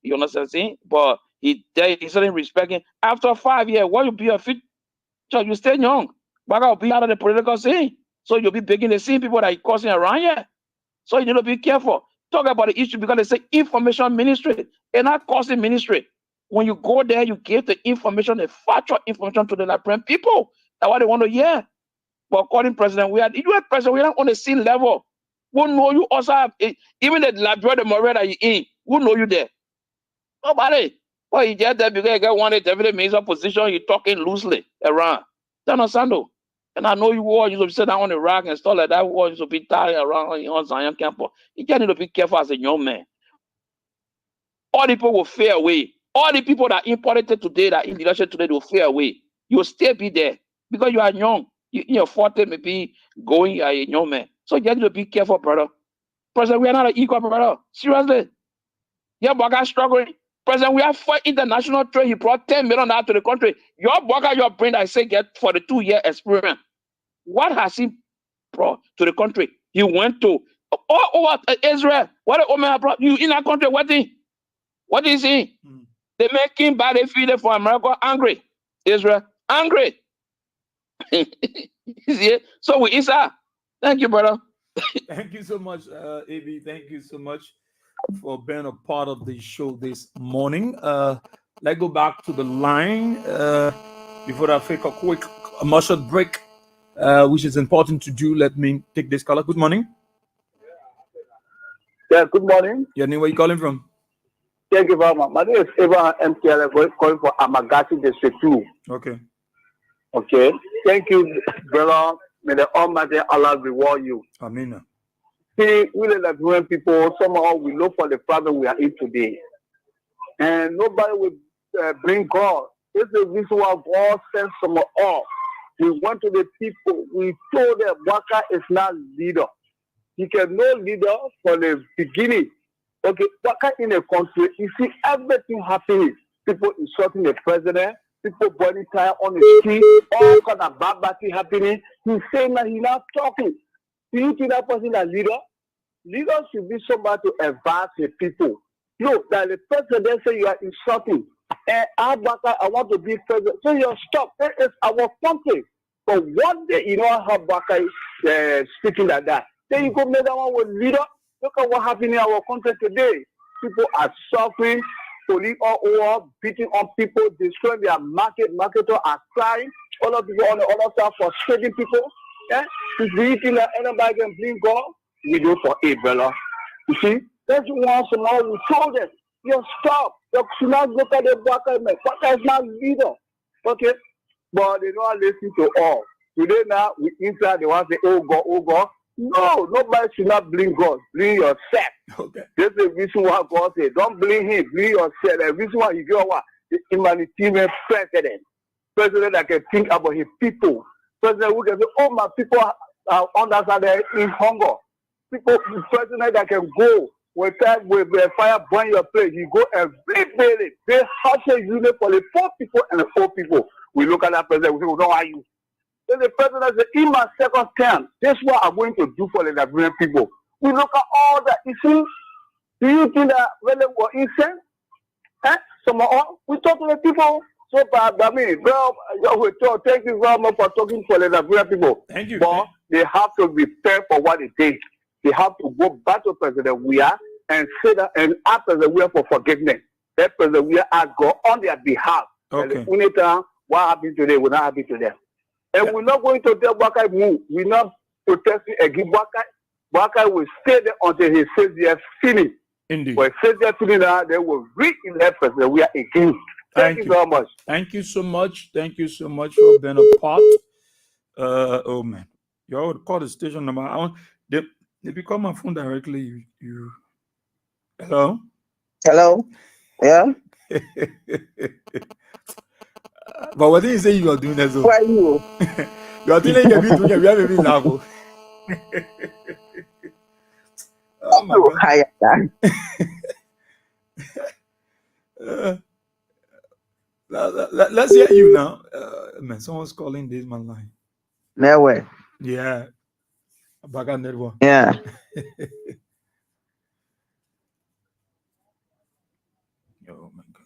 You understand what I'm saying? But he started respecting. After 5 years, what will be your future? You stay young. But I'll be out of the political scene. So you'll be begging the same people that are causing around here. So you need to be careful. Talk about the issue because they say information ministry. They're not causing ministry. When you go there, you give the information, the factual information to the Liberian people. That's what they want to hear. for calling President Weah. You are President Weah on the scene level. Who know you also have even the Labrador, the Morel that you in? Who know you there? Nobody. Well, you just there because you get one deputy minister position, you talking loosely around. Don't understand though. And I know you war, you should sit down on the rock and stuff like that. War, you should be tired around on Zion campus. You just need to be careful as a young man. All the people will fade away. All the people that imported today, that in leadership today, will fade away. You will still be there because you are young. You in your 40s, maybe going, you are a young man. So you need to be careful, brother. President, we are not an equal, brother. Seriously. Your Boga struggling. President, we have for international trade. He brought $10 million out to the country. Your Boga, your brain, I say, get for the 2-year experience. What has he brought to the country? He went to Israel. What the Omer brought you in that country? What is he? They make him buy the feed for America angry. Israel angry. So we Isa. Thank you, brother. Thank you so much, AB. Thank you so much for being a part of the show this morning. Let's go back to the line before I take a quick commercial break, which is important to do. Let me take this caller. Good morning. Yeah, good morning. Your name, where you calling from? Thank you very much. My name is Eva MTL, calling for Amagasi District 2. Okay. Okay. Thank you, brother. May the Almighty Allah reward you. Amen. See, we like when people, somehow we look for the problem we are in today. And nobody will bring God. This is the reason why God sent some of us. We went to the people. We told them Waka is not leader. He can no leader from the beginning. Okay, Waka in a country, you see everything happening. People insulting the president, people burning tire on the street, all kind of bad thing happening. He's saying that he's not talking. Do you think that person is a leader? Leader should be somebody to advise the people. No, that the president say you are insulting. And I want to be president. So you stop. It is our country. But one day, you know how Baka is speaking like that. Then you go make that one with leader. Look at what happened in our country today. People are suffering, police all over, beating on people, destroying their marketers are crying, all of people on the other side frustrating people. Yeah? Do you think that anybody can blame God? We do for it, brother. You see? That's once in a while we told them, you stop. You should not look at the Baka man. Baka is not leader. Okay? But they don't listen to all. Today now, we inside, they want to say, oh God. No, nobody should not blame God. Blame yourself. Okay. This is the reason why God said, don't blame him, blame yourself. The reason why you get what? The humanitarian president. President that can think about his people. President who can say, oh, my people are understand they're in hunger. People, president that can go with fire burn your place. You go and rebuild it. They have a unit for the poor people and the poor people. We look at that president, we say, well, no, are you? Then the president said, in my second term, this is what I'm going to do for the Liberian people. We look at all that. You see, do you think that when they were innocent? We talk to the people. So, I mean, well, thank you very much for talking for the Liberian people. Thank you. But they have to prepare for what it takes. They have to go back to President Weah and say that and ask President Weah for forgiveness. Let President Weah ask God on their behalf. Okay. What happened today will not happen to them. And we're not going to tell Baka move. We're not protesting against Baka. Baka will stay there until he says they are finished. Indeed. When he says they are finished now, they will re-elect President Weah again. Thank you very much. Thank you so much. Thank you so much for being a part. Oh man, you would call the station number. They become my phone directly. You. Hello. Hello. Yeah. But what did you say you are doing that? Who are you? You are doing it. We have a bit laugh. Oh my God. Let's hear you now. Man, someone's calling this man line. Nowhere. Yeah. Back on network. Yeah. Oh my God.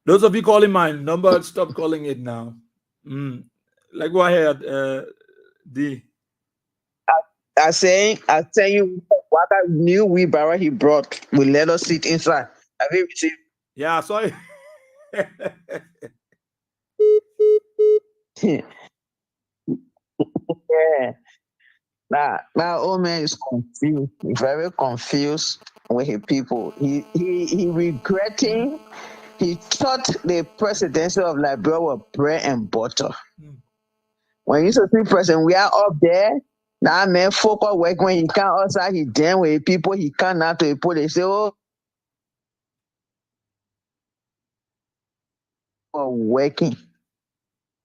Those of you calling my number, stop calling it now. Like go ahead, D. I tell you what I knew wheelbarrow he brought will let us sit inside. Have you received? Yeah, sorry. My old man is confused, very confused with his people. He regretting. He thought the presidency of Liberia was bread and butter. When you see president, we are up there. That man focus work when he can't outside. He damn with people. He can't out to the police. They say, oh, working.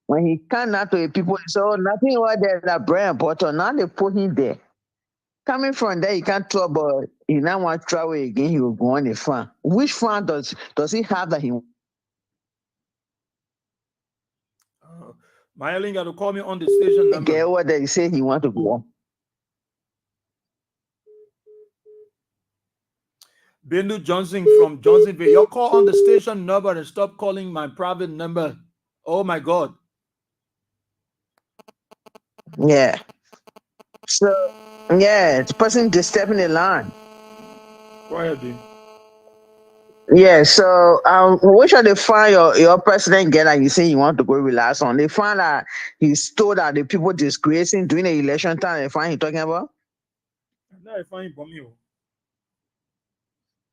When he can't out to the people, they say, oh, nothing over there that bread and butter. Now they put him there. Coming from there, he can't talk, but he now want to travel again. He will go on the farm. Which farm does he have that he? Myelin got to call me on the station number. Get over there. He say he want to go. Bindu Johnson from Johnsonville. Your call on the station number and stop calling my private number. Oh my God. Yeah. So yeah, the person disturbing the line. Go ahead, dude. Yeah, so which are they find your president get that you say you want to go relax on? They find that he stole that the people disgracing during the election time. They find he talking about? No, I find you.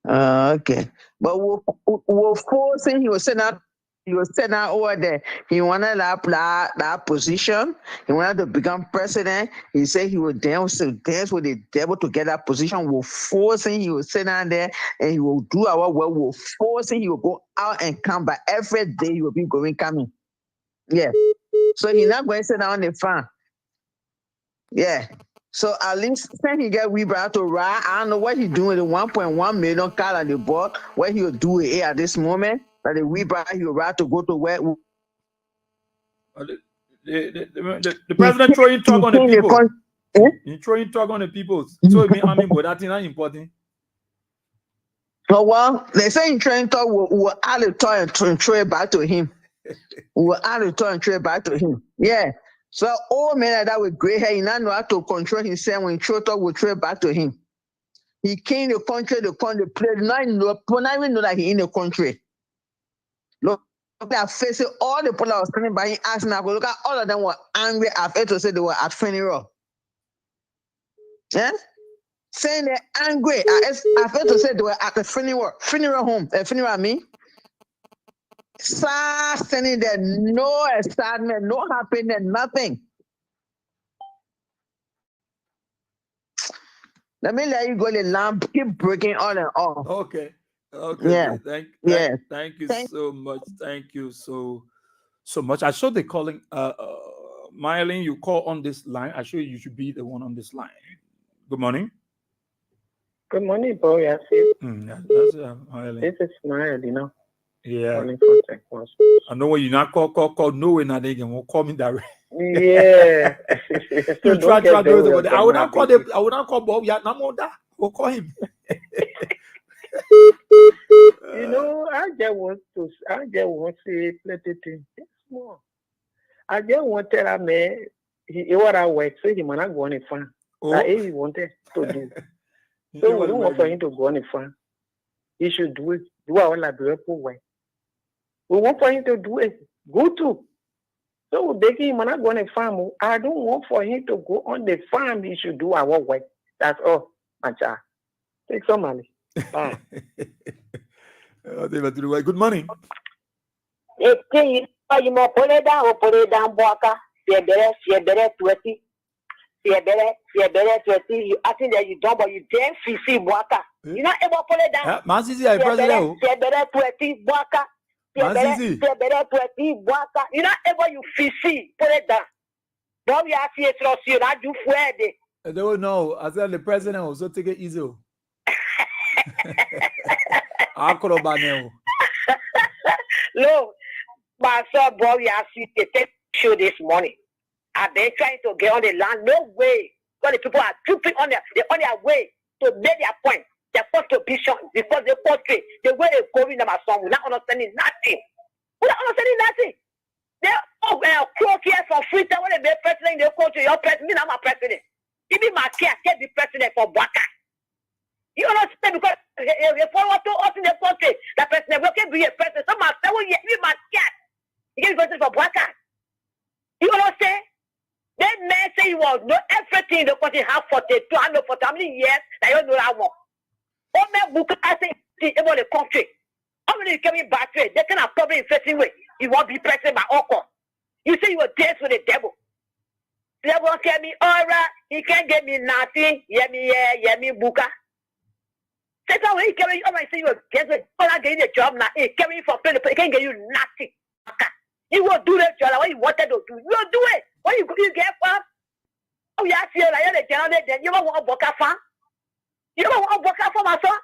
Okay, but we'll forcing he was sent out over there. He wanted that position. He wanted to become president. He said he would dance with the devil to get that position. We'll forcing he will sit down there and he will do our work. We'll forcing he will go out and come back every day. He will be coming. Yeah. So he's not going to sit down on the farm. Yeah. So at least when he get Weber to ride, I don't know what he's doing with the 1.1 million car on the board, what he'll do with it at this moment. That the Weber he'll ride to go to where the president throwing talk on the people. He throwing talk on the people. So but that's not important. Oh well, they say in trying talk we'll add the toy and throw it back to him. We'll add the toy and throw it back to him. Yeah. So old man like that with gray hair, he not know how to control himself. When he throw talk, we'll throw it back to him. He came the country, play, not even know that he in the country. Look at facing all the people that was standing by him asking now. Look at all of them were angry after to say they were at funeral. Yeah? Saying they're angry. After to say they were at the funeral home. Funeral I mean. Standing there, no excitement, no happiness, nothing. Let me let you go. The lamp keep breaking on and off. Okay. Yeah. Thank you so much. Thank you so much. I saw the calling. Myelin, you call on this line. I sure you should be the one on this line. Good morning. Good morning, Boye-Weah. This is Sieh, you know. Yeah. I know when you not call no way now they can call me direct. Yeah. You try to do it. I would not call Bob yet. No more that. We'll call him. You know, I just want to say plenty things. It's small. I just want to tell a man he what I work, so he might not go on the farm. That he wanted to do. So we don't want for him to go on the farm. He should do it. Do our Liberia way. We want for him to do it. Go to. So we're begging him not go on the farm. I don't want for him to go on the farm. He should do our way. That's all. Mancha. Take some money. Bye. Good morning. You may put it down, Boaka. You better 20. You I think that you don't, but you damn fisi Boaka. You not able to put it down. Masisi, I president. You better 20 Boaka. You better 20 Boaka. You not able you fisi put it down. Don't you ask you to see that you Friday. I don't know. I said the president also take it easy. No, my son Boye-Weah see the tape show this morning. I've been trying to get on the land. No way. Because the people are trooping on their way to make their point. Their contribution because they portray the way they're going about song without understanding nothing. Without understanding nothing. They're close here for free time when they make president, they go to your president. I'm a president. Even my care can't be president for Boaka. You understand? Because if I want to open the country, the president will be a president. Some are saying, even my cat. You can go to for Boaka. You understand? That man say say you will know everything in the country have 42, I know for how many years that you know that one. All my book I say about the country. How many coming back to it? They can have problem in facing way. You won't be president by uncle. You say you will dance with the devil. The devil tell me, all right, he can't get me nothing. Yeah, me booker. That's how he carry you. Oh, I say you will get it. All I get a job now. He carry you for play. He can't get you nothing. You will do that job what you wanted to do. You will do it. What you get from? Oh, yeah, I feel like the general then you don't want to book a farm. You don't want to book a farm, my son.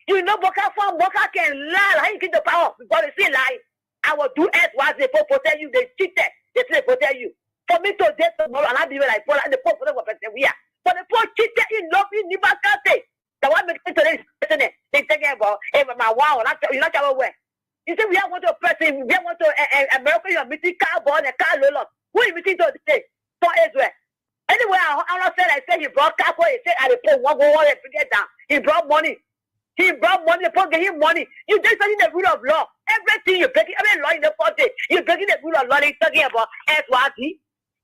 You know, Boka can lie. How you get the power? God say lie. I will do X, Y, Z for protect you. They cheated. They say protect you. For me to death tomorrow, and I be like Paul and the Pope for the we are. For the poor cheated in love in the back. The one making today is they talking about my wow. You're not aware. You say we are want to person. We want to America. You are meeting car born and car lola. Who is meeting today? For Israel. Anyway, I'm not saying I said he brought car for. He said I report one go and forget down. He brought money. He brought money, the get him money. You just studying the rule of law. Everything you're breaking, every law in the country, you're breaking the rule of law. He's talking about SYT.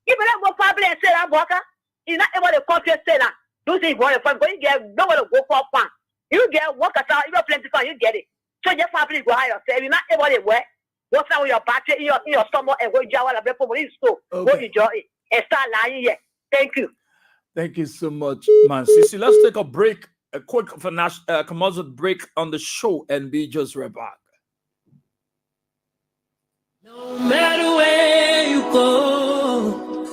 You better go public and say that, Walker. He's not able to country say that. Do things for the fun, but you get no one to go for fun. You get work at all, you got plenty of fun, you get it. So your family go higher yourself. You're not able to work. What's out with your battery in your stomach and go enjoy what I'm going to go enjoy it and start lying here. Thank you. Thank you so much, man. Sissy, let's take a break. A quick commercial break on the show and be just right back. No matter where you go,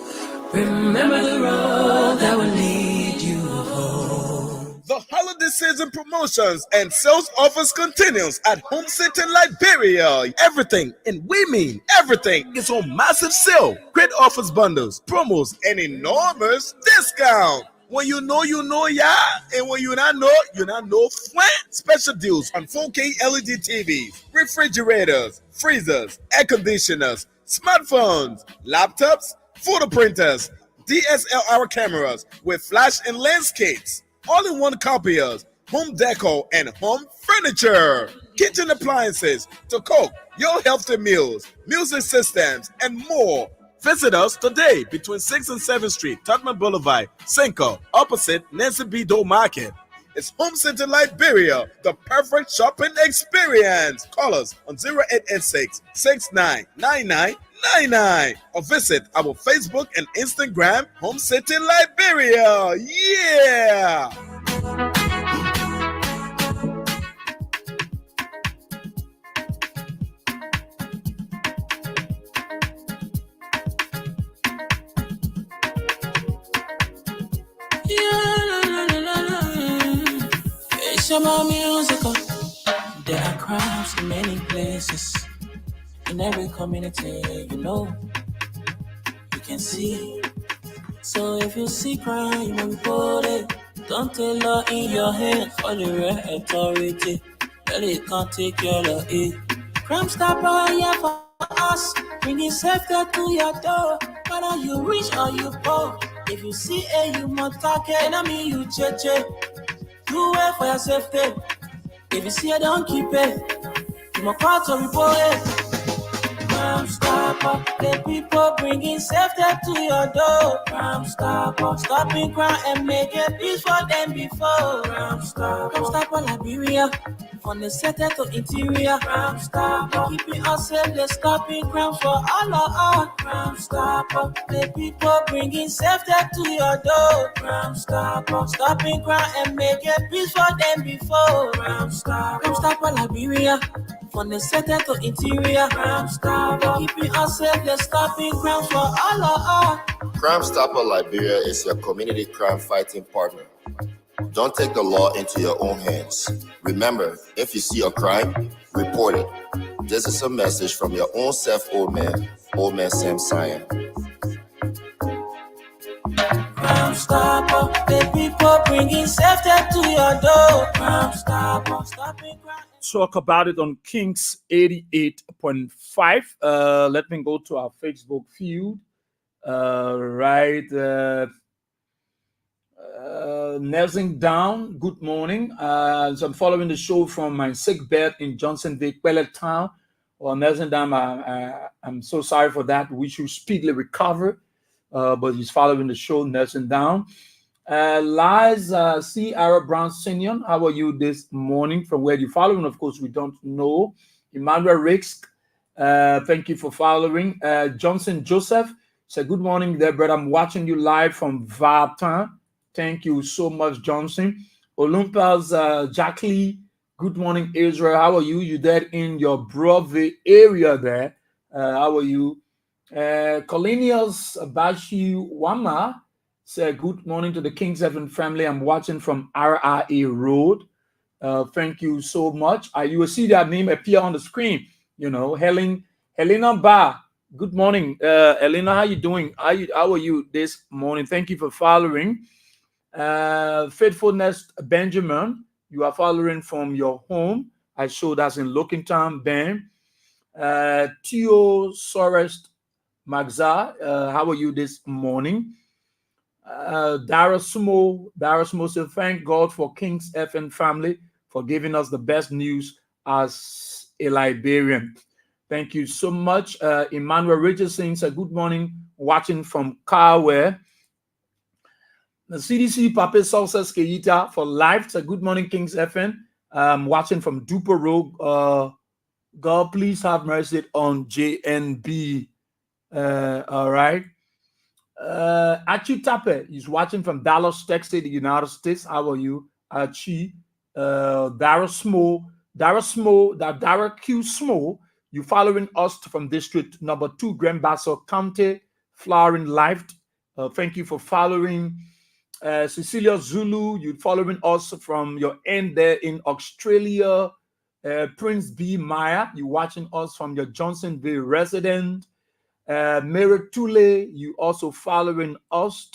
remember the road that will lead you home. The holiday season promotions and sales offers continues at Home City Liberia. Everything, and we mean everything, is on massive sale. Great offers, bundles, promos, and enormous discount. When you know, yeah. And when you not know, flat. Special deals on 4K LED TVs, refrigerators, freezers, air conditioners, smartphones, laptops, photo printers, DSLR cameras with flash and lens kits, all-in-one copiers, home decor, and home furniture, kitchen appliances to cook your healthy meals, music systems, and more. Visit us today between 6th and 7th Street, Tottenham Boulevard, Cinco, opposite Nancy B. Doe Market. It's Home Center Liberia, the perfect shopping experience. Call us on 0886 699999 or visit our Facebook and Instagram, Home City Liberia. Yeah! It's about musical. There are crowds in many places. In every community, you can see. So if you see crime, you will report it. Don't take law in your hands for the real authority. Really can't take care of it. Crime stopper here for us. Bringing safety to your door. Whether you rich or you poor. If you see you must talk it. I mean you cheche. Do it for your safety. If you see don't keep it. You must call to report it. Crime stopper, the people bringing safety to your door. Crime stopper, stopping crime and making peace for them before. Crime stopper Liberia, from the center to interior. Crime stopper, keeping us safe, they're stopping crime for all of us. Crime stopper, the people bringing safety to your door. Crime stopper, stopping crime and making peace for them before. Crime stopper Liberia. From the center to interior, Crime Stopper, keeping us safe, they're stopping crime for all of us. Crime Stopper Liberia is your community crime fighting partner. Don't take the law into your own hands. Remember, if you see a crime, report it. This is a message from your own self, old man Sam Sieh. Crime Stopper, the people bringing safety to your door. Crime Stopper, stopping crime. Talk about it on Kings 88.5. Let me go to our Facebook feud. Nelson Down, good morning. So I'm following the show from my sick bed in Johnsonville, Quellet Town. Well, Nelson Down, I'm so sorry for that. We should speedily recover. but he's following the show, nursing down. Liza C. Arab Brown Senior, how are you this morning? From where you following? Of course, we don't know. Emmanuel Rix, thank you for following. Johnson Joseph said, good morning there, brother. I'm watching you live from Vartan. Thank you so much, Johnson. Olympus Jackie, good morning, Israel. How are you? You there in your Broadway area there? How are you? Colinius Bashi Wama said, good morning to the King's Heaven family. I'm watching from RRA Road. Thank you so much. You will see that name appear on the screen. You know, Helena Ba. Good morning, Helena. How you doing? How are you this morning? Thank you for following. Faithfulness Benjamin, you are following from your home. I show that's in Lockington, Ben. Theo Sorest Magza, how are you this morning? Darasmo said, thank God for King's FN family for giving us the best news as a Liberian. Thank you so much. Emmanuel Richardson said, good morning, watching from Carware. The CDC Pape Success Keita for life said, good morning, King's FN. Watching from Duper Road. God, please have mercy on JNB. All right. Achi Tape is watching from Dallas, Texas, the United States. How are you, Achi? Dara Q Smo, you following us from District number 2, Grand Bassa County, Flowering Life. Thank you for following. Cecilia Zulu, you following us from your end there in Australia. Prince B. Maya, you watching us from your Johnsonville resident. Mary Tule, you also following us.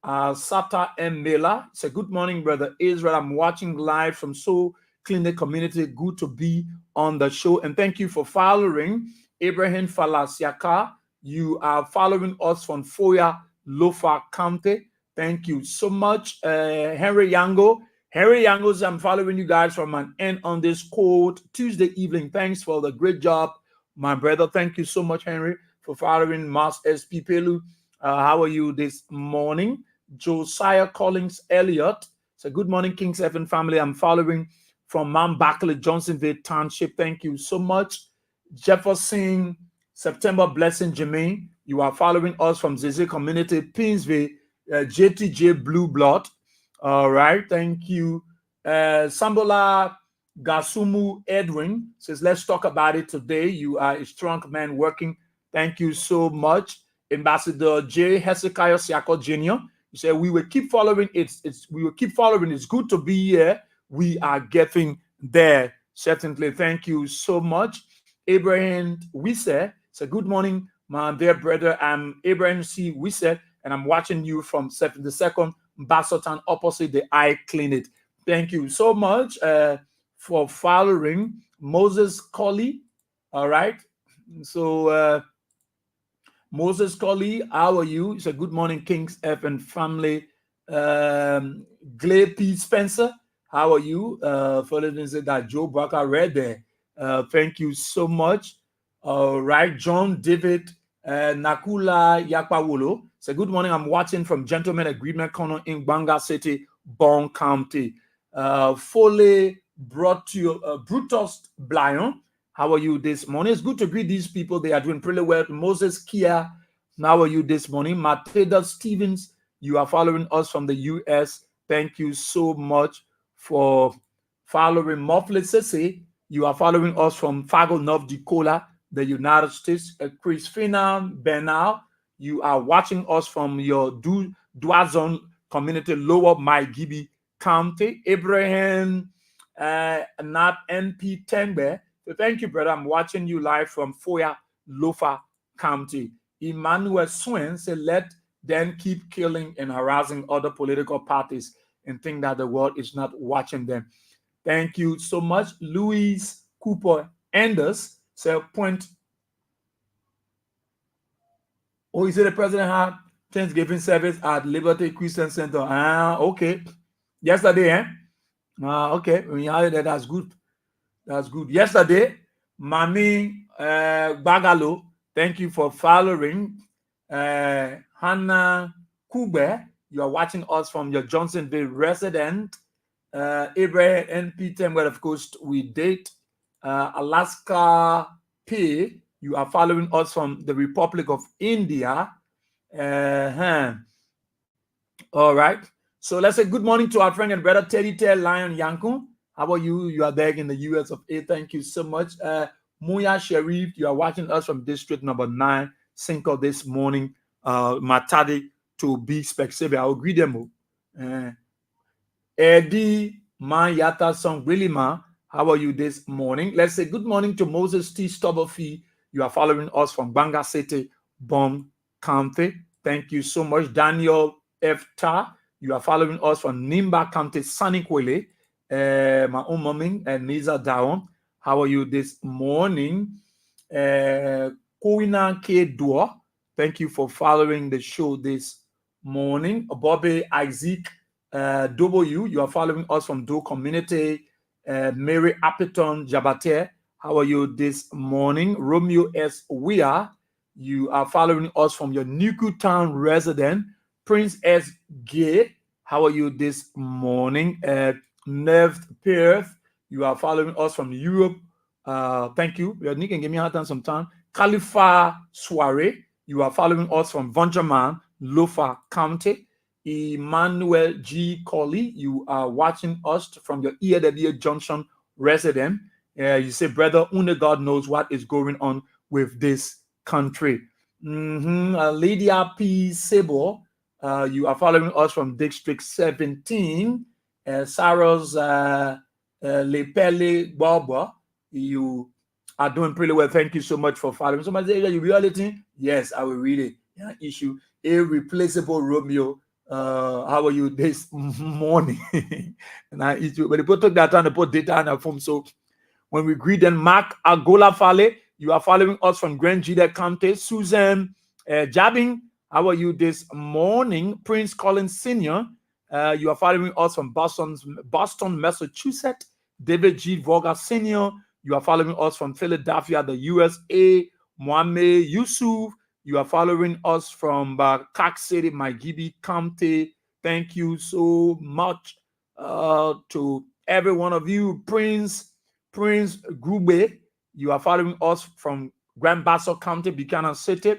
Sata M. Miller, say good morning, brother Israel. I'm watching live from Soul Clinic Community. Good to be on the show. And thank you for following. Abraham Falasiaka, you are following us from Foya, Lofa County. Thank you so much. Henry Yango, I'm following you guys from an end on this cold Tuesday evening. Thanks for the great job, my brother. Thank you so much, Henry, for following Mas SP Pelu. How are you this morning? Josiah Collins Elliott. So good morning, King's Heaven family. I'm following from Mount Barkley, Johnsonville Township. Thank you so much. Jefferson, September Blessing Jermaine. You are following us from Zizi Community, Pinsville, JTJ Blue Blood. All right. Thank you. Sambola Gasumu Edwin says, let's talk about it today. You are a strong man working. Thank you so much. Ambassador J. Hezekiah Siako Jr. You say we will keep following. We will keep following. It's good to be here. We are getting there. Certainly. Thank you so much. Abraham Wisse. So good morning, my dear brother. I'm Abraham C. Wisse, and I'm watching you from 72nd Bassotown opposite the eye clinic. Thank you so much for following Moses Colley. All right. So Moses Colley, how are you? It's a good morning, Kings F and family. Glay P. Spencer, how are you? Following that Joe Barker read there. Thank you so much. All right, John David Nakula Yakpawolo. So good morning. I'm watching from Gentleman Agreement Corner in Banga City, Bon County. Foley brought to you Brutus Blyon. How are you this morning? It's good to greet these people. They are doing pretty well. Moses Kia, how are you this morning? Matilda Stevens, you are following us from the U.S. Thank you so much for following. Moflet Sese, you are following us from Fargo, North Dakota, the United States. Chris Fina Bernal, you are watching us from your Duazon community, Lower Maigibi County. Abraham Nat NP Tengbe. So thank you, brother. I'm watching you live from Foya, Lofa County. Emmanuel Swen said, let them keep killing and harassing other political parties and think that the world is not watching them. Thank you so much. Louise Cooper Anders said, point. Oh, he said the president had Thanksgiving service at Liberty Christian Center. Okay. Yesterday, eh? Okay. When you heard that, that's good. That's good. Yesterday, Mami Bagalo, thank you for following. Hannah Kube, you are watching us from your Johnsonville resident. Abraham and Peter, where of course we date. Alaska P, you are following us from the Republic of India. All right. So let's say good morning to our friend and brother Teddy Ted Lion Yankun. How are you? You are there in the US of A. Thank you so much. Muya Sharif, you are watching us from district number 9, Cinco this morning. Matadi to be specific. I'll greet them. Eddie Mayata Song Brilima, how are you this morning? Let's say good morning to Moses T. Stubblefield. You are following us from Banga City, Bong County. Thank you so much. Daniel F. Ta, you are following us from Nimba County, Sanikwele. My own mommy and Niza Daon. How are you this morning? Kouina K. Dua, thank you for following the show this morning. Bobby Isaac W, you are following us from Do Community. Mary Appleton Jabate, how are you this morning? Romeo S. Weah, you are following us from your Nuku Town resident. Prince S. Gay, how are you this morning? Nev Perth, you are following us from Europe. Thank you. Nick can give me a hard time sometime. Khalifa Soiree, you are following us from Vonjaman, Lofa County. Emmanuel G. Colley, you are watching us from your EAW Junction resident. You say, brother, only God knows what is going on with this country. Lydia P. Sebo, you are following us from District 17. Sarah's Lepele Boba, you are doing pretty well. Thank you so much for following. Somebody say, you reality? Yes, I will read it. Yeah, issue Irreplaceable Romeo. How are you this morning? And I eat you, but they took that time to put data on our phone. So when we greet them, Mark Agola Fale, you are following us from Grand Jida County. Susan Jabbing, how are you this morning? Prince Collins Sr., you are following us from Boston, Massachusetts. David G. Vogel Sr., you are following us from Philadelphia, the USA. Mohamed Yusuf, you are following us from Cox City, Maigibi County. Thank you so much to every one of you. Prince Grube, you are following us from Grand Bassa County, Buchanan City.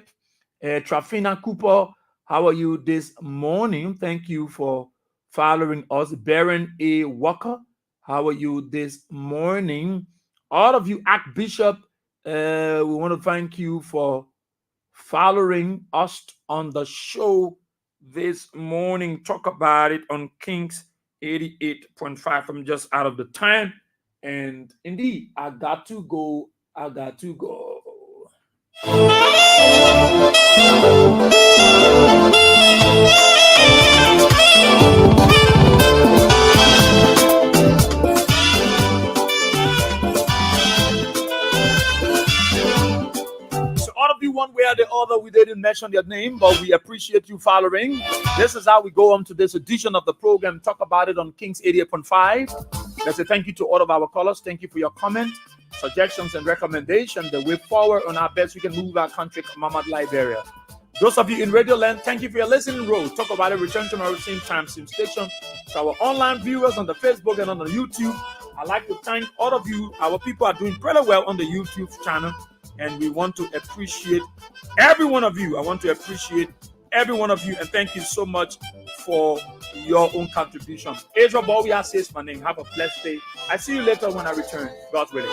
Trafina Cooper, how are you this morning? Thank you for following us. Baron A. Walker, how are you this morning? All of you, Archbishop, we want to thank you for following us on the show this morning. Talk about it on Kings 88.5. I'm just out of the time. And indeed, I got to go. So all of you, one way or the other, we didn't mention your name, but we appreciate you following. This is how we go on to this edition of the program. Talk about it on Kings 88.5. Let's say thank you to all of our callers. Thank you for your comment, suggestions, and recommendations. The way forward on our best we can move our country, Mama Liberia. Those of you in Radio Land, thank you for your listening road. Talk about it. Return tomorrow, same time, same station. To our online viewers on the Facebook and on the YouTube, I'd like to thank all of you. Our people are doing pretty well on the YouTube channel, and we want to appreciate every one of you. I want to appreciate every one of you, and thank you so much for your own contribution. Ezra Boye-Weah says my name. Have a blessed day. I see you later when I return. God's willing.